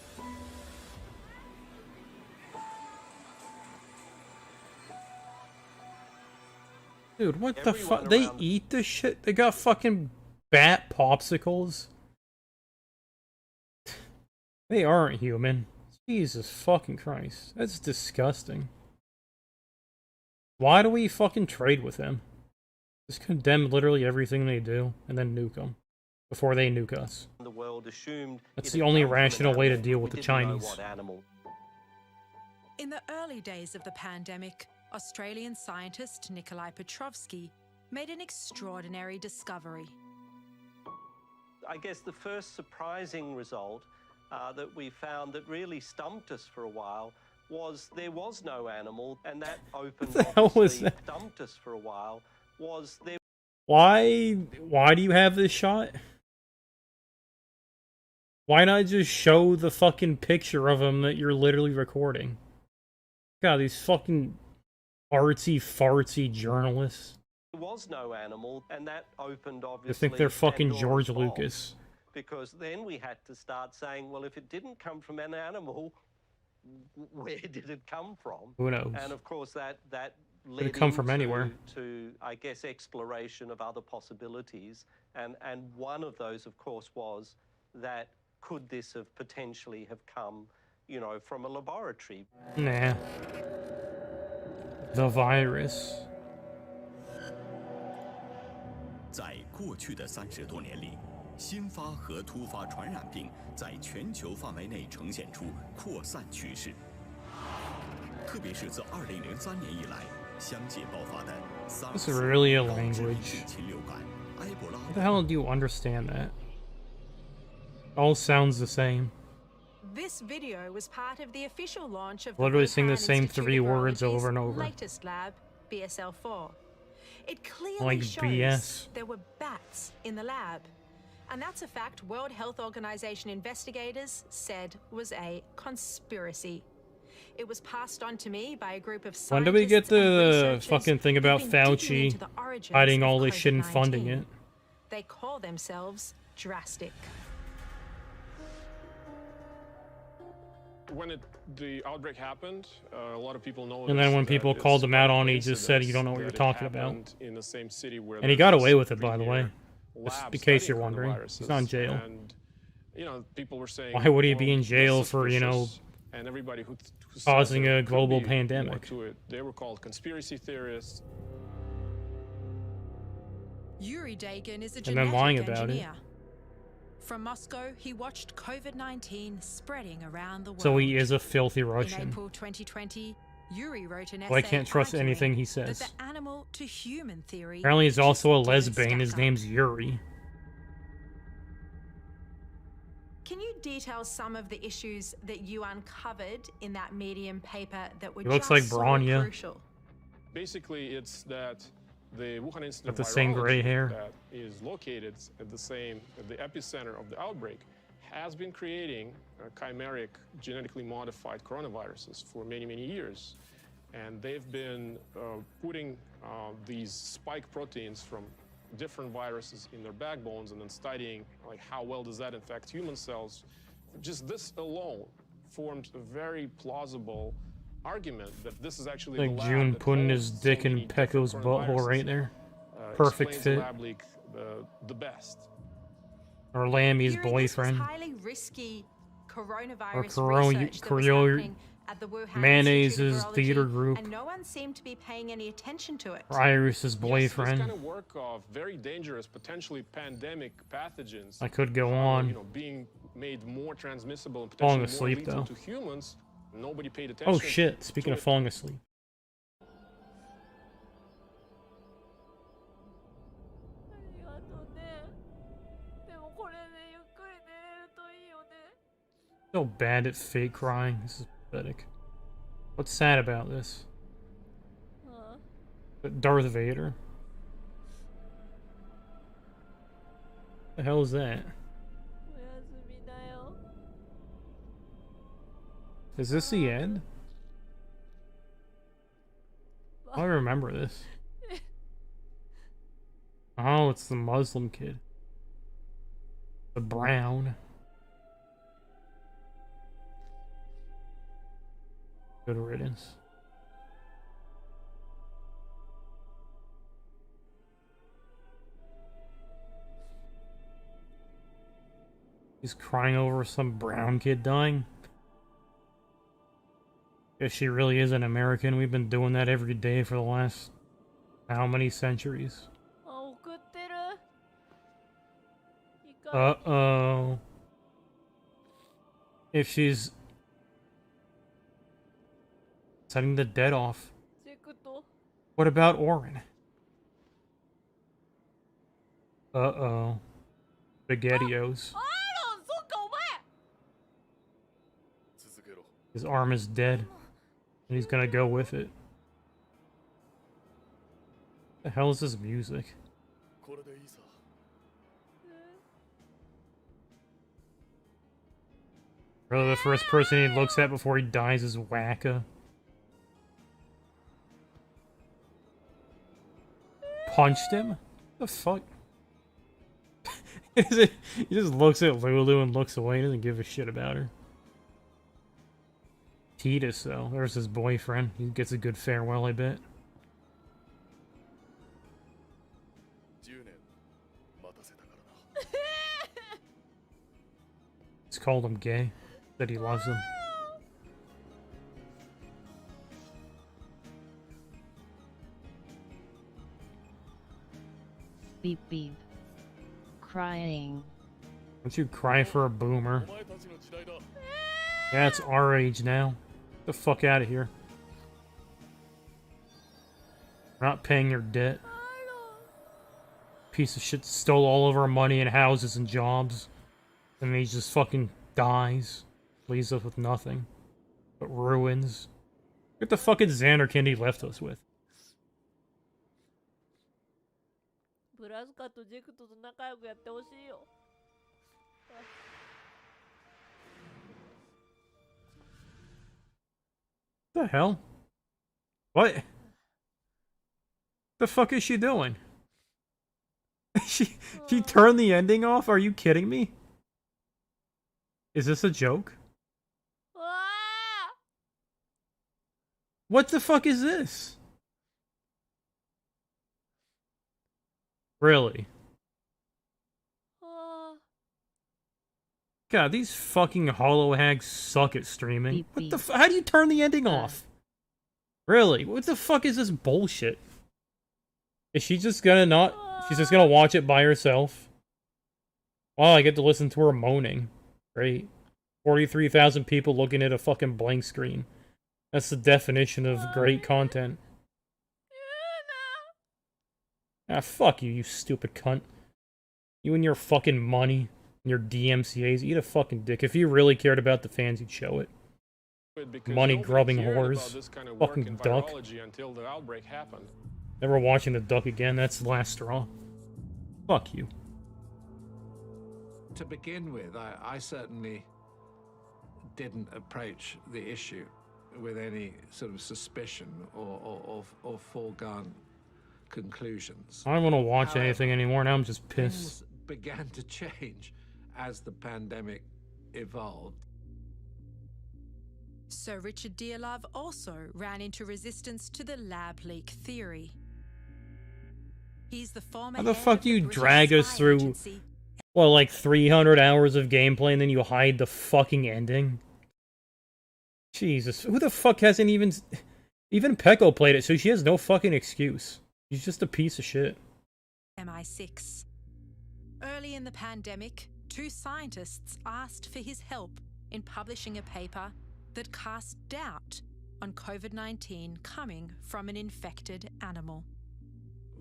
Dude, what the fuck? They eat this shit? They got fucking bat popsicles? They aren't human. Jesus fucking Christ. That's disgusting. Why do we fucking trade with them? Just condemn literally everything they do and then nuke them before they nuke us. The world assumed That's the only rational way to deal with the Chinese. In the early days of the pandemic, Australian scientist Nikolai Petrovsky made an extraordinary discovery. I guess the first surprising result that we found that really stumped us for a while was there was no animal, and that opened obviously stumped us for a while was there. Why do you have this shot? Why not just show the fucking picture of him that you're literally recording? God, these fucking artsy-fartsy journalists. There was no animal, and that opened obviously. I think they're fucking Pandora's George box, Lucas. Because then we had to start saying, well, if it didn't come from an animal, where did it come from? Who knows? And of course, that led Could it come from anywhere? To I guess exploration of other possibilities, and one of those, of course, was that could this have potentially have come, from a laboratory? Nah. The virus. 在过去的30多年里，新发和突发传染病在全球范围内呈现出扩散趋势。特别是自2003年以来，相继爆发的 This is really a language. How the hell do you understand that? All sounds the same. This video was part of the official launch of Literally the sing the Wuhan same Institute 3 of words Virology's over and over. latest lab, BSL-4. It clearly Like shows BS. there were bats in the lab. And that's a fact World Health Organization investigators said was a conspiracy. It was passed on to me by a group of scientists. When did we get and the researchers fucking thing about who've been digging Fauci into the origins hiding of all this shit and funding COVID-19? it? They call themselves Drastic. When the outbreak happened, a lot of people know. And then when people called him out on it, he just said, you don't know what you're talking about. In the same city where And he got away with it, by the way. Just in case you're wondering. He's not in jail. And, people were saying, Why would he be in jail for, and everybody who causing said a there could global be more pandemic? to it, they were called conspiracy theorists. Yuri Dagan is a And genetic then lying about it. engineer. From Moscow, he watched COVID-19 spreading around the world. So he is a filthy In Russian. April 2020, Yuri wrote an essay Well, I can't trust arguing anything he that says. the animal to human theory Apparently he's also a just didn't lesbian. His stack up. name's Yuri. Can you detail some of the issues that you uncovered in that Medium paper that were He looks just like so Bronya. crucial? Basically, it's that the Wuhan Institute Got of the same gray Virology hair. that is located at the epicenter of the outbreak has been creating chimeric, genetically modified coronaviruses for many, many years. And they've been putting these spike proteins from different viruses in their backbones and then studying how well does that infect human cells. Just this alone, formed a very plausible argument that this is actually Like the lab June that putting his holds dick so in many Pecco's different butthole coronaviruses, right there. Perfect explains fit. Lab Leak the best. Or Lammy's During boyfriend. This was highly risky coronavirus Or research that was happening at the Wuhan Mayonnaise's Institute of Virology, theater group. and no one seemed to be paying any attention to it. Iris's boyfriend. Yes, this kind of work of very dangerous, potentially pandemic pathogens. I could go on. You know, being made more transmissible and Falling potentially asleep, more lethal though. to humans. Nobody paid attention. Oh shit, speaking of falling asleep. So bad at fake crying. This is pathetic. What's sad about this? Darth Vader. The hell is that? Is this the end? I remember this. Oh, it's the Muslim kid. The brown. Good riddance. He's crying over some brown kid dying. If she really is an American, we've been doing that every day for the last how many centuries? Uh-oh. If she's setting the dead off, what about Orin? Uh-oh. SpaghettiOs. His arm is dead, and he's gonna go with it. The hell is this music? Really, the first person he looks at before he dies is Wacka. Punched him? The fuck? He just looks at Lulu and looks away. He doesn't give a shit about her. Titus, though. There's his boyfriend. He gets a good farewell, I bet. He's called him gay. That he loves him. Beep beep. Crying. Don't you cry for a boomer. Yeah, it's our age now. Get the fuck out of here. We're not paying your debt. Piece of shit stole all of our money and houses and jobs. And he just fucking dies. Leaves us with nothing. But ruins. What the fucking Xander candy left us with? The hell? What? The fuck is she doing? She turned the ending off? Are you kidding me? Is this a joke? What the fuck is this? Really? God, these fucking hollow hags suck at streaming. What the how do you turn the ending off? Really? What the fuck is this bullshit? Is she just gonna not... She's just gonna watch it by herself? Wow, I get to listen to her moaning. Great. 43,000 people looking at a fucking blank screen. That's the definition of great content. Ah, fuck you, you stupid cunt. You and your fucking money and your DMCAs. Eat a fucking dick. If you really cared about the fans, you'd show it. Money-grubbing whores. Fucking duck. Until the outbreak happened. Never watching the duck again. That's the last straw. Fuck you. To begin with, I certainly didn't approach the issue with any sort of suspicion or foregone conclusions. I don't want to watch However, anything anymore. Now I'm just pissed. Things began to change as the pandemic evolved. Sir Richard Dearlove also ran into resistance to the lab leak theory. He's the former How the head fuck of do you British drag us spy through, agency. well, like 300 hours of gameplay and then you hide the fucking ending? Jesus, who the fuck hasn't even... Even Pecco played it, so she has no fucking excuse. She's just a piece of shit. MI6. Early in the pandemic, 2 scientists asked for his help in publishing a paper that cast doubt on COVID-19 coming from an infected animal.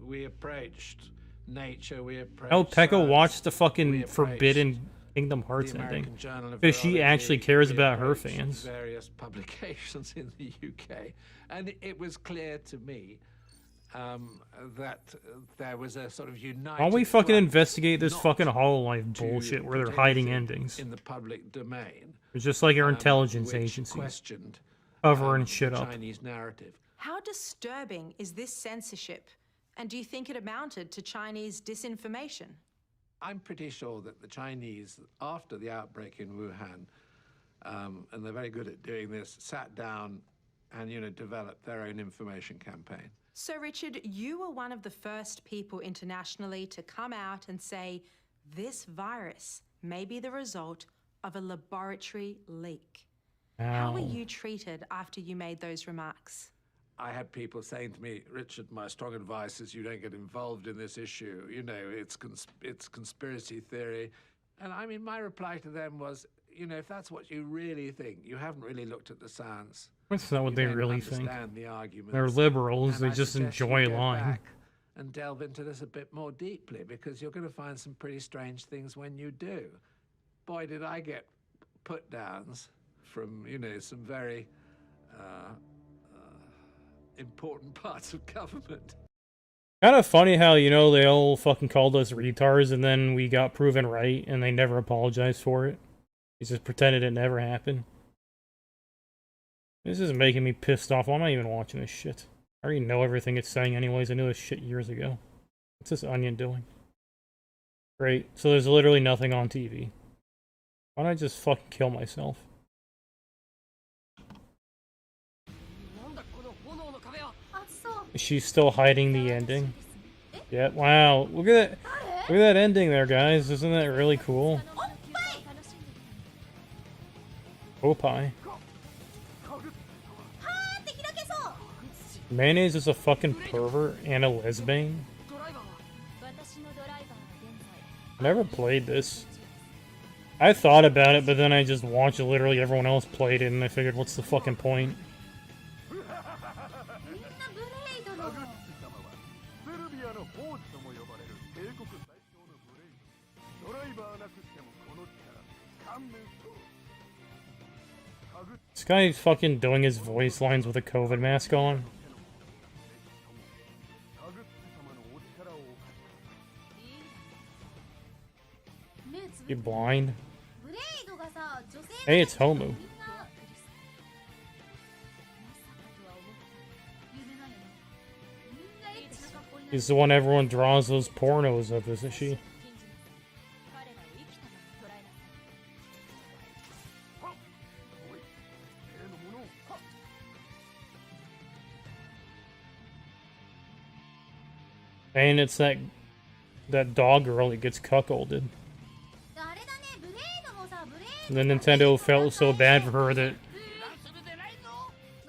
We approached nature, we approached... Oh, Pecco science, watched the we fucking approached Forbidden Kingdom Hearts the ending. American Journal of Because she Virology, actually cares we about her approached fans. various publications in the UK, and it was clear to me that there was a sort of united... Why don't we fucking front investigate this not fucking HoloLive to bullshit where they're put hiding anything endings? in the public domain. It's just like our intelligence which agencies. questioned Covering the shit up. Chinese narrative. How disturbing is this censorship? And do you think it amounted to Chinese disinformation? I'm pretty sure that the Chinese, after the outbreak in Wuhan, and they're very good at doing this, sat down and, developed their own information campaign. So, Richard, you were one of the first people internationally to come out and say this virus may be the result of a laboratory leak. How were Ow. Oh. you treated after you made those remarks? I had people saying to me, Richard, my strong advice is you don't get involved in this issue. It's conspiracy theory. And I mean, my reply to them was, if that's what you really think, you haven't really looked at the science. That's not what You they don't really think. understand the arguments. They're liberals, And they I just suggest you enjoy go lying. back and delve into this a bit more deeply, because you're going to find some pretty strange things when you do. Boy, did I get put downs from, some very important parts of government. Kind of funny how, they all fucking called us retards and then we got proven right and they never apologized for it. They just pretended it never happened. This is making me pissed off. Why am I even watching this shit? I already know everything it's saying anyways. I knew this shit years ago. What's this onion doing? Great. So there's literally nothing on TV. Why don't I just fucking kill myself? Is she still hiding the ending? Yeah, wow. Look at that. Look at that ending there, guys. Isn't that really cool? Popeye. Mayonnaise is a fucking pervert and a lesbian. I never played this. I thought about it, but then I just watched literally everyone else played it, and I figured, what's the fucking point? This guy's fucking doing his voice lines with a COVID mask on. You blind? Hey, it's Homu. He's the one everyone draws those pornos of, isn't she? And it's that dog girl that gets cuckolded. And then Nintendo felt so bad for her that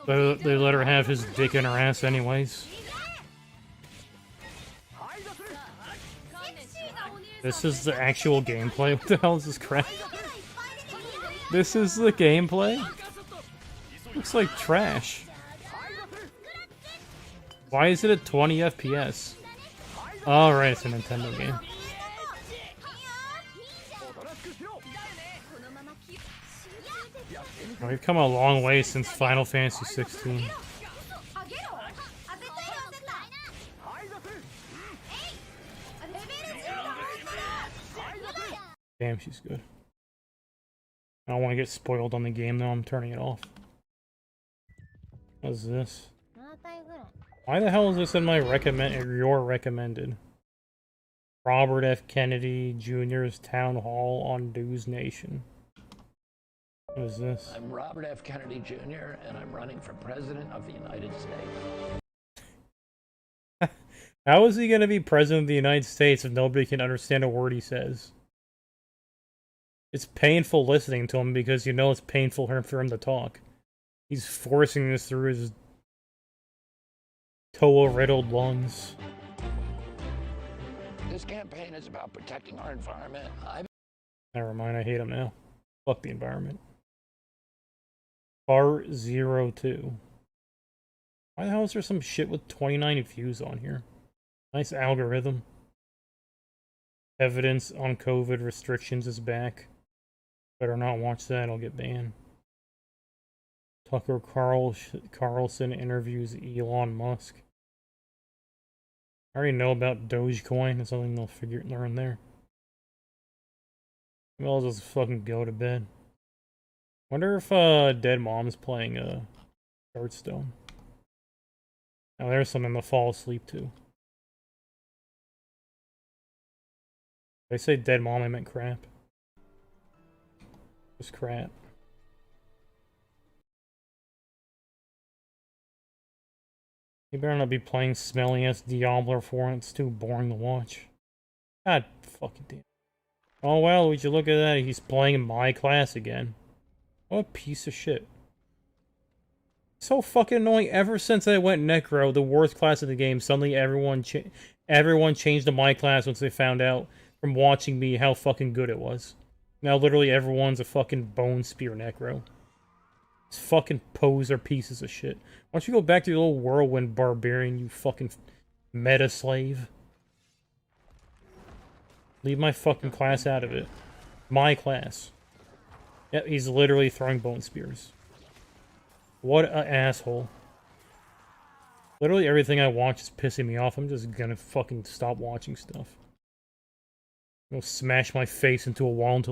they let her have his dick in her ass anyways. This is the actual gameplay? What the hell is this crap? This is the gameplay? Looks like trash. Why is it at 20 FPS? Alright, it's a Nintendo game. We've come a long way since Final Fantasy 16. Damn, she's good. I don't want to get spoiled on the game though, I'm turning it off. What's this? Why the hell is this in my your recommended? Robert F. Kennedy Jr.'s Town Hall on News Nation. What is this? I'm Robert F. Kennedy Jr., and I'm running for President of the United States. How is he going to be President of the United States if nobody can understand a word he says? It's painful listening to him because you know it's painful for him to talk. He's forcing this through his Toa-riddled lungs. This campaign is about protecting our environment. Never mind, I hate him now. Fuck the environment. Bar02. Why the hell is there some shit with 29 views on here? Nice algorithm. Evidence on COVID restrictions is back. Better not watch that, I'll get banned. Tucker Carlson interviews Elon Musk. I already know about Dogecoin. That's something they'll learn there. Maybe I'll just fucking go to bed. Wonder if Dead Mom's playing Hearthstone. Now there's something to fall asleep to. Did I say Dead Mom? I meant crap. Just crap. You better not be playing smelly ass Diablo 4. It's too boring to watch. God fucking damn. Oh well, would you look at that? He's playing in my class again. What a piece of shit. So fucking annoying. Ever since I went Necro, the worst class of the game, suddenly everyone changed to my class once they found out from watching me how fucking good it was. Now literally everyone's a fucking Bone Spear Necro. These fucking poser pieces of shit. Why don't you go back to your little Whirlwind Barbarian, you fucking meta slave? Leave my fucking class out of it. My class. Yep, he's literally throwing Bone Spears. What an asshole. Literally everything I watch is pissing me off. I'm just gonna fucking stop watching stuff. I'm gonna smash my face into a wall until